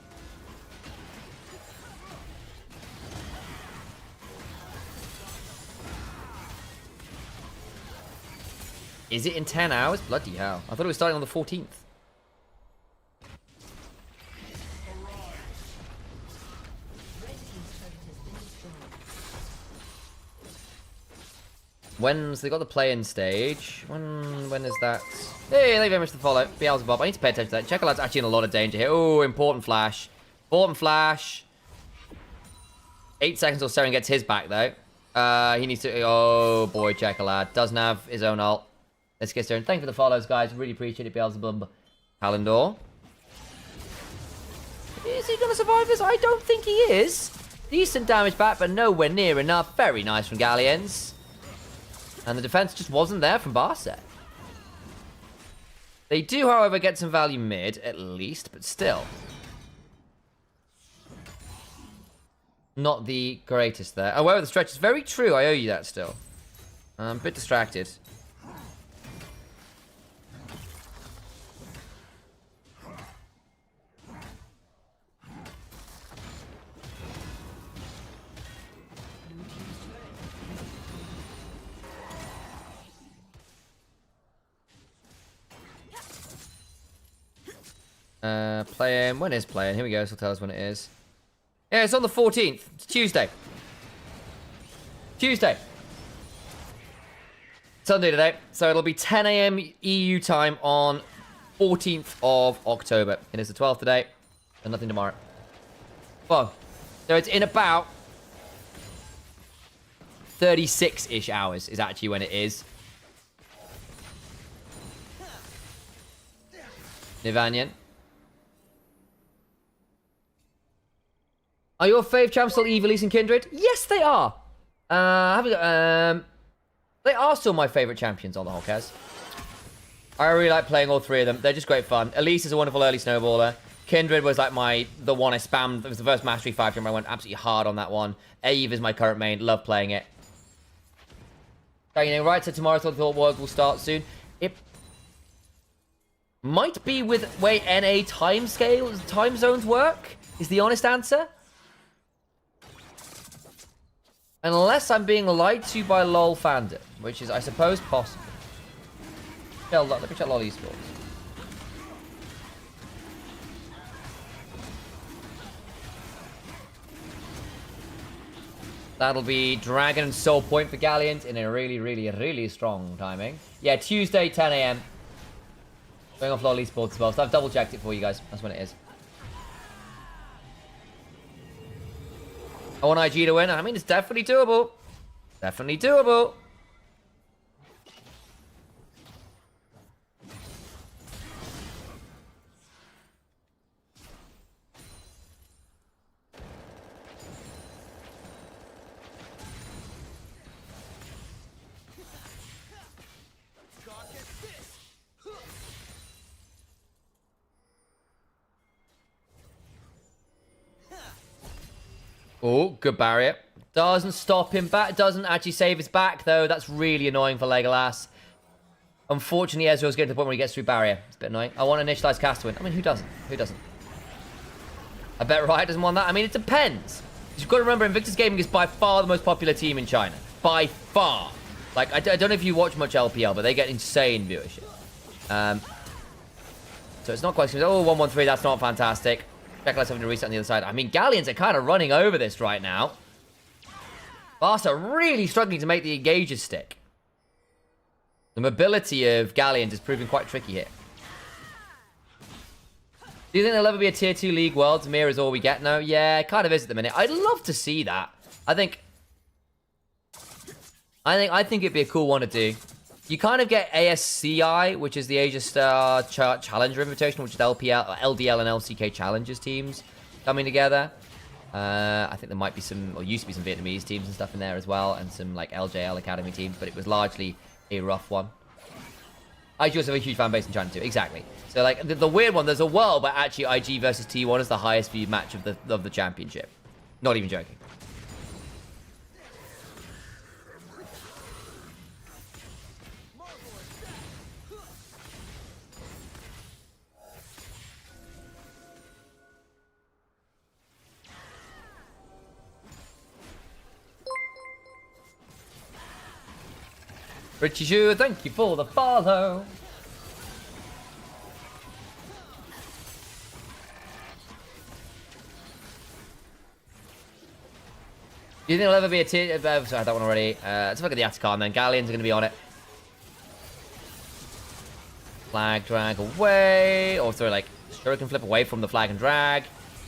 Is it in 10 hours? Bloody hell. I thought it was starting on the 14th. When's they got the play-in stage? When is that? Hey, thank you very much for the follow. Beelzebub. I need to pay attention to that. Chocolate's actually in a lot of danger here. Oh, important flash. Important flash. 8 seconds till Seren gets his back though. He needs to. Oh boy, Chocolate doesn't have his own ult. Let's get Seren. Thank you for the follows, guys. Really appreciate it, Beelzebub. Kalendor. Is he gonna survive this? I don't think he is. Decent damage back, but nowhere near enough. Very nice from Galleons. And the defense just wasn't there from Barset. They do, however, get some value mid, at least, but still. Not the greatest there. However, the stretch is very true. I owe you that still. I'm a bit distracted. Playing. When is playing? Here we go. So tell us when it is. Yeah, it's on the 14th. It's Tuesday. Tuesday. Sunday today. So it'll be 10 a.m. EU time on 14th of October. It is the 12th today. And nothing tomorrow. Well, so it's in about 36-ish hours is actually when it is. Nivanyan. Are your fave champs still Evilise and Kindred? Yes, they are. They are still my favorite champions on the whole cast. I really like playing all three of them. They're just great fun. Elise is a wonderful early snowballer. Kindred was like the one I spammed. It was the first Mastery 5 gem. I went absolutely hard on that one. Eve is my current main. Love playing it. Right, so tomorrow I thought World will start soon. It might be with way NA time zones work, is the honest answer. Unless I'm being lied to by LOL fandom, which is, I suppose, possible. Let me check LOL esports. That'll be Dragon and Soul Point for Galleons in a really, really, really strong timing. Yeah, Tuesday, 10 a.m. Going off LOL esports as well, so I've double checked it for you guys. That's when it is. I want IG to win. I mean, it's definitely doable. Definitely doable. Oh, good barrier. Doesn't stop him back. Doesn't actually save his back, though. That's really annoying for Legolas. Unfortunately, Ezreal's getting to the point where he gets through barrier. It's a bit annoying. I want an Initialise cast to win. I mean, who doesn't? Who doesn't? I bet Riot doesn't want that. I mean, it depends. You've got to remember, Invictus Gaming is by far the most popular team in China. By far. Like, I don't know if you watch much LPL, but they get insane viewership. So it's not quite... Oh, 113, that's not fantastic. Chocolatte's having to reset on the other side. I mean, Galleons are kind of running over this right now. Barca really struggling to make the engages stick. The mobility of Galleons is proving quite tricky here. Do you think there'll ever be a tier 2 League Worlds? EMEA is all we get now? Yeah, it kind of is at the minute. I'd love to see that. I think I think it'd be a cool one to do. You kind of get ASCI, which is the Asia Star Challenger Invitational, which is LPL, LDL, and LCK Challengers teams coming together. I think there might be some, or used to be some Vietnamese teams and stuff in there as well, and some like LJL Academy teams, but it was largely a rough one. IG also have a huge fan base in China too, exactly. So like the weird one, there's a world where actually IG versus T1 is the highest viewed match of the championship. Not even joking. Richie Zhu, thank you for the follow. Do you think there'll ever be a tier? Sorry, I had that one already. Let's look at the Atacon then. Galleons are going to be on it. Flag drag away. Or sorry, like, Shuriken flip away from the flag and drag.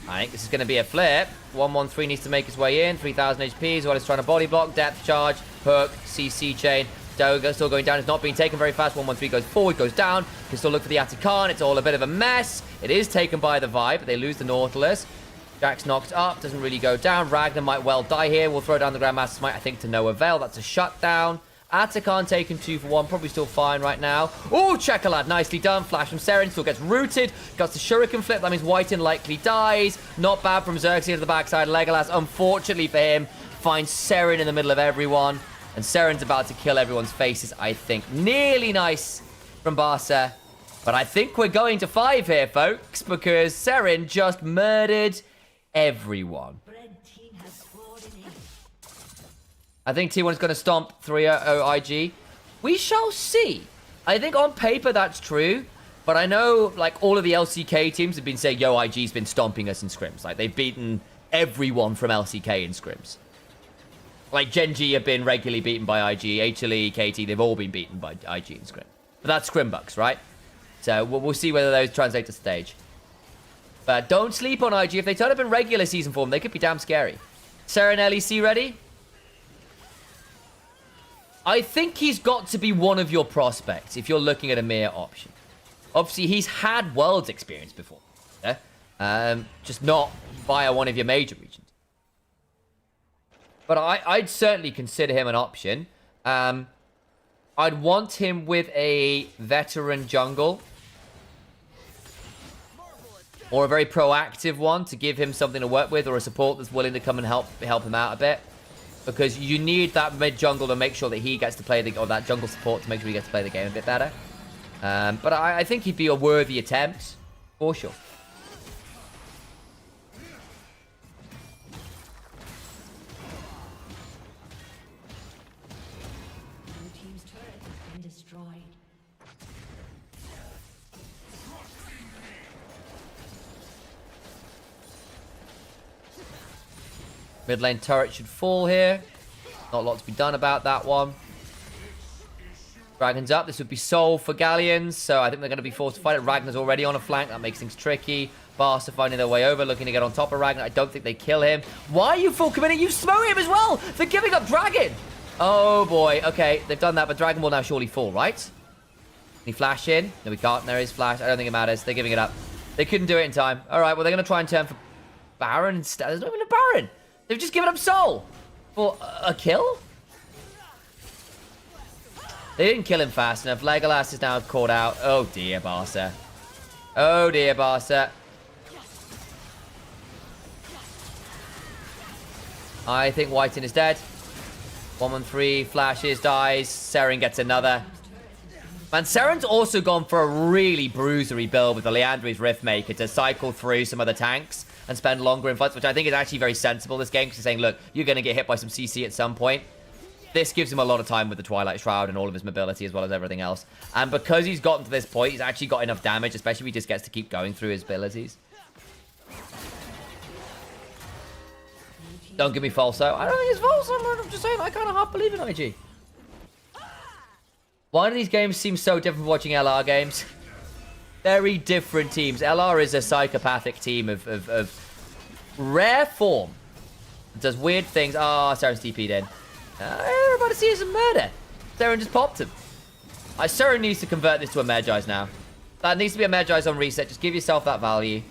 I think this is going to be a flip. 113 needs to make his way in. 3000 HP is what he's trying to body block. Depth charge, hook, CC chain. Doga still going down. It's not being taken very fast. 113 goes forward, goes down. Can still look for the Atacon. It's all a bit of a mess. It is taken by the Vibe, but they lose the Nautilus. Jack's knocked up. Doesn't really go down. Ragnar might well die here. We'll throw down the Grandmaster Smite, I think, to no avail. That's a shutdown. Atacon taken 2 for 1. Probably still fine right now. Oh, Chekalad. Nicely done. Flash from Seren. Still gets rooted. Got the Shuriken flip. That means Whiten likely dies. Not bad from Xerxes to the backside. Legolas, unfortunately for him, finds Seren in the middle of everyone. And Seren's about to kill everyone's faces, I think. Nearly nice from Barca. But I think we're going to 5 here, folks, because Seren just murdered everyone. I think T1 is going to stomp 3-0 IG. We shall see. I think on paper that's true. But I know, like, all of the LCK teams have been saying, yo, IG's been stomping us in scrims. Like, they've beaten everyone from LCK in scrims. Like, Gen G have been regularly beaten by IG. HLE, KT, they've all been beaten by IG in scrim. But that's scrim bucks, right? So we'll see whether those translate to stage. But don't sleep on IG. If they turn up in regular season form, they could be damn scary. Seren LEC ready? I think he's got to be one of your prospects if you're looking at a EMEA option. Obviously, he's had Worlds experience before. Yeah? Just not via one of your major regions. But I'd certainly consider him an option. I'd want him with a veteran jungle. Or a very proactive one to give him something to work with. Or a support that's willing to come and help him out a bit. Because you need that mid jungle to make sure that he gets to play the... Or that jungle support to make sure he gets to play the game a bit better. But I think he'd be a worthy attempt. For sure. Mid lane turret should fall here. Not a lot to be done about that one. Dragon's up. This would be Soul for Galleons. So I think they're going to be forced to fight it. Ragnar's already on a flank. That makes things tricky. Barca finding their way over. Looking to get on top of Ragnar. I don't think they kill him. Why are you full committing? You smote him as well. They're giving up Dragon. Oh boy. Okay. They've done that. But Dragon will now surely fall, right? Can he flash in? No, we can't. There is flash. I don't think it matters. They're giving it up. They couldn't do it in time. All right. Well, they're going to try and turn for Baron instead. There's not even a Baron. They've just given up Soul for a kill? They didn't kill him fast enough. Legolas is now caught out. Oh dear, Barca. Oh dear, Barca. I think Whiten is dead. 113 flashes, dies. Seren gets another. Man, Seren's also gone for a really bruisery build with the Leandri's Riftmaker to cycle through some other tanks and spend longer in fights, which I think is actually very sensible this game, because he's saying, look, you're going to get hit by some CC at some point. This gives him a lot of time with the Twilight Shroud and all of his mobility as well as everything else. And because he's gotten to this point, he's actually got enough damage, especially if he just gets to keep going through his abilities. Don't give me falso. I don't think it's false. I'm just saying, I kind of half believe in IG. Why do these games seem so different from watching LR games? Very different teams. LR is a psychopathic team of rare form. It does weird things. Ah, Seren's TP'd in. We're about to see some murder. Saren just popped him. Saren needs to convert this to a Magi now. That needs to be a Magi on reset. Just give yourself that value.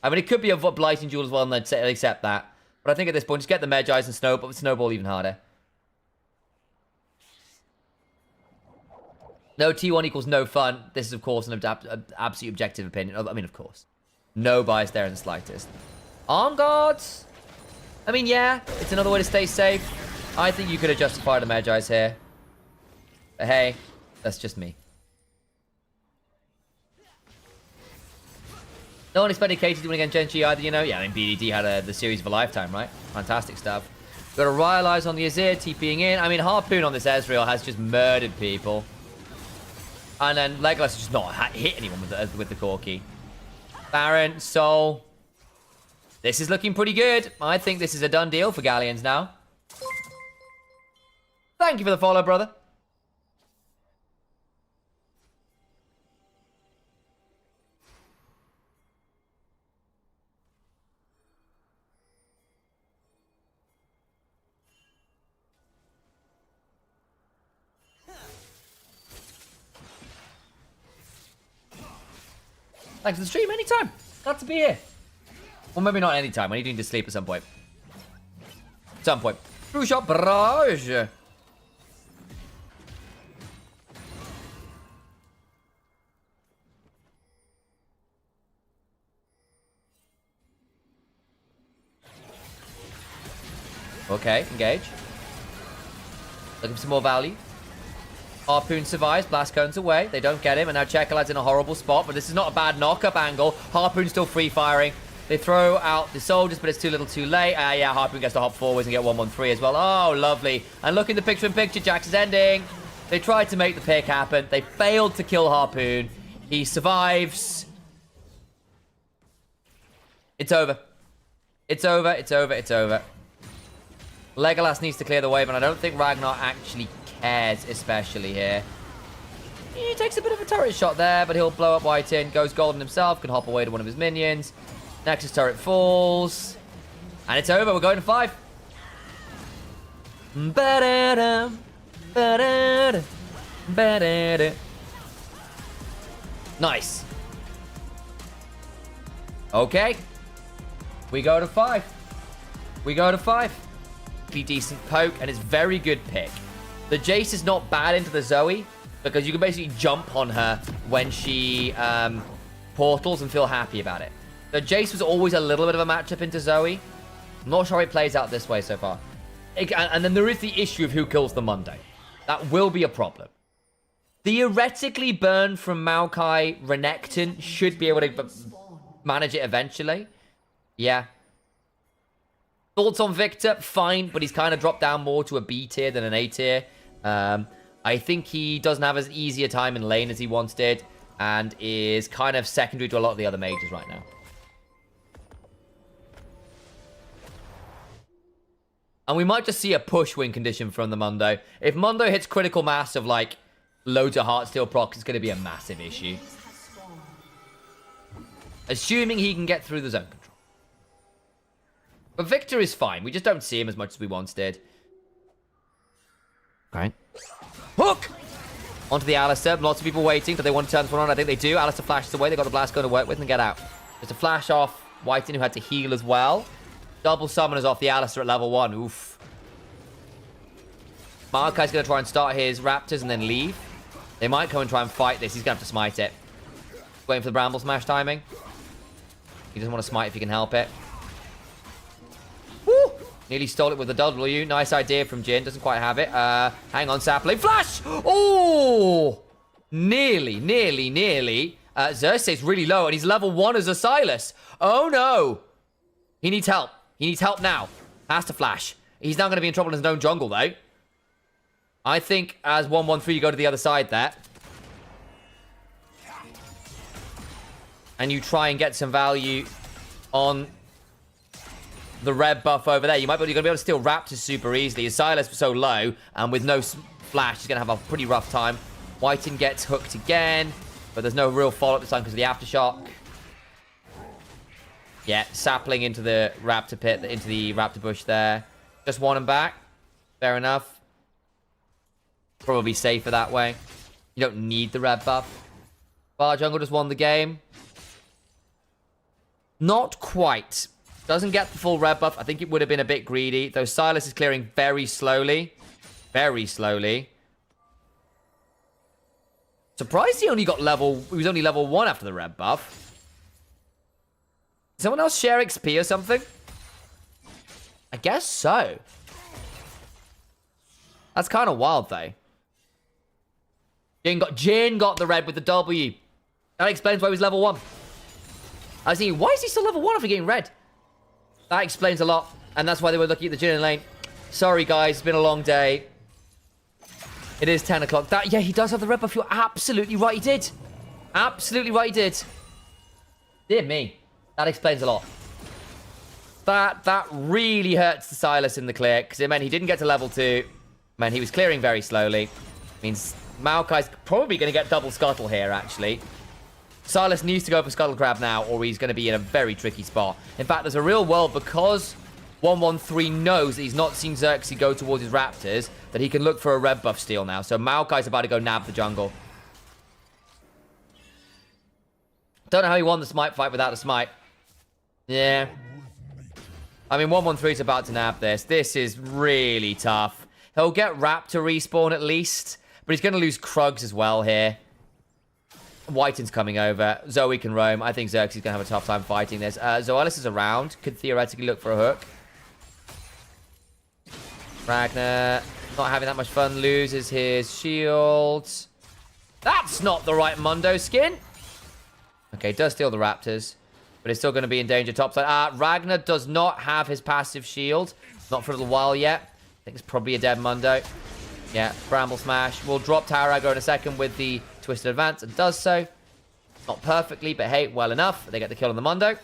I mean, it could be a Blighting Jewel as well, and they'd accept that. But I think at this point, just get the Magi's and snowball even harder. No T1 equals no fun. This is, of course, an absolute objective opinion. I mean, of course. No bias there in the slightest. Arm guards? I mean, yeah, it's another way to stay safe. I think you could have justified the Magi's here. But hey, that's just me. No one expected Katie to win against Genji either, you know? Yeah, I mean, BDD had the series of a lifetime, right? Fantastic stuff. Got a Ryalize on the Azir, TPing in. I mean, Harpoon on this Ezreal has just murdered people. And then Legolas has just not hit anyone with the Corki. Baron, Soul. This is looking pretty good. I think this is a done deal for Galleons now. Thank you for the follow, brother. Thanks for the stream, anytime. Glad to be here. Or maybe not anytime. I need to sleep at some point. Some point. True shot barrage. Okay, engage. Looking for some more value. Harpoon survives, blast cones away. They don't get him, and now Checolad's in a horrible spot, but this is not a bad knock-up angle. Harpoon's still free-firing. They throw out the soldiers, but it's too little too late. Yeah, Harpoon gets to hop forwards and get 1-1-3 as well. Oh, lovely. And look in the picture-in-picture, Jax is ending. They tried to make the pick happen. They failed to kill Harpoon. He survives. It's over. It's over, it's over, it's over. Legolas needs to clear the wave, and I don't think Ragnar actually cares, especially here. He takes a bit of a turret shot there, but he'll blow up White-In. Goes golden himself, can hop away to one of his minions. Nexus turret falls. And it's over, we're going to 5. Ba-da-dum, ba-da-dum, ba-da-dum. Nice. Okay. We go to 5. We go to 5. Decent poke, and it's very good pick. The Jace is not bad into the Zoe, because you can basically jump on her when she portals and feel happy about it. The Jace was always a little bit of a matchup into Zoe. I'm not sure how it plays out this way so far. And then there is the issue of who kills the Monday. That will be a problem. Theoretically, Burn from Maokai Renekton should be able to manage it eventually. Yeah. Thoughts on Victor? Fine, but he's kind of dropped down more to a B tier than an A tier. I think he doesn't have as easy a time in lane as he once did, and is kind of secondary to a lot of the other mages right now. And we might just see a push win condition from the Mundo. If Mundo hits critical mass of, like, loads of Heartsteel procs, it's going to be a massive issue. Assuming he can get through the zone control. But Victor is fine. We just don't see him as much as we once did. Right. Hook! Onto the Alistair. Lots of people waiting. Do they want to turn this one on? I think they do. Alistair flashes away. They've got the blast gun to work with and get out. Just a flash off Whiten, who had to heal as well. Double summoners off the Alistair at level 1. Oof. Maokai's going to try and start his Raptors and then leave. They might come and try and fight this. He's going to have to smite it. Waiting for the Bramble Smash timing. He doesn't want to smite if he can help it. Woo! Nearly stole it with the W. Nice idea from Jin. Doesn't quite have it. Hang on, Sapling. Flash! Oh! Nearly. Xerxes really low, and he's level 1 as a Silas. Oh, no. He needs help. He needs help now. Has to flash. He's now going to be in trouble in his own jungle, though. I think as 1-1-3, you go to the other side there. And you try and get some value on the red buff over there. You're going to be able to steal Raptors super easily. His Silas was so low, and with no flash, he's going to have a pretty rough time. Whiten gets hooked again, but there's no real follow-up this time because of the Aftershock. Yeah, sapling into the Raptor pit, into the Raptor bush there. Just want him back. Fair enough. Probably safer that way. You don't need the red buff. Bar jungle just won the game. Not quite. Doesn't get the full red buff. I think it would have been a bit greedy. Though Silas is clearing very slowly. Very slowly. Surprised he only got level... He was only level 1 after the red buff. Did someone else share XP or something? I guess so. That's kind of wild, though. Jin got the red with the W. That explains why he was level 1. I was thinking, why is he still level 1 after getting red? That explains a lot. And that's why they were looking at the Jin in lane. Sorry, guys. It's been a long day. It is 10 o'clock. Yeah, he does have the red buff. You're absolutely right. He did. Absolutely right. He did. Dear me. That explains a lot. That really hurts the Silas in the clear. Because it meant he didn't get to level 2. Man, he was clearing very slowly. Means Maokai's probably going to get double scuttle here, actually. Silas needs to go for Scuttle Crab now, or he's going to be in a very tricky spot. In fact, there's a real world, because 113 knows that he's not seen Xerxes go towards his Raptors, that he can look for a red buff steal now. So Maokai's about to go nab the jungle. Don't know how he won the smite fight without the smite. Yeah. I mean, 113's about to nab this. This is really tough. He'll get Raptor respawn at least, but he's going to lose Krugs as well here. Whiten's coming over. Zoe can roam. I think Xerxes is going to have a tough time fighting this. Zoelis is around. Could theoretically look for a hook. Ragnar, not having that much fun, loses his shield. That's not the right Mundo skin. Okay, does steal the Raptors, but it's still going to be in danger topside. Ragnar does not have his passive shield. Not for a little while yet. I think it's probably a dead Mundo. Yeah, Bramble Smash. We'll drop Tower Aggro in a second with the Twisted Advance, and does so. Not perfectly, but hey, well enough. They get the kill on the Mundo.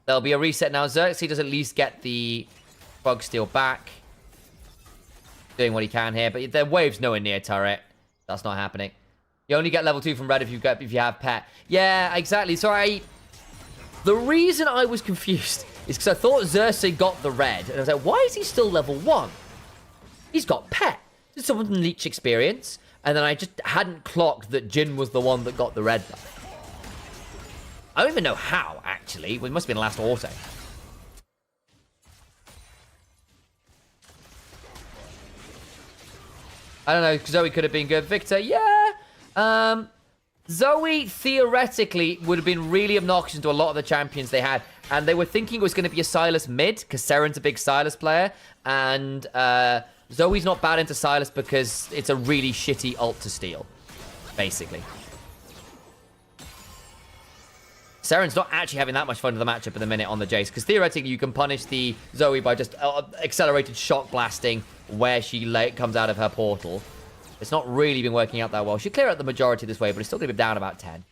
There'll be a reset now. Xerxes does at least get the Bug Steal back. Doing what he can here, but the wave's nowhere near turret. That's not happening. You only get level 2 from red if you have pet. Yeah, exactly. Sorry. The reason I was confused is because I thought Xerxes got the red, and I was like, why is he still level 1? He's got pet. Did someone leech experience? And then I just hadn't clocked that Jin was the one that got the red buff. I don't even know how, actually. Well, it must have been the last auto. I don't know. Zoe could have been good. Victor, yeah. Zoe, theoretically, would have been really obnoxious to a lot of the champions they had. And they were thinking it was going to be a Silas mid, because Seren's a big Silas player. And Zoe's not bad into Silas because it's a really shitty ult to steal, basically. Seren's not actually having that much fun with the matchup at the minute on the Jace, because theoretically you can punish the Zoe by just accelerated shock blasting where she comes out of her portal. It's not really been working out that well. She'll clear out the majority this way, but it's still going to be down about 10.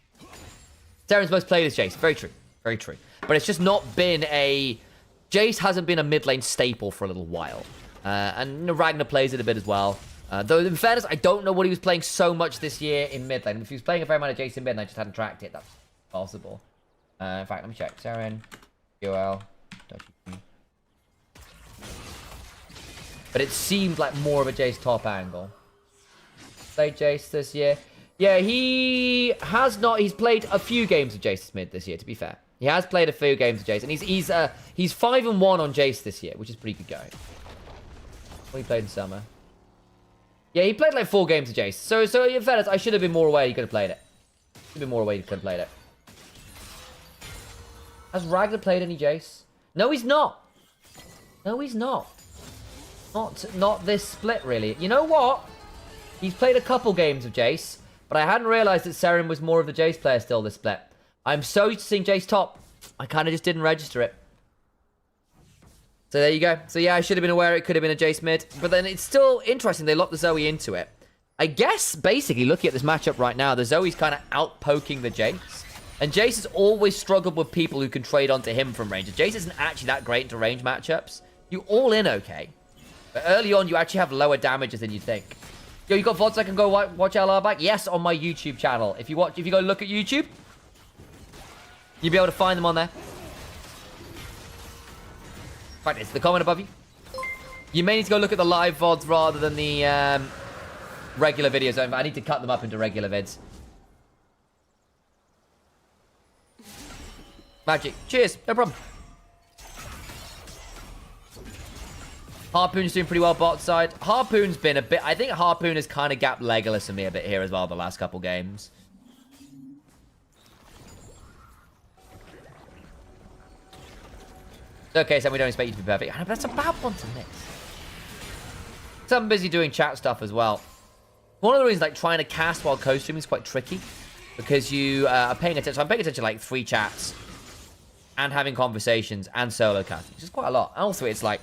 Seren's most played is Jace. Very true. Very true. But it's just not been a... Jace hasn't been a mid lane staple for a little while. And Ragnar plays it a bit as well. Though, in fairness, I don't know what he was playing so much this year in mid lane. If he was playing a fair amount of Jace in mid lane, I just hadn't tracked it. That's possible. In fact, let me check. Seren, UL, but it seemed like more of a Jace top angle. Played Jace this year. Yeah, he has not. He's played a few games of Jace mid this year, to be fair. He has played a few games of Jace, and he's 5-1 on Jace this year, which is pretty good going. What he played in summer. Yeah, he played like 4 games of Jace. So in fairness, I should have been more aware he could have played it. Should have been more aware he could have played it. Has Ragnar played any Jace? No, he's not. No, he's not. Not this split, really. You know what? He's played a couple games of Jace, but I hadn't realized that Seren was more of the Jace player still this split. I'm so used to seeing Jace top. I kind of just didn't register it. So there you go. So yeah, I should have been aware it could have been a Jace mid, but then it's still interesting. They locked the Zoe into it. I guess, basically, looking at this matchup right now, the Zoe's kind of out-poking the Jace. And Jace has always struggled with people who can trade onto him from range. Jace isn't actually that great into range matchups. You all in okay. But early on, you actually have lower damages than you think. Yo, you got VODs I can go watch LR back? Yes, on my YouTube channel. If you go look at YouTube, you'll be able to find them on there. Right, it's the comment above you. You may need to go look at the live VODs rather than the regular videos. I need to cut them up into regular vids. Magic. Cheers. No problem. Harpoon's doing pretty well bot side. Harpoon's been a bit... I think Harpoon has kind of gapped Legolas for me a bit here as well the last couple games. Okay, so we don't expect you to be perfect. I know, but that's a bad one to miss. So I'm busy doing chat stuff as well. One of the reasons, like, trying to cast while co-streaming is quite tricky. Because you are paying attention. So I'm paying attention to, like, 3 chats. And having conversations. And solo casting. Which is quite a lot. And also, it's, like,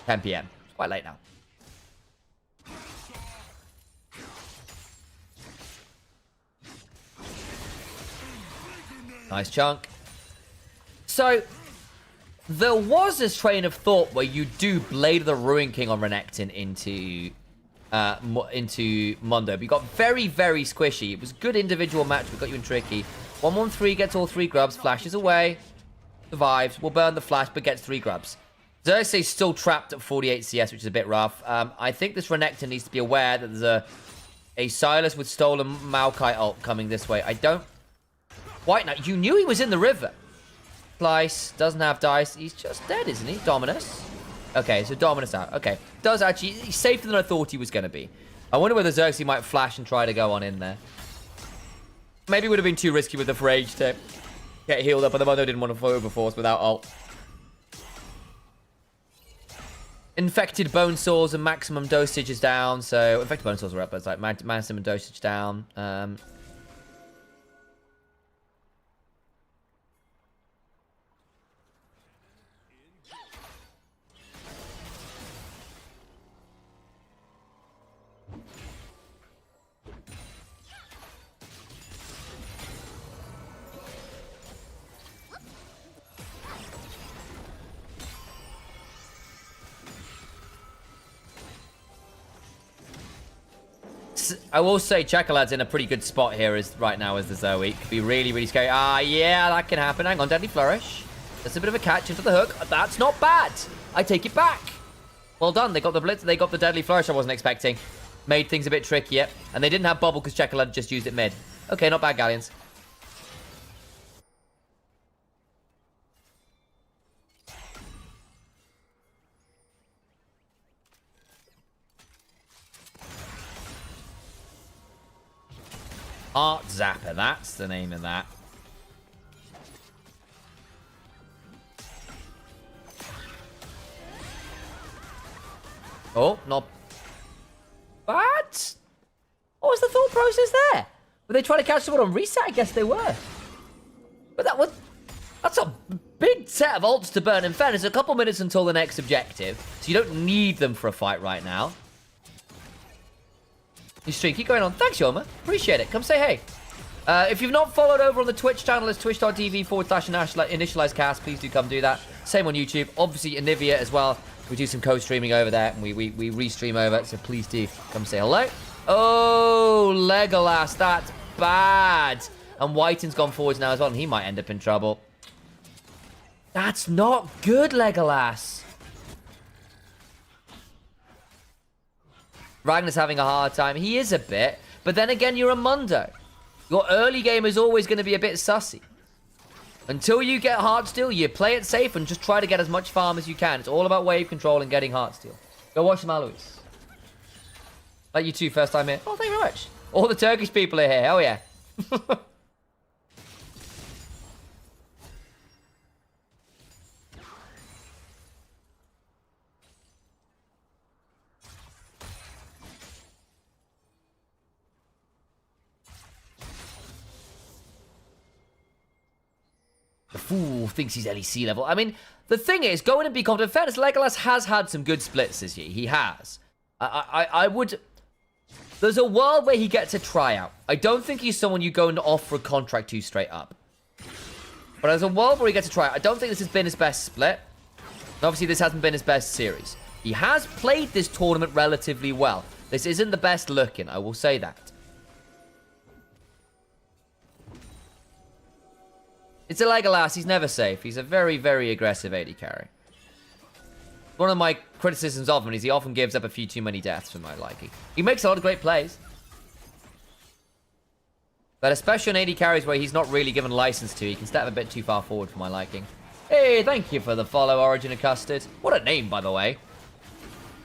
10 PM. It's quite late now. Nice chunk. So... there was this train of thought where you do Blade of the Ruin King on Renekton into Mundo. But you got very, very squishy. It was a good individual match, but got you in tricky. 1-1-3 gets all 3 grubs, flashes away, survives, will burn the flash, but gets 3 grubs. Xerxes still trapped at 48 CS, which is a bit rough. I think this Renekton needs to be aware that there's a Silas with stolen Maokai ult coming this way. I don't... White Knight, you knew he was in the river. Slice, doesn't have dice. He's just dead, isn't he? Dominus. Okay, so Dominus out. Okay. Does actually... he's safer than I thought he was going to be. I wonder whether Xerxes might flash and try to go on in there. Maybe it would have been too risky with the Rage to get healed up, but the Mundo didn't want to overforce without ult. Infected Bone Swords and maximum dosage is down, so... Infected Bone Swords are up, but it's like maximum dosage down. I will say Chakalad's in a pretty good spot here right now as the Zoe. Could be really, really scary. Yeah, that can happen. Hang on, Deadly Flourish. That's a bit of a catch into the hook. That's not bad. I take it back. Well done. They got the Blitz. They got the Deadly Flourish I wasn't expecting. Made things a bit trickier. And they didn't have Bubble because Chakalad just used it mid. Okay, not bad, Galleons. Art Zapper, that's the name of that. Oh, not bad. What was the thought process there? Were they trying to catch someone on reset? I guess they were. But that's a big set of ults to burn. In fairness, a couple minutes until the next objective, so you don't need them for a fight right now. Your stream, keep going on. Thanks, Yoma. Appreciate it. Come say hey. If you've not followed over on the Twitch channel, it's twitch.tv/InitializeCast. Please do come do that. Same on YouTube. Obviously, Onivia as well. We do some co-streaming over there, and we re-stream over, so please do come say hello. Oh, Legolas, that's bad. And Whiten's gone forwards now as well, and he might end up in trouble. That's not good, Legolas. Ragnar's having a hard time. He is a bit. But then again, you're a Mundo. Your early game is always going to be a bit sussy. Until you get Heartsteel, you play it safe and just try to get as much farm as you can. It's all about wave control and getting Heartsteel. Go watch some Alois. Like you too, first time here. Oh, thank you very much. All the Turkish people are here. Hell yeah. The fool thinks he's LEC level. I mean, the thing is, going and be confident. In fairness, Legolas has had some good splits this year. He has. I would... There's a world where he gets a tryout. I don't think he's someone you go and offer a contract to straight up. But there's a world where he gets a tryout. I don't think this has been his best split. And obviously, this hasn't been his best series. He has played this tournament relatively well. This isn't the best looking, I will say that. It's a Legolas. He's never safe. He's a very, very aggressive AD carry. One of my criticisms of him is he often gives up a few too many deaths for my liking. He makes a lot of great plays. But especially on AD carries where he's not really given license to, he can step a bit too far forward for my liking. Hey, thank you for the follow, Origin of Custard. What a name, by the way.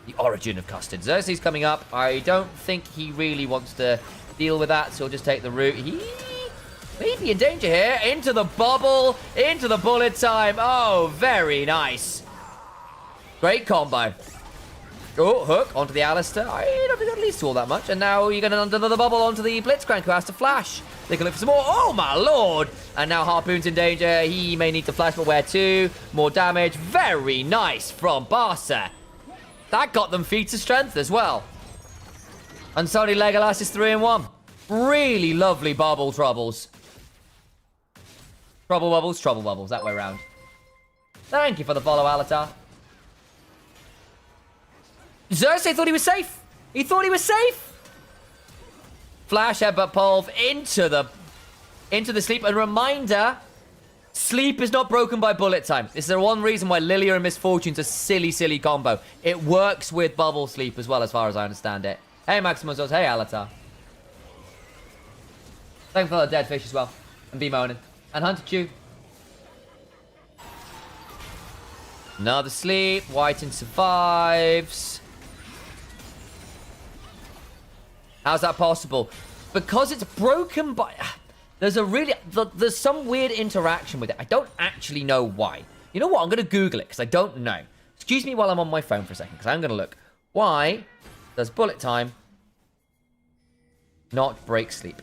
The Origin of Custard. Xerxes coming up. I don't think he really wants to deal with that, so he'll just take the route. He may be in danger here. Into the bubble. Into the bullet time. Oh, very nice. Great combo. Oh, hook onto the Alistair. I don't think that leads to all that much. And now you're going under the bubble onto the Blitzcrank who has to flash. They can look for some more. Oh, my lord. And now Harpoon's in danger. He may need to flash, but where to? More damage. Very nice from Barca. That got them feats of strength as well. And Sony Legolas is 3-1. Really lovely bubble troubles. Trouble bubbles. That way around. Thank you for the follow, Alatar. Xerxes thought he was safe. He thought he was safe. Flash headbutt Pulve into the sleep. And reminder, sleep is not broken by bullet time. This is the one reason why Lilia and Misfortune's a silly, silly combo. It works with bubble sleep as well, as far as I understand it. Hey, Maximus. Hey, Alatar. Thank you for the dead fish as well. And be moaning. And Hunter Chew. Another sleep. Whiten survives. How's that possible? Because it's broken by... There's some weird interaction with it. I don't actually know why. You know what? I'm going to Google it because I don't know. Excuse me while I'm on my phone for a second because I'm going to look. Why does bullet time not break sleep?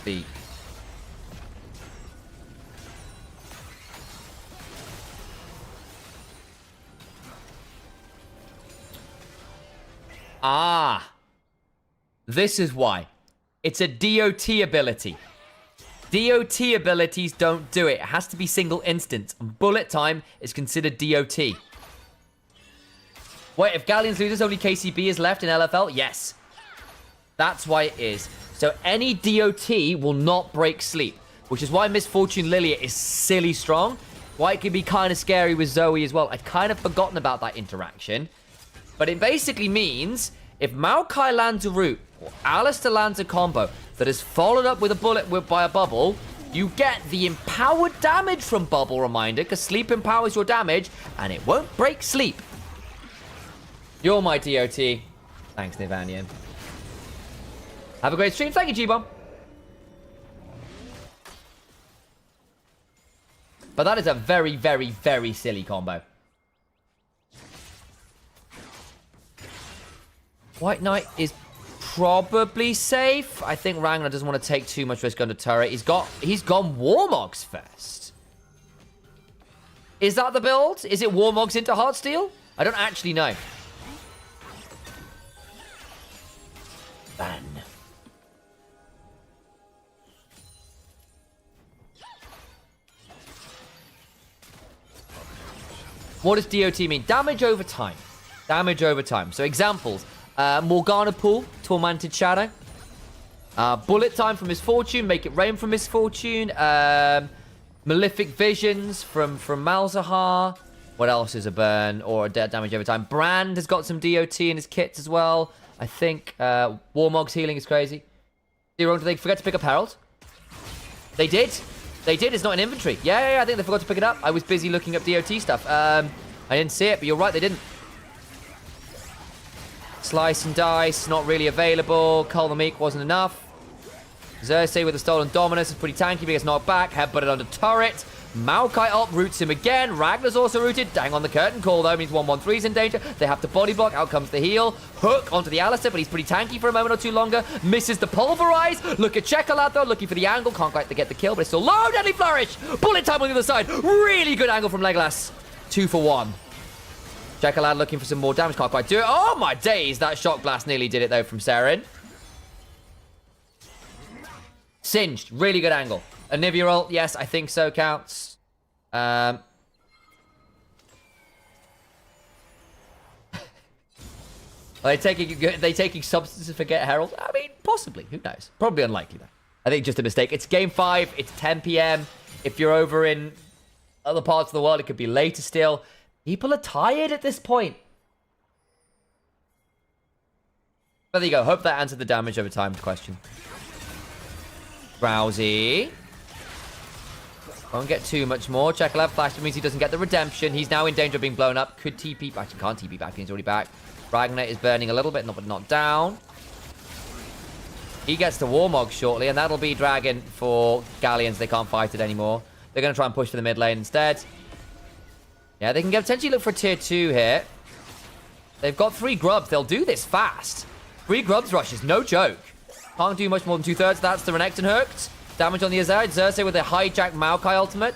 B. Ah. This is why. It's a DOT ability. DOT abilities don't do it. It has to be single instance. And bullet time is considered DOT. Wait, if Galleons loses, only KCB is left in LFL? Yes. That's why it is. So any DOT will not break sleep, which is why Misfortune Lilia is silly strong. Why it can be kind of scary with Zoe as well. I'd kind of forgotten about that interaction. But it basically means if Maokai lands a root or Alistair lands a combo that is followed up with a bullet by a bubble, you get the empowered damage from bubble reminder because sleep empowers your damage and it won't break sleep. You're my DOT. Thanks, Nivanian. Have a great stream. Thank you, G-Bomb. But that is a very, very, very silly combo. White Knight is probably safe. I think Ragnar doesn't want to take too much risk under turret. He's gone Warmogs first. Is that the build? Is it Warmogs into Heartsteel? I don't actually know. Ban. What does DOT mean? Damage over time. Damage over time. So examples. Morgana Pool, Tormented Shadow. Bullet Time from Misfortune, Make It Rain from Misfortune. Malefic Visions from Malzahar. What else is a burn or a damage over time? Brand has got some DOT in his kits as well. I think Warmog's healing is crazy. Did they forget to pick up Herald? They did. They did. It's not in inventory. Yeah, I think they forgot to pick it up. I was busy looking up DOT stuff. I didn't see it, but you're right, they didn't. Slice and Dice, not really available. Cull the Meek wasn't enough. Xerxes with the Stolen Dominus is pretty tanky, but gets knocked back. Headbutted under turret. Maokai up roots him again. Ragnar's also rooted. Dang on the curtain call, though. Means 1-1-3's in danger. They have to body block. Out comes the heal. Hook onto the Alistair, but he's pretty tanky for a moment or two longer. Misses the Pulverize. Look at Chekalad, though. Looking for the angle. Can't quite get the kill, but it's still low. Deadly Flourish. Bullet time on the other side. Really good angle from Legolas. 2 for 1. Chekalad looking for some more damage. Can't quite do it. Oh, my days. That Shock Blast nearly did it, though, from Saren. Singed. Really good angle. Onivia ult. Yes, I think so. Counts. Are they taking substances to forget Herald? I mean, possibly. Who knows? Probably unlikely, though. I think just a mistake. It's game 5. It's 10 p.m. If you're over in other parts of the world, it could be later still. People are tired at this point. But there you go. Hope that answered the damage over time question. Drowsy. Won't get too much more. Chekalab flash means he doesn't get the redemption. He's now in danger of being blown up. Could TP. Actually, can't TP back. He's already back. Ragnar is burning a little bit, but not down. He gets to Warmog shortly, and that'll be Dragon for Galleons. They can't fight it anymore. They're going to try and push for the mid lane instead. Yeah, they can potentially look for tier 2 here. They've got 3 grubs. They'll do this fast. 3 grubs rushes, no joke. Can't do much more than 2/3. That's the Renekton hooked. Damage on the Azad. Xerxes with a hijack Maokai ultimate.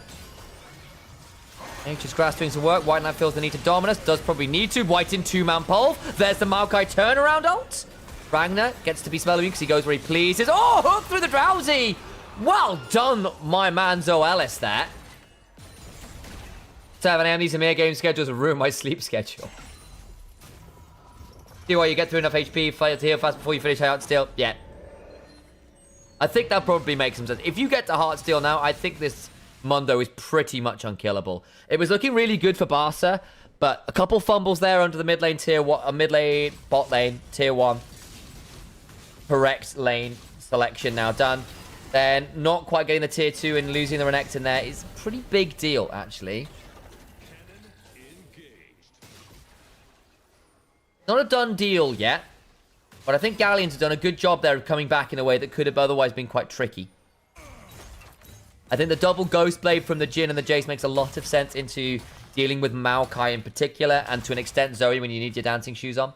Nature's Grass doing some work. White Knight feels the need to Dominus. Does probably need to. White in 2-man pole. There's the Maokai turnaround ult. Ragnar gets to be smelly because he goes where he pleases. Oh, hook through the Drowsy. Well done, my man Zoe Ellis there. 7 a.m. These EMEA game schedules have ruined my sleep schedule. See why you get through enough HP, fight to heal fast before you finish Heartsteel. Yeah. I think that probably makes some sense. If you get to Heartsteel now, I think this Mundo is pretty much unkillable. It was looking really good for Barca, but a couple fumbles there under the mid lane tier 1, mid lane, bot lane, tier 1. Correct lane selection now done. Then not quite getting the tier 2 and losing the Renekton there is a pretty big deal, actually. Not a done deal yet, but I think Galleons have done a good job there of coming back in a way that could have otherwise been quite tricky. I think the double Ghost Blade from the Jhin and the Jace makes a lot of sense into dealing with Maokai in particular, and to an extent Zoe when you need your dancing shoes on.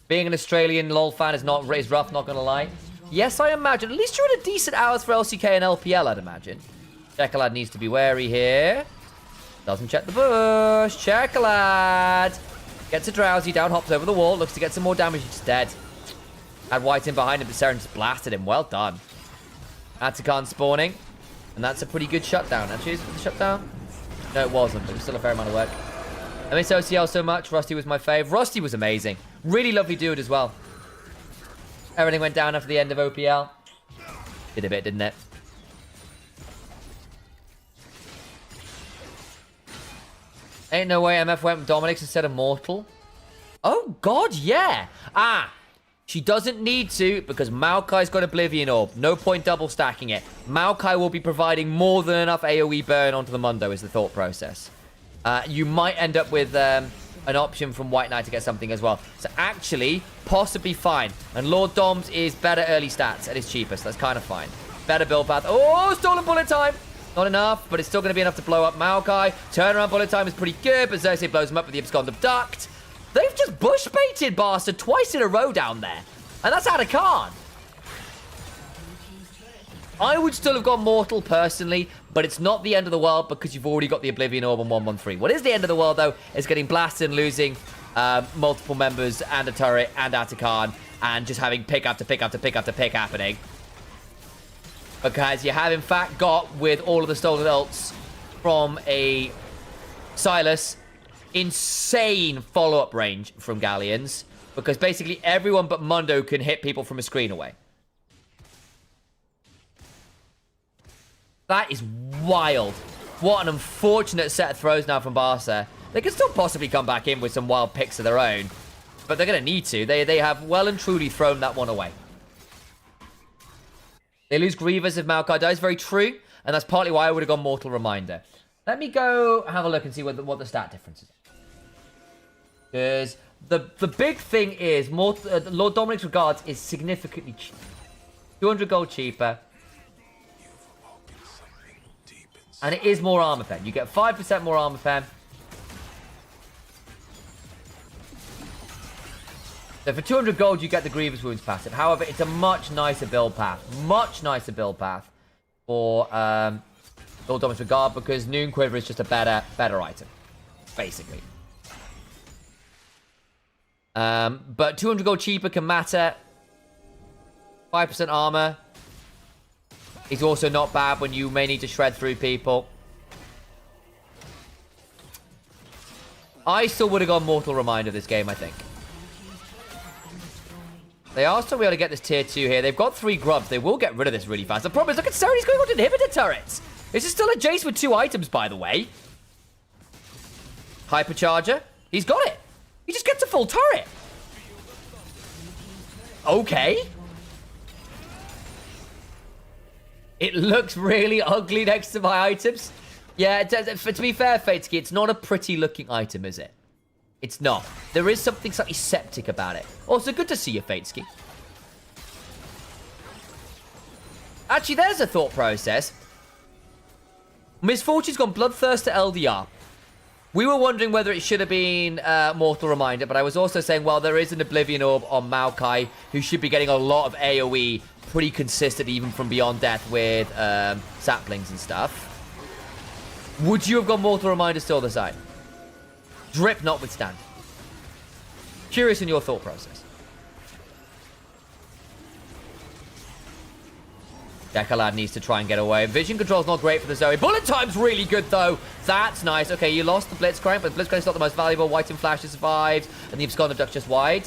Being an Australian LoL fan is rough, not gonna lie. Yes, I imagine. At least you're in a decent hours for LCK and LPL, I'd imagine. Chekalad needs to be wary here. Doesn't check the bush. Chekalad gets a Drowsy down, hops over the wall, looks to get some more damage. He's dead. Had White in behind him, but Seren just blasted him. Well done. Atakan spawning. And that's a pretty good shutdown. Actually, is it the shutdown? No, it wasn't, but it was still a fair amount of work. I miss OCL so much. Rusty was my fave. Rusty was amazing. Really lovely dude as well. Everything went down after the end of OPL. Did a bit, didn't it? Ain't no way MF went with Dominic's instead of Mortal. Oh, God, yeah. She doesn't need to because Maokai's got Oblivion Orb. No point double stacking it. Maokai will be providing more than enough AoE burn onto the Mundo is the thought process. You might end up with an option from White Knight to get something as well. So actually, possibly fine. And Lord Doms is better early stats at his cheapest. That's kind of fine. Better build path. Oh, stolen bullet time. Not enough, but it's still going to be enough to blow up Maokai. Turnaround bullet time is pretty good, but Xerxes blows him up with the Abscond Abduct. They've just bush baited Bastard twice in a row down there. And that's Atakan. I would still have gone Mortal personally, but it's not the end of the world because you've already got the Oblivion Orb on 113. What is the end of the world, though, is getting blasted and losing multiple members and a turret and Atakan and just having pick after pick after pick after pick happening. Because you have, in fact, got, with all of the stolen ults from a Silas, insane follow-up range from Galleons. Because basically everyone but Mundo can hit people from a screen away. That is wild. What an unfortunate set of throws now from Barca. They can still possibly come back in with some wild picks of their own. But they're going to need to. They have well and truly thrown that one away. They lose Grievous if Maokai dies. Very true. And that's partly why I would have gone Mortal Reminder. Let me go have a look and see what the stat difference is. Because the big thing is, Lord Dominic's Regards is significantly cheaper. 200 gold cheaper. And it is more armor pen. You get 5% more armor pen. So for 200 gold, you get the Grievous Wounds passive. However, it's a much nicer build path. Much nicer build path for Lord Dominic's Regard because Noon Quiver is just a better item, basically. But 200 gold cheaper can matter. 5% armor is also not bad when you may need to shred through people. I still would have gone Mortal Reminder this game, I think. They are still able to get this tier 2 here. They've got 3 grubs. They will get rid of this really fast. The problem is, look at Seren. He's going on to inhibitor turrets. This is still a Jace with 2 items, by the way. Hypercharger. He's got it. He just gets a full turret. Okay. It looks really ugly next to my items. Yeah, to be fair, Fatesky, it's not a pretty looking item, is it? It's not. There is something slightly septic about it. Also, good to see you, Fatesky. Actually, there's a thought process. Misfortune's gone Bloodthirst to LDR. We were wondering whether it should have been Mortal Reminder, but I was also saying, well, there is an Oblivion Orb on Maokai, who should be getting a lot of AoE pretty consistent, even from Beyond Death with saplings and stuff. Would you have gone Mortal Reminder still the side? Drip notwithstanding. Curious in your thought process. Dekalad needs to try and get away. Vision control's not great for the Zoe. Bullet time's really good, though. That's nice. Okay, you lost the Blitzcrank, but Blitzcrank's not the most valuable. White and Flash has survived, and the Abscond of Duck just wide.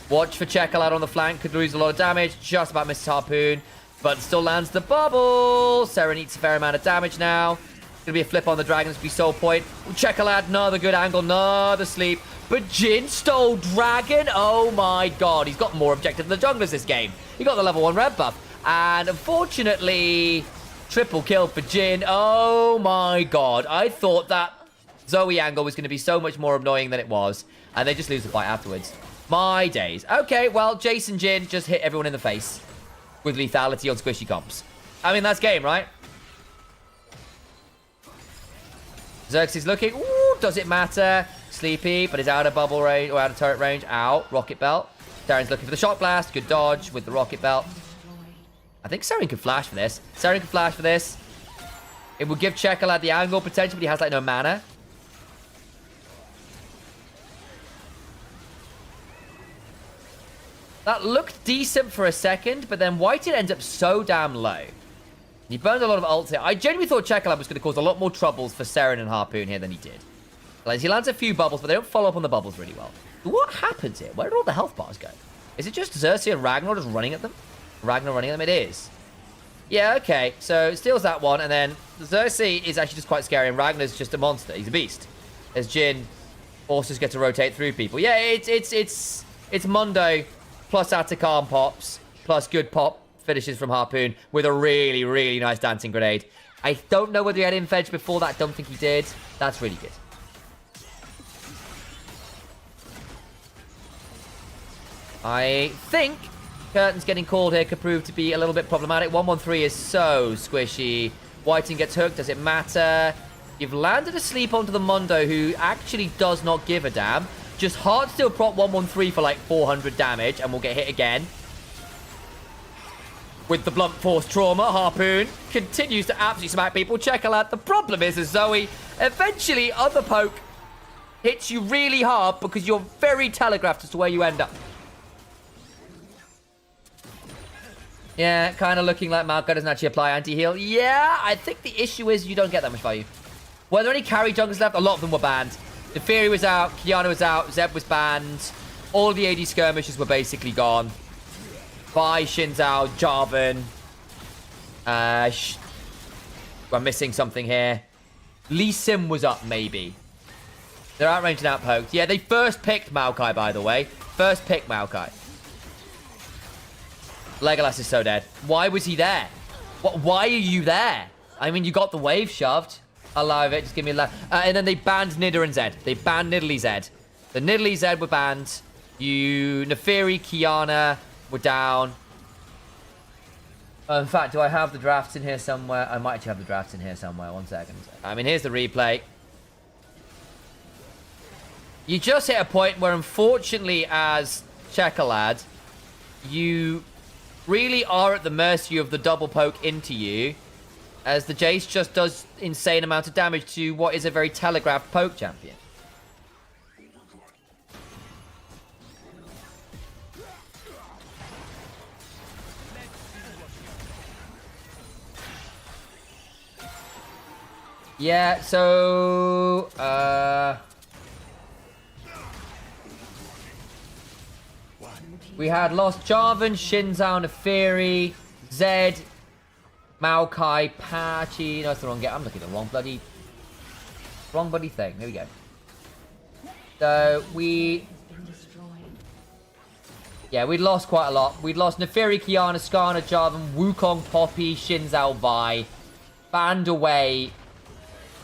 Watch for Chekalad on the flank. Could lose a lot of damage. Just about misses Harpoon, but still lands the bubble. Seren eats a fair amount of damage now. Gonna be a flip on the Dragons, be Soul Point. Chekalad, another good angle, another sleep. But Jin stole Dragon. Oh my god, he's got more objective than the junglers this game. He got the level 1 red buff. And unfortunately, triple kill for Jin. Oh my god. I thought that Zoe angle was going to be so much more annoying than it was. And they just lose the fight afterwards. My days. Okay, well, Jason Jin just hit everyone in the face with lethality on squishy comps. I mean, that's game, right? Xerxes looking. Ooh, does it matter? Sleepy, but is out of bubble range, or out of turret range. Out. Rocket Belt. Saren's looking for the Shock Blast. Good dodge with the Rocket Belt. I think Seren can flash for this. Seren can flash for this. It will give Chekalad the angle potential, but he has, like, no mana. That looked decent for a second, but then Whited ends up so damn low. He burned a lot of ults here. I genuinely thought Chekalad was going to cause a lot more troubles for Seren and Harpoon here than he did. Like, he lands a few bubbles, but they don't follow up on the bubbles really well. What happens here? Where did all the health bars go? Is it just Xerxes and Ragnar just running at them? Ragnar running at them? It is. Yeah, okay. So, it steals that one, and then Xerxes is actually just quite scary, and Ragnar's just a monster. He's a beast. As Jin also just gets to rotate through people. Yeah, it's Mundo plus Atacam pops, plus good pop finishes from Harpoon with a really, really nice dancing grenade. I don't know whether he had Infedge before that. Don't think he did. That's really good. I think Curtains getting called here could prove to be a little bit problematic. 113 is so squishy. Whiting gets hooked. Does it matter? You've landed asleep onto the Mundo, who actually does not give a damn. Just hard steel prop 113 for like 400 damage, and we'll get hit again. With the blunt force trauma, Harpoon continues to absolutely smack people. Chekalad. The problem is Zoe, eventually other poke hits you really hard because you're very telegraphed as to where you end up. Yeah, kind of looking like Maokai doesn't actually apply anti-heal. Yeah, I think the issue is you don't get that much value. Were there any carry junglers left? A lot of them were banned. The Fury was out, Kiana was out, Zeb was banned. All the AD skirmishes were basically gone. Bai, Xin Zhao, Jarvan. We're missing something here. Lee Sim was up, maybe. They're outranged and outpoked. Yeah, they first picked Maokai, by the way. First picked Maokai. Legolas is so dead. Why was he there? Why are you there? I mean, you got the wave shoved. I love it. Just give me a laugh. And then they banned Nidder and Zed. They banned Nidalee Zed. The Nidalee Zed were banned. Neferi, Kiana were down. In fact, do I have the drafts in here somewhere? I might actually have the drafts in here somewhere. 1 second. I mean, here's the replay. You just hit a point where, unfortunately, as Chekalad, you really are at the mercy of the double poke into you, as the Jace just does insane amount of damage to what is a very telegraphed poke champion. Yeah, so We had lost Jarvan, Shinzao, Neferi, Zed, Maokai, Patchy. No, that's the wrong game. I'm looking at the wrong bloody thing. There we go. So we'd lost quite a lot. We'd lost Neferi, Kiana, Skarner, Jarvan, Wukong, Poppy, Shinzao, Vi, banned away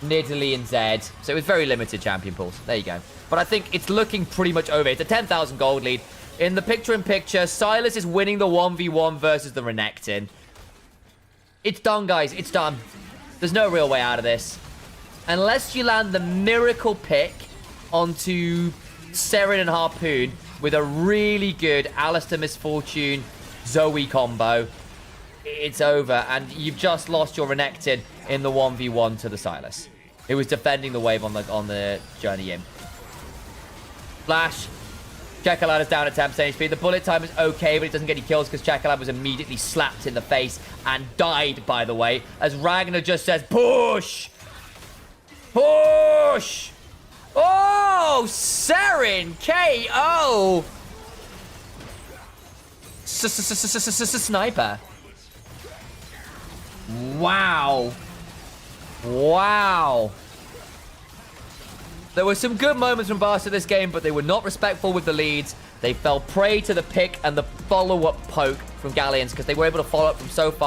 Nidalee and Zed. So it was very limited champion pools. There you go. But I think it's looking pretty much over. It's a 10,000 gold lead. In the picture-in-picture, Sylas is winning the 1v1 versus the Renekton. It's done, guys. It's done. There's no real way out of this. Unless you land the miracle pick onto Seren and Harpoon with a really good Alistair Misfortune Zoe combo, it's over. And you've just lost your Renekton in the 1v1 to the Sylas. It was defending the wave on the journey in. Flash. Chekalad is down at 10% HP. The bullet time is okay, but it doesn't get any kills because Chekalad was immediately slapped in the face and died, by the way, as Ragnar just says, push! Push! Oh! Seren! KO! Sniper. Wow. Wow. There were some good moments from Barca this game, but they were not respectful with the leads. They fell prey to the pick and the follow-up poke from Galleons because they were able to follow up from so far.